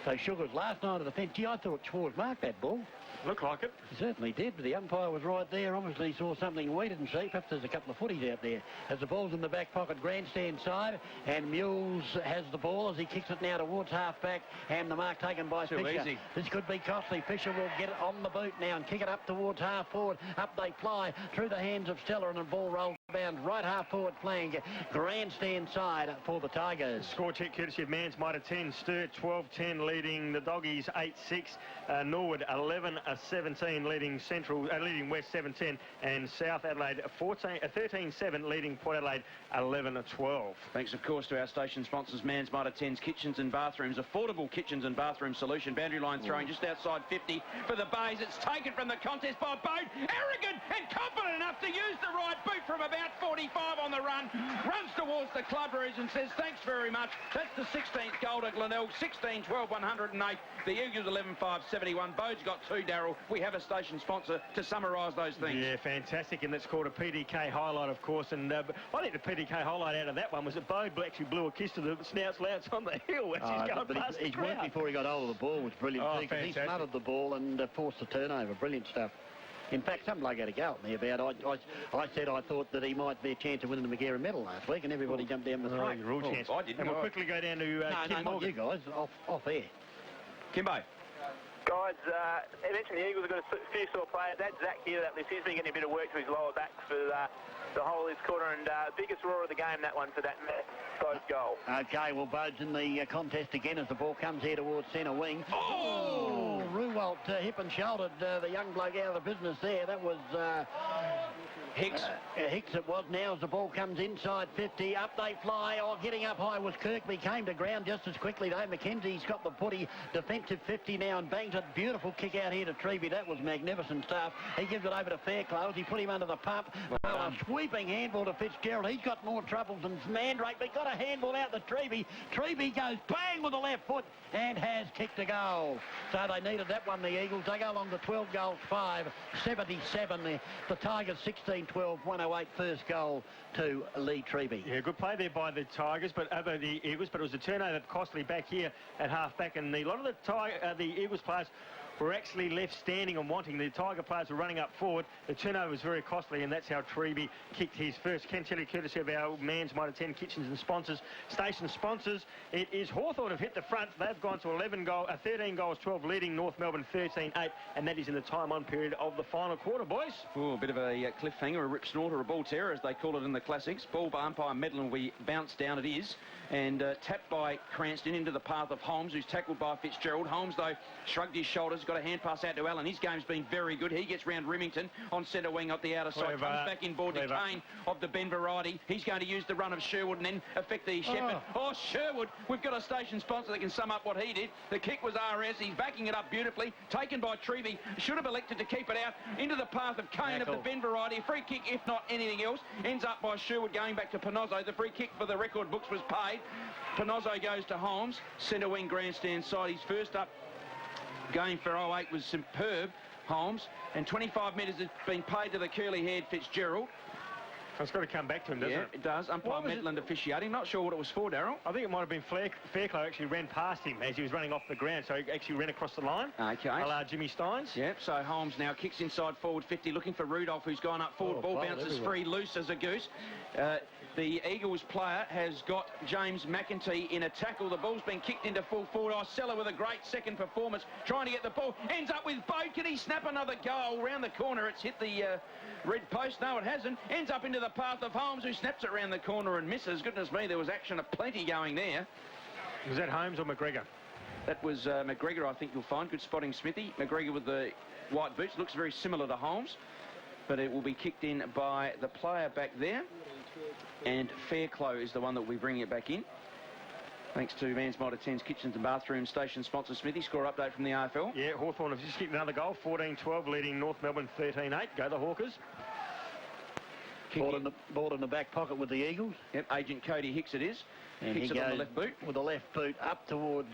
So Sugars last night at the fence. Gee, I thought Schwartz marked that ball. Looked like it. He certainly did, but the umpire was right there. Obviously saw something we didn't see. Perhaps there's a couple of footies out there. As the ball's in the back pocket, grandstand side, and Mules has the ball as he kicks it now towards half-back, and the mark taken by Fisher. Easy. This could be costly. Fisher will get it on the boot now and kick it up towards half-forward. Up they fly through the hands of Stella, and the ball rolls bound right half-forward flank. Grandstand side for the Tigers. Score check courtesy of Mans Motor 10. Sturt 12-10 leading the Doggies 8-6. Norwood 11-17 leading West 7-10, and South Adelaide 13-7 leading Port Adelaide 11-12. Thanks, of course, to our station sponsors, Mans Motor 10's Kitchens and Bathrooms. Affordable kitchens and bathroom solution. Boundary line throwing just outside 50 for the Bays. It's taken from the contest by Boat. Arrogant and confident enough to use the right boot from about 45 on the run. run, runs towards the club roos and says, thanks very much. That's the 16th goal to Glenelg, 16-12, 108. The Eagles 11-5-71. Bode's got 2, Darryl. We have a station sponsor to summarise those things. Yeah, fantastic, and that's called a PDK highlight, of course. And I think the PDK highlight out of that one was that Bode actually blew a kiss to the snouts on the hill as he's going past the his crowd. work before he got hold of the ball was brilliant too, because he smothered the ball and forced the turnover. Brilliant stuff. In fact, some bloke had a go at me about I said I thought that he might be a chance of winning the Maghera medal last week, and everybody jumped down the throat. Real chance. I didn't. And we'll quickly go down to Kim not Morgan. you guys, off air. Kimbo. Guys, I mentioned the Eagles have got a few sore players. That's Zach here. That he's been getting a bit of work to his lower back for the whole of this quarter, and biggest roar of the game, that one for that Bode goal. Okay, well, Bode's in the contest again as the ball comes here towards centre wing. Oh! Ruwalt hip and shouldered the young bloke out of the business there. That was Hicks. Hicks it was now as the ball comes inside 50. Up they fly. Oh, getting up high was Kirkby. Came to ground just as quickly though. McKenzie's got the footy. Defensive 50 now and bangs it. Beautiful kick out here to Treby. That was magnificent stuff. He gives it over to Fairclough. He put him under the pump. A sweeping handball to Fitzgerald. He's got more troubles than Mandrake, but got a handball out to Treby. Treby goes bang with the left foot and has kicked a goal. So they needed that one, the Eagles. They go along to 12 goals, 5, 77. The Tigers 16-12, 108 first goal to Lee Treby. Yeah, good play there by the Tigers, but over the Eagles, but it was a turnover costly back here at half-back, and a lot of the Eagles players were actually left standing and wanting. The Tiger players were running up forward. The turnover was very costly, and that's how Treby kicked his first. Ken Shelley, courtesy of our Man's Mitre 10 kitchens and sponsors. Station sponsors, it is Hawthorn have hit the front. They've gone to 13 goals, 12, leading North Melbourne 13-8, and that is in the time-on period of the final quarter, boys. Oh, a bit of a cliffhanger, a rip snorter, a ball terror, as they call it in the classics. Ball by umpire Medlin, we bounce down, it is, and tapped by Cranston into the path of Holmes, who's tackled by Fitzgerald. Holmes, though, shrugged his shoulders, got a hand pass out to Allen. His game's been very good. He gets round Remington on centre wing up the outer side. Comes back in board to Kane of the Ben variety. He's going to use the run of Sherwood and then affect the Shepherd. Oh, Sherwood, we've got a station sponsor that can sum up what he did. The kick was RS. He's backing it up beautifully. Taken by Treby. Should have elected to keep it out into the path of Kane of the Ben variety. A free kick, if not anything else. Ends up by Sherwood going back to Panozzo. The free kick for the record books was paid. Panozzo goes to Holmes. Centre wing grandstand side. His first up game for 08 was superb, Holmes, and 25 metres has been paid to the curly-haired Fitzgerald. It's got to come back to him, doesn't it? It does. Umpire Medland officiating. Not sure what it was for, Darryl. I think it might have been Fairclough actually ran past him as he was running off the ground, so he actually ran across the line. Okay. Jimmy Steins. Yep, so Holmes now kicks inside forward 50, looking for Rudolph, who's gone up forward. Ball bounces free, loose as a goose. The Eagles player has got James McEntee in a tackle. The ball's been kicked into full forward. Isella with a great second performance, trying to get the ball. Ends up with Bode. Can he snap another goal? Round the corner, it's hit the red post. No, it hasn't. Ends up into the path of Holmes, who snaps it round the corner and misses. Goodness me, there was action aplenty going there. Was that Holmes or McGregor? That was McGregor, I think you'll find. Good spotting, Smithy. McGregor with the white boots. Looks very similar to Holmes, but it will be kicked in by the player back there. And Fairclough is the one that will be bringing it back in. Thanks to Man's Mitre 10's Kitchens and Bathroom Station sponsor Smithy. Score update from the AFL. Yeah, Hawthorn have just kicked another goal, 14-12, leading North Melbourne 13-8. Go the Hawkers. Ball in the back pocket with the Eagles. Yep, Agent Cody Hicks it is. And Hicks he it goes on the left boot. with the left boot up towards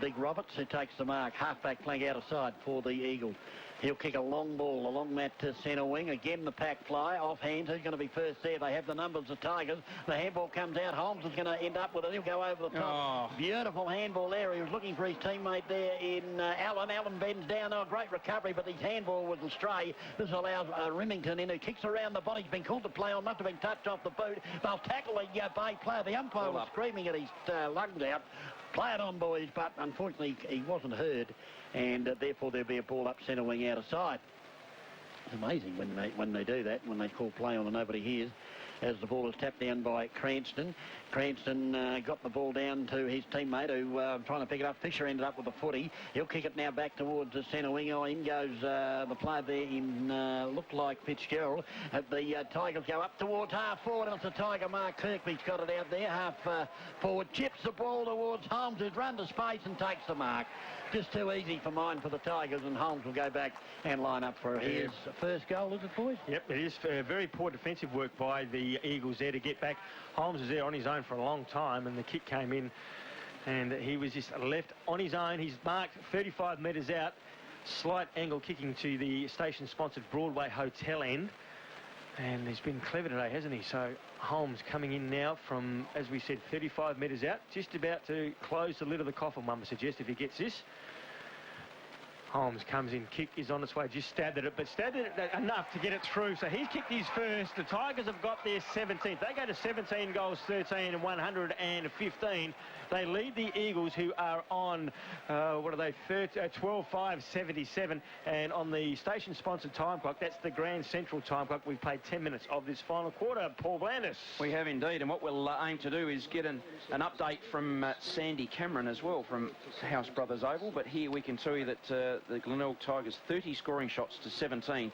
Big Roberts, who takes the mark. Half-back flank out of side for the Eagles. He'll kick a long ball along that centre wing. Again, the pack fly. Off hands. Who's going to be first there? They have the numbers, the Tigers. The handball comes out. Holmes is going to end up with it. He'll go over the top. Oh. Beautiful handball there. He was looking for his teammate there in Allen. Allen bends down. Oh, great recovery, but his handball was astray. This allows Remington in, who kicks around the body. He's been called to play on. Must have been touched off the boot. They'll tackle the Bay player. The umpire was screaming at his lungs out. Play it on, boys, but unfortunately he wasn't heard, and therefore there'll be a ball up centre wing out of side. It's amazing when they do that, when they call play on and nobody hears, as the ball is tapped down by Cranston. Cranston got the ball down to his teammate, who trying to pick it up. Fisher ended up with the footy. He'll kick it now back towards the centre wing. Oh, in goes the player there in looked like Fitzgerald. The Tigers go up towards half forward. It's the Tiger Mark Kirkby's got it out there. Half forward, chips the ball towards Holmes, who's run to space and takes the mark. Just too easy for the Tigers, and Holmes will go back and line up for his first goal, is it, boys? Yep, it is very poor defensive work by the Eagles there to get back. Holmes was there on his own for a long time, and the kick came in, and he was just left on his own. He's marked 35 metres out, slight angle kicking to the station-sponsored Broadway Hotel end. And he's been clever today, hasn't he? So Holmes coming in now from, as we said, 35 metres out, just about to close the lid of the coffin, one would suggest, if he gets this. Holmes comes in, kick is on its way, just stabbed at it, but stabbed at it enough to get it through. So he's kicked his first. The Tigers have got their 17th. They go to 17 goals, 13 and 115. They lead the Eagles, who are on, 12-5-77. And on the station-sponsored time clock, that's the Grand Central time clock, we've played 10 minutes of this final quarter. Paul Blandis. We have indeed, and what we'll aim to do is get an update from Sandy Cameron as well, from House Brothers Oval. But here we can tell you that the Glenelg Tigers 30 scoring shots to 17.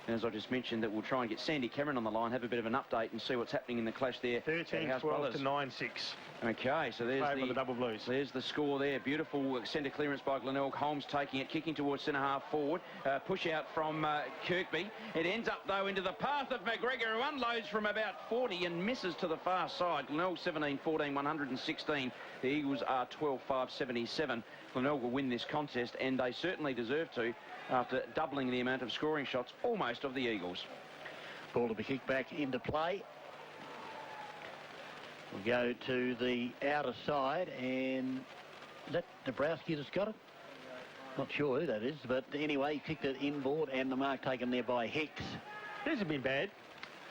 And as I just mentioned, that we'll try and get Sandy Cameron on the line, have a bit of an update and see what's happening in the clash there. 13-12 to 9-6. Okay, so there's the double blues. There's the score there. Beautiful centre clearance by Glenelg. Holmes taking it, kicking towards centre half forward. Push out from Kirkby. It ends up, though, into the path of McGregor, who unloads from about 40 and misses to the far side. Glenelg 17-14, 116. The Eagles are 12-5-77. Glenelg will win this contest, and they certainly deserve to, after doubling the amount of scoring shots almost of the Eagles. Ball to be kicked back into play. We'll go to the outer side, and is that Dabrowski that's got it? Not sure who that is, but anyway, he kicked it inboard, and the mark taken there by Hicks. It hasn't been bad.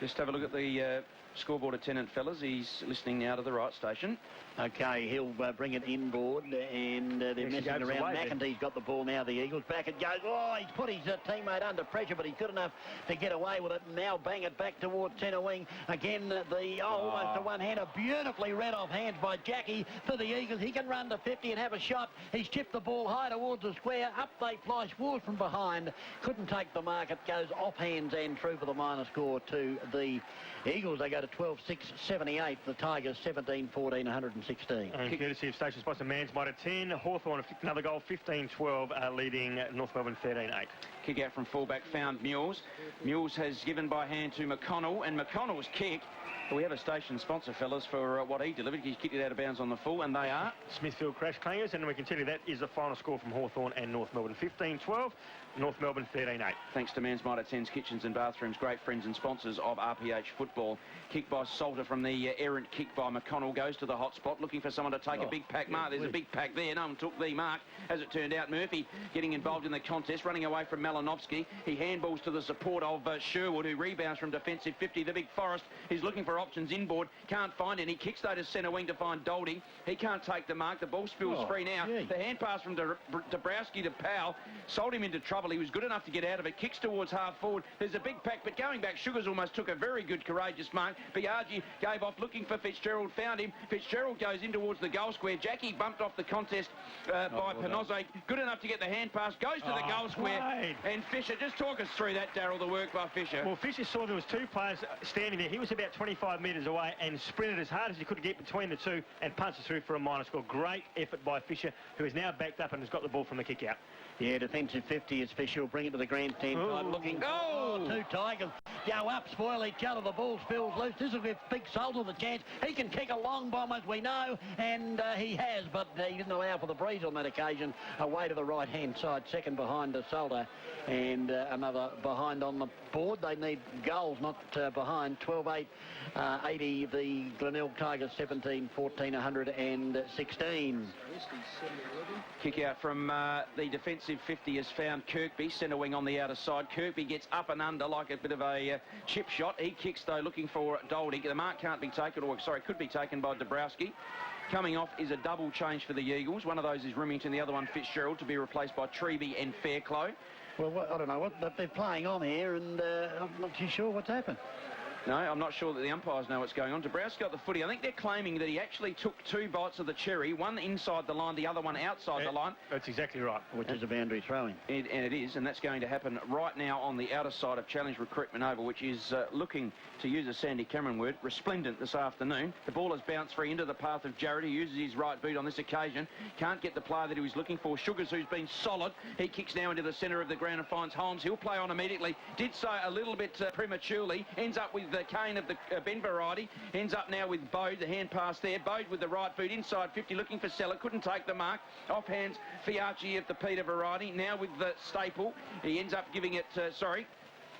Just have a look at the scoreboard attendant, fellas. He's listening now to the right station. Okay, he'll bring it inboard, and they're messing around. McEntee's got the ball now, the Eagles. Back it goes. Oh, he's put his teammate under pressure, but he's good enough to get away with it. And now bang it back towards centre wing. Again, almost a one-hander. Beautifully read off hands by Jackie for the Eagles. He can run to 50 and have a shot. He's chipped the ball high towards the square. Up they fly. Schwartz from behind. Couldn't take the mark. It goes off hands and through for the minor score to the Eagles. They go to 12-6-78. The Tigers 17-14, 116. And courtesy of station sponsor Mansmite at 10. Hawthorn another goal, 15-12, leading North Melbourne 13-8. Kick out from fullback found Mules. Mules has given by hand to McConnell, and McConnell's kick. We have a station sponsor, fellas, for what he delivered. He's kicked it out of bounds on the full, and they are Smithfield Crash Clangers, and we can tell you that is the final score from Hawthorn and North Melbourne. 15-12, North Melbourne 13-8. Thanks to Mansmite at 10's Kitchens and Bathrooms, great friends and sponsors of RPH football. Kick by Salter from the errant kick by McConnell, goes to the hot spot, looking for someone to take a big pack mark. There's a big pack there. No one took the mark, as it turned out. Murphy getting involved in the contest, running away from Malinovsky. He handballs to the support of Sherwood, who rebounds from defensive 50. The big Forrest is looking for options inboard. Can't find any. Kicks though to centre wing to find Doldy. He can't take the mark. The ball spills free now. Gee. The hand pass from Dabrowski to Powell sold him into trouble. He was good enough to get out of it. Kicks towards half forward. There's a big pack, but going back, Sugars almost took a very good, courageous mark. Biaggi gave off looking for Fitzgerald. Found him. Fitzgerald goes in towards the goal square. Jackie bumped off the contest by Panozze. Good enough to get the hand pass. Goes to the goal square. And Fisher, just talk us through that, Darryl, the work by Fisher. Well, Fisher saw there was two players standing there. He was about 25 metres away and sprinted as hard as he could to get between the two and punched it through for a minor score. Great effort by Fisher, who is now backed up and has got the ball from the kick out. Yeah, defensive 50 is Fisher. Will bring it to the grandstand side. Looking. Two Tigers go up, spoil each other. The ball spills loose. This will give Big Salter the chance. He can kick a long bomb, as we know, and he has, but he didn't allow for the breeze on that occasion. Away to the right-hand side, second behind Salter, and another behind on the board. They need goals, not behind. 12-8, 80. The Glenelg Tigers 17-14, 116. Kick out from the defensive 50 has found Kirkby, centre wing on the outer side. Kirkby gets up and under like a bit of a chip shot. He kicks, though, looking for Doldy. The mark can't be taken, or sorry, could be taken by Dabrowski. Coming off is a double change for the Eagles. One of those is Remington, the other one Fitzgerald, to be replaced by Treby and Fairclough. Well, I don't know what they're playing on here, and I'm not too sure what's happened. No, I'm not sure that the umpires know what's going on. Dabrowski got the footy. I think they're claiming that he actually took 2 bites of the cherry, one inside the line, the other one outside the line. That's exactly right. Which is a boundary throwing. And it is, and that's going to happen right now on the outer side of Challenge Recruitment Oval, which is looking, to use a Sandy Cameron word, resplendent this afternoon. The ball has bounced free into the path of Jarrett, who uses his right boot on this occasion. Can't get the player that he was looking for. Sugars, who's been solid. He kicks now into the centre of the ground and finds Holmes. He'll play on immediately. Did so a little bit prematurely. Ends up with the Kane of the Ben variety. Ends up now with Bode, the hand pass there. Bode with the right boot inside 50, looking for Seller. Couldn't take the mark. Offhands Fiachi of the Peter variety. Now with the Staple. He ends up giving it,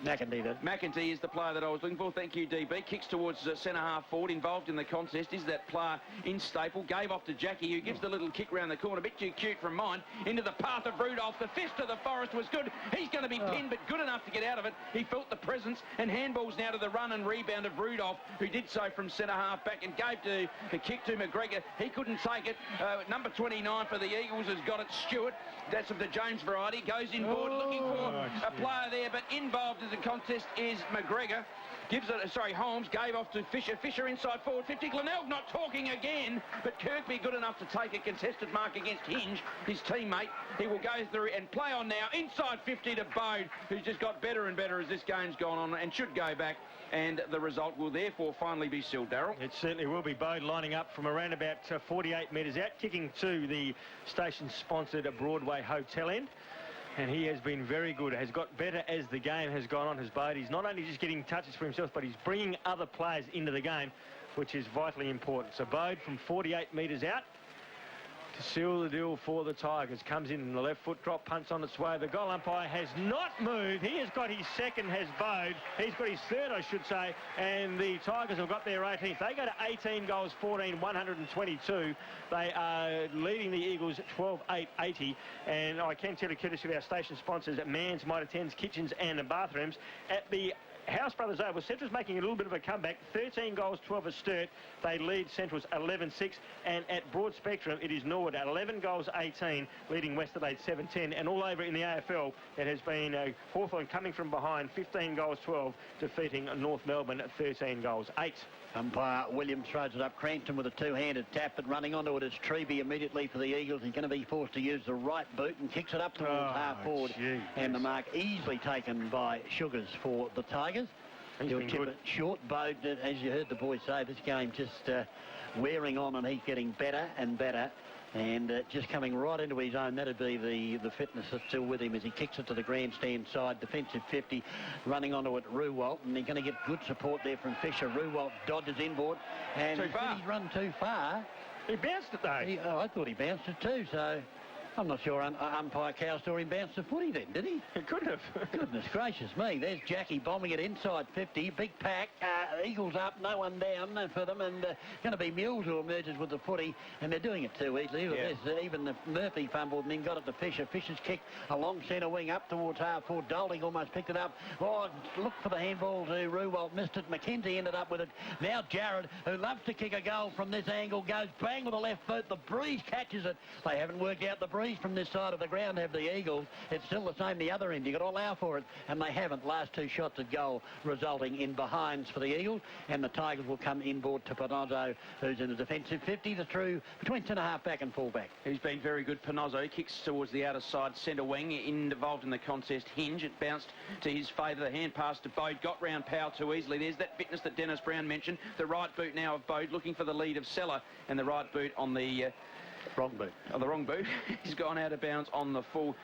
McEntee did. McEntee is the player that I was looking for. Thank you, DB. Kicks towards centre half forward. Involved in the contest is that player in Staple. Gave off to Jackie, who gives the little kick round the corner. A bit too cute from mine. Into the path of Rudolph. The fist of the Forest was good. He's going to be pinned, but good enough to get out of it. He felt the presence, and handballs now to the run and rebound of Rudolph, who did so from centre half back and gave the kick to McGregor. He couldn't take it. Number 29 for the Eagles has got it. Stewart, that's of the Jones variety. Goes inboard looking for a player there, but involved in the contest is McGregor. Gives it, Holmes gave off to Fisher. Fisher inside forward 50. Glenelg not talking again, but Kirkby good enough to take a contested mark against Hinge, his teammate. He will go through and play on now. Inside 50 to Bode, who's just got better and better as this game's gone on and should go back. And the result will therefore finally be sealed, Darryl. It certainly will be. Bode lining up from around about 48 metres out, kicking to the station-sponsored Broadway Hotel end. And he has been very good, has got better as the game has gone on, his Bode. He's not only just getting touches for himself, but he's bringing other players into the game, which is vitally important. So Bode from 48 metres out to seal the deal for the Tigers. Comes in the left foot drop, punts on its way. The goal umpire has not moved. He has got his second, has Bode. He's got his third, I should say. And the Tigers have got their 18th. They go to 18 goals, 14, 122. They are leading the Eagles 12-8-80. And I can tell you, courtesy of our station sponsors at Mans, Mitre 10s, Kitchens and Bathrooms, at the House Brothers Oval, Central's making a little bit of a comeback. 13 goals, 12 a Sturt. They lead Central's 11-6. And at Broad Spectrum, it is Norwood at 11 goals, 18, leading West Adelaide 7-10. And all over in the AFL, it has been Hawthorn coming from behind, 15 goals, 12, defeating North Melbourne at 13 goals, 8. Umpire Williams throws it up. Cranston with a two-handed tap, but running onto it is Treby immediately for the Eagles. He's going to be forced to use the right boot and kicks it up towards half forward. And the mark easily taken by Sugars for the Tigers. He'll tip it short. Bode, as you heard the boys say, this game just wearing on, and he's getting better and better. And just coming right into his own. That'd be the fitness that's still with him as he kicks it to the grandstand side. Defensive 50, running onto it, Ruwalt, and they're going to get good support there from Fisher. Ruwalt dodges inboard, and he's run too far. He bounced it though. I thought he bounced it too, so I'm not sure umpire Cow saw him bounce the footy then, did he? He could have. Goodness gracious me. There's Jackie bombing it inside 50. Big pack. Eagles up, no one down for them. And going to be Mules who emerges with the footy. And they're doing it too easily. Yeah. Even the Murphy fumbled and then got it to Fisher. Fisher's kick along centre wing up towards half forward. Dolding almost picked it up. Oh, look for the handball to Ruwalt. Missed it. McKenzie ended up with it. Now Jared, who loves to kick a goal from this angle, goes bang with the left foot. The Breeze catches it. They haven't worked out the Breeze from this side of the ground, have the Eagles. It's still the same the other end. You've got to allow for it, and they haven't. Last two shots at goal resulting in behinds for the Eagles, and the Tigers will come inboard to Panozzo, who's in the defensive 50, the true between centre half back and full back. He's been very good. Panozzo kicks towards the outer side centre wing, involved in the contest. Hinge, it bounced to his favour. The hand pass to Bode, got round Powell too easily. There's that fitness that Dennis Brown mentioned. The right boot now of Bode, looking for the lead of Seller, and the right boot on the wrong boot. Oh, the wrong boot. He's gone out of bounds on the full.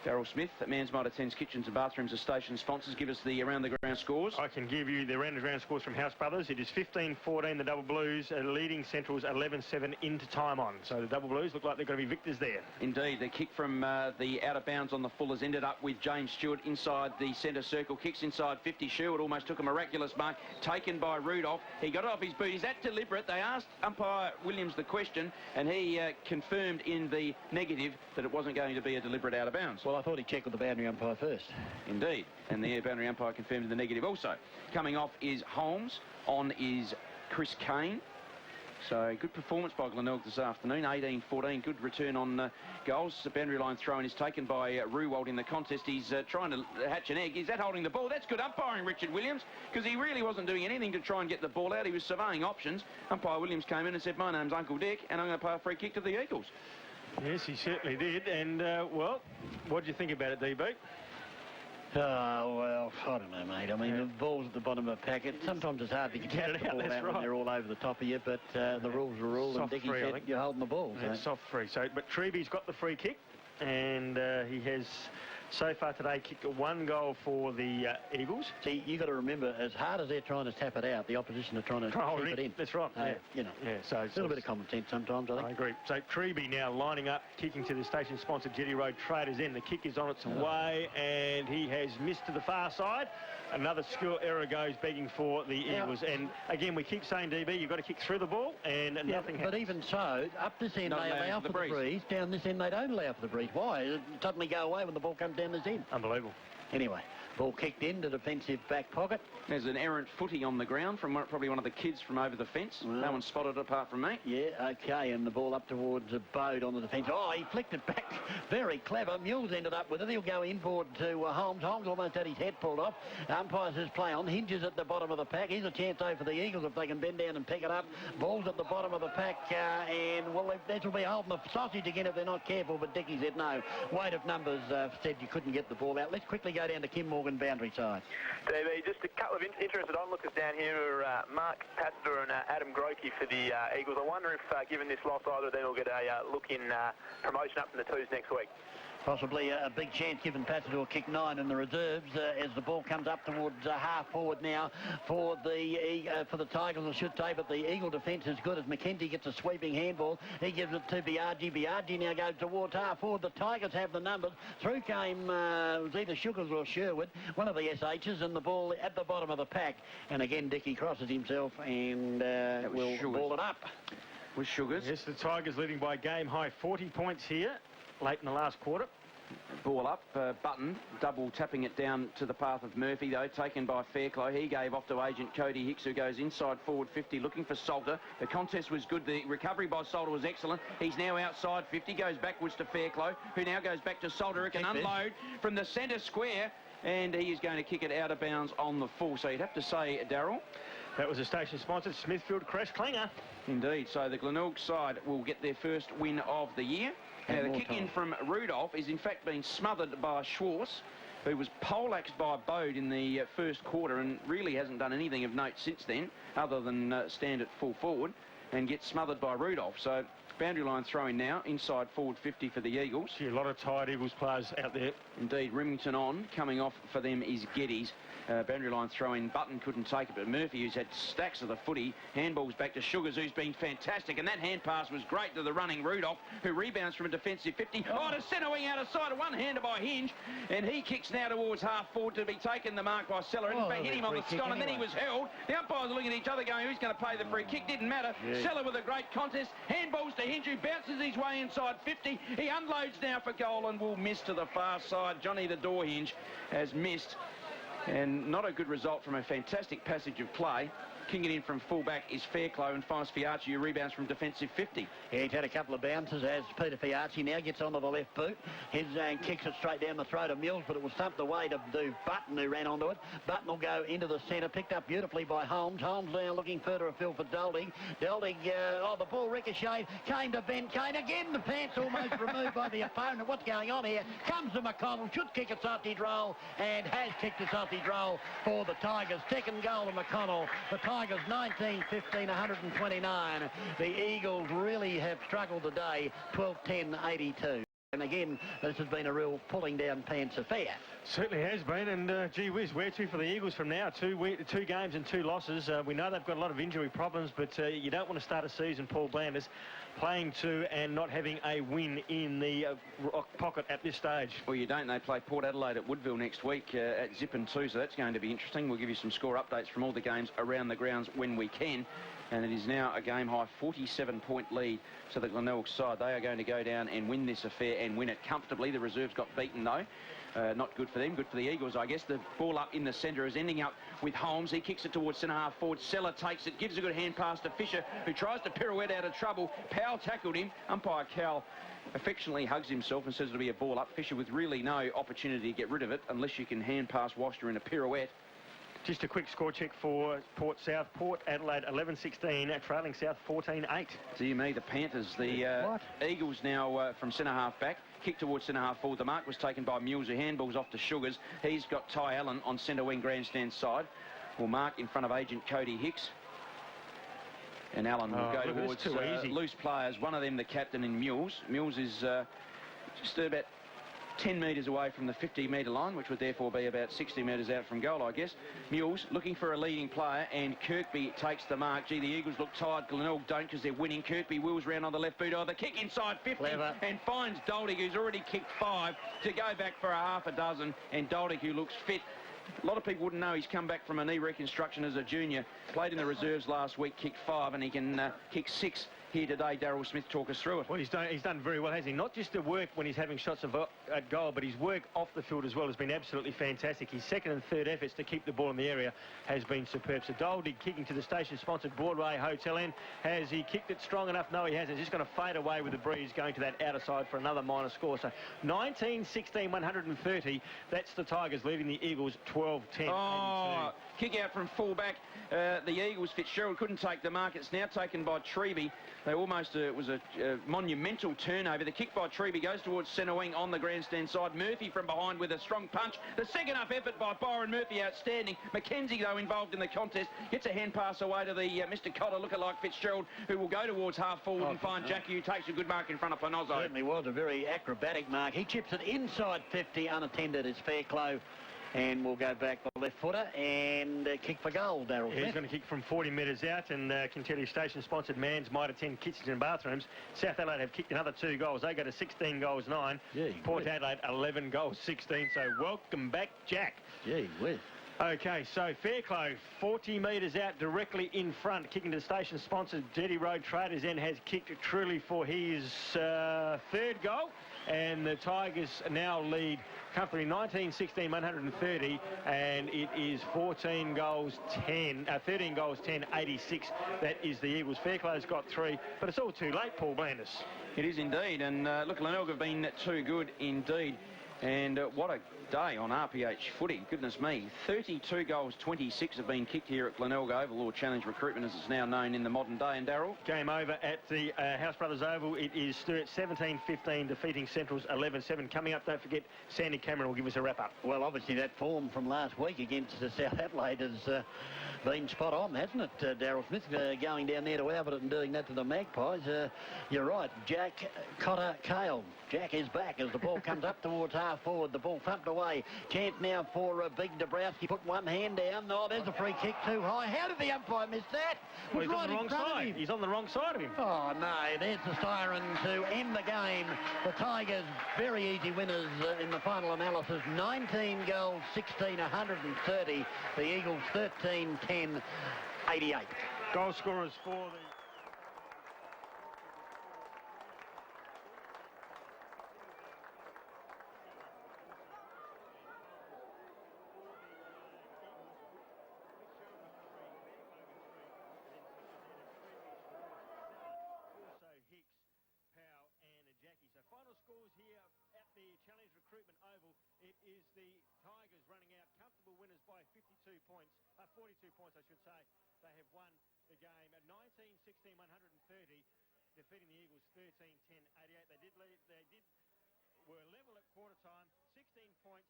Darryl Smith at Mans Mitre 10s, Kitchens and Bathrooms are station sponsors. Give us the around-the-ground scores. I can give you the around-the-ground scores from House Brothers. It is 15-14, the Double Blues, leading Centrals 11-7 into time on. So the Double Blues look like they're going to be victors there. Indeed. The kick from the out-of-bounds on the full has ended up with James Stewart inside the centre circle. Kicks inside 50. Sherwood almost took a miraculous mark. Taken by Rudolph. He got it off his boot. Is that deliberate? They asked umpire Williams the question, and he confirmed in the negative that it wasn't going to be a deliberate out-of-bounds. Well, I thought he checked with the boundary umpire first. Indeed. And the boundary umpire confirmed in the negative also. Coming off is Holmes. On is Chris Kane. So good performance by Glenelg this afternoon, 18-14, good return on goals. The boundary line throw-in is taken by Ruwald in the contest. He's trying to hatch an egg. Is that holding the ball? That's good umpiring, Richard Williams, because he really wasn't doing anything to try and get the ball out. He was surveying options. Umpire Williams came in and said, my name's Uncle Dick, and I'm going to play a free kick to the Eagles. Yes, he certainly did. And, well, what did you think about it, DB? Oh, well, I don't know, mate. I mean, the ball's at the bottom of a packet. Sometimes it's hard to get the ball out when they're all over the top of you, but the rules are rules, and Dickie said you're holding the ball. Yeah, soft free. So, but Treby's got the free kick, and he has so far today kicked 1 goal for the Eagles. See, you got to remember, as hard as they're trying to tap it out, the opposition are trying to keep it in. That's right. You know, so a little bit of common sense sometimes, I think. I agree. So Treby now lining up, kicking to the station-sponsored Jetty Road Traders End. The kick is on its way, and he has missed to the far side. Another skill error goes begging for the Eagles. And again, we keep saying, DB, you've got to kick through the ball, and nothing happens. But even so, up this end they allow for the breeze. Down this end they don't allow for the breeze. Why? It suddenly go away when the ball comes down this end. Unbelievable. Anyway, ball kicked into defensive back pocket. There's an errant footy on the ground from probably one of the kids from over the fence. Well, no one spotted it apart from me. Yeah, OK, and the ball up towards Bode on the defence. Oh, he flicked it back. Very clever. Mules ended up with it. He'll go inboard to Holmes. Holmes almost had his head pulled off. Umpires his play on. Hinges at the bottom of the pack. Here's a chance though for the Eagles if they can bend down and pick it up. Ball's at the bottom of the pack, and well, this will be holding the sausage again if they're not careful, but Dickie said no. Weight of numbers said you couldn't get the ball out. Let's quickly go down to Kim Morgan boundary side. DB, just a couple of interested onlookers down here are Mark Pastor and Adam Grokey for the Eagles. I wonder if, given this loss, either of them will get a look in promotion up from the twos next week. Possibly a big chance given Pastor a kick 9 in the reserves as the ball comes up towards half forward now for the Tigers, I should say, but the Eagle defence is good as McKenzie gets a sweeping handball. He gives it to Biaggi. Biaggi now goes towards half forward. The Tigers have the numbers. Through came it was either Sugars or Sherwood, one of the SHs, and the ball at the bottom of the pack. And again, Dickie crosses himself and will ball it up. With Sugars. Yes, the Tigers leading by game high 40 points here late in the last quarter. Ball up, Button, double tapping it down to the path of Murphy, though, taken by Fairclough. He gave off to agent Cody Hicks, who goes inside forward 50, looking for Salter. The contest was good. The recovery by Salter was excellent. He's now outside 50, goes backwards to Fairclough, who now goes back to Salter, who can unload from the centre square, and he is going to kick it out of bounds on the full. So you'd have to say, Darryl, that was a station-sponsored Smithfield Crash Clinger. Indeed. So the Glenelg side will get their first win of the year. Now, the kick in from Rudolph is in fact being smothered by Schwartz, who was poleaxed by Bode in the first quarter and really hasn't done anything of note since then, other than stand at full forward, and gets smothered by Rudolph. So boundary line throwing now, inside forward 50 for the Eagles. See a lot of tired Eagles players out there. Indeed, Remington on. Coming off for them is Geddes. Boundary line throwing, Button couldn't take it, but Murphy, who's had stacks of the footy, handballs back to Sugars, who's been fantastic, and that hand pass was great to the running Rudolph, who rebounds from a defensive 50. Oh, to centre wing out of sight, one-hander by Hinge, and he kicks now towards half forward to be taken the mark by Seller. In fact, hit him on the scone, and then he was held. The umpires are looking at each other going, who's going to pay the free kick? Didn't matter. Yeah. Seller with a great contest, handballs to Hinge, who bounces his way inside 50. He unloads now for goal and will miss to the far side. Johnny the door hinge has missed. And not a good result from a fantastic passage of play. Kicking in from fullback is Fairclough, and finds Fiarchi, who rebounds from defensive 50. Yeah, he's had a couple of bounces as Peter Fiarchi now gets onto the left boot. His kicks it straight down the throat of Mills, but it was thumped away to Button, who ran onto it. Button will go into the centre, picked up beautifully by Holmes. Holmes now looking further afield for Dolding. Dolding, the ball ricocheted, came to Ben Kane. Again, the pants almost removed by the opponent. What's going on here? Comes to McConnell, should kick a sausage roll, and has kicked a sausage roll for the Tigers. Second goal to McConnell. The Tigers 19-15, 129. The Eagles really have struggled today, 12-10, 82. And again, this has been a real pulling down pants affair. Certainly has been, and gee whiz, where to for the Eagles from now? Two games and 2 losses. We know they've got a lot of injury problems, but you don't want to start a season, Paul Blanders, playing 2 and not having a win in the pocket at this stage. Well, you don't. They play Port Adelaide at Woodville next week at Zippin 2, so that's going to be interesting. We'll give you some score updates from all the games around the grounds when we can. And it is now a game-high 47-point lead to the Glenelg side. They are going to go down and win this affair. and win it comfortably. The reserves got beaten, though. Not good for them, good for the Eagles, I guess. The ball up in the centre is ending up with Holmes. He kicks it towards centre-half forward. Seller takes it, gives a good hand pass to Fisher, who tries to pirouette out of trouble. Powell tackled him. Umpire Cal affectionately hugs himself and says it'll be a ball up. Fisher with really no opportunity to get rid of it unless you can hand pass Washter in a pirouette. Just a quick score check for Port South. Port Adelaide 11-16, trailing South 14-8. Dear me, the Panthers, the Eagles now from centre-half back. Kick towards centre-half forward. The mark was taken by Mules, who handballs off to Sugars. He's got Ty Allen on centre wing grandstand side. Will mark in front of agent Cody Hicks. And Allen will go towards loose players. One of them, the captain, in Mules. Mules is just about 10 metres away from the 50-metre line, which would therefore be about 60 metres out from goal, I guess. Mules looking for a leading player, and Kirkby takes the mark. Gee, the Eagles look tired. Glenelg don't because they're winning. Kirkby wheels round on the left boot. Oh, the kick inside 50 and finds Doldig, who's already kicked 5, to go back for a half a dozen. And Doldig, who looks fit. A lot of people wouldn't know he's come back from a knee reconstruction as a junior. Played in the reserves last week, kicked 5, and he can kick 6 here today. Daryl Smith, talk us through it. Well, he's done very well, hasn't he? Not just the work when he's having shots at goal, but his work off the field as well has been absolutely fantastic. His second and third efforts to keep the ball in the area has been superb. So Doldig kicking to the station-sponsored Broadway Hotel end. Has he kicked it strong enough? No, he hasn't. He's just going to fade away with the breeze going to that outer side for another minor score. So 19-16, 130. That's the Tigers leading the Eagles 12-10. Oh, kick out from full-back. The Eagles, Fitzgerald couldn't take the mark. It's now taken by Treby. They almost, it was a monumental turnover. The kick by Treby goes towards centre wing on the grandstand side. Murphy from behind with a strong punch. The second up effort by Byron Murphy, outstanding. Mackenzie, though, involved in the contest, gets a hand pass away to the Mr. Cotter lookalike Fitzgerald, who will go towards half forward and find Jackie, who takes a good mark in front of Panozzo. Certainly was a very acrobatic mark. He chips it inside 50, unattended. It's Fairclough. And we'll go back the left footer and kick for goal, Daryl. He's going to kick from 40 metres out, and can tell you station-sponsored Mans might attend kitchens and bathrooms. South Adelaide have kicked another 2 goals. They go to 16 goals 9. Yeah, Port Adelaide 11 goals 16. So welcome back, Jack. Yeah, whiz. Okay, so Fairclough 40 metres out directly in front, kicking to the station-sponsored Jetty Road Traders End, has kicked truly for his third goal. And the Tigers now lead comfortably 19-16, 130, and it is 13 goals 10, 86. That is the Eagles. Fairclough's got 3, but it's all too late, Paul Blandis. It is indeed, and look, Glenelg have been too good indeed. And what a day on RPH footy. Goodness me. 32 goals, 26 have been kicked here at Glenelg Oval, or Challenge Recruitment as it's now known in the modern day. And Darryl? Game over at the House Brothers Oval. It is Sturt 17-15 defeating Central's 11-7. Coming up, don't forget, Sandy Cameron will give us a wrap-up. Well, obviously that form from last week against South Adelaide has been spot on, hasn't it, Daryl Smith? Going down there to Albert and doing that to the Magpies. You're right, Jack Cotter Cale. Jack is back as the ball comes up towards half forward. The ball thumped away. Chance now for Big Dabrowski. Put one hand down. Oh, there's a free kick too high. How did the umpire miss that? Well, he's on the wrong side. He's on the wrong side of him. Oh, no. There's the siren to end the game. The Tigers, very easy winners in the final analysis. 19 goals, 16, 130. The Eagles, 13, 10, 88. Goal scorers for the... Challenge Recruitment Oval. It is the Tigers running out comfortable winners by 42 points, 42 points I should say. They have won the game at 19-16, 130, defeating the Eagles 13-10, 88. Were level at quarter time, 16 points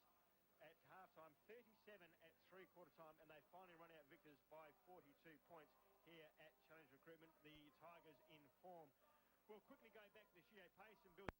at half time, 37 at three-quarter time, and they finally run out victors by 42 points here at Challenge Recruitment. The Tigers in form. We'll quickly go back to the Shea Pace and build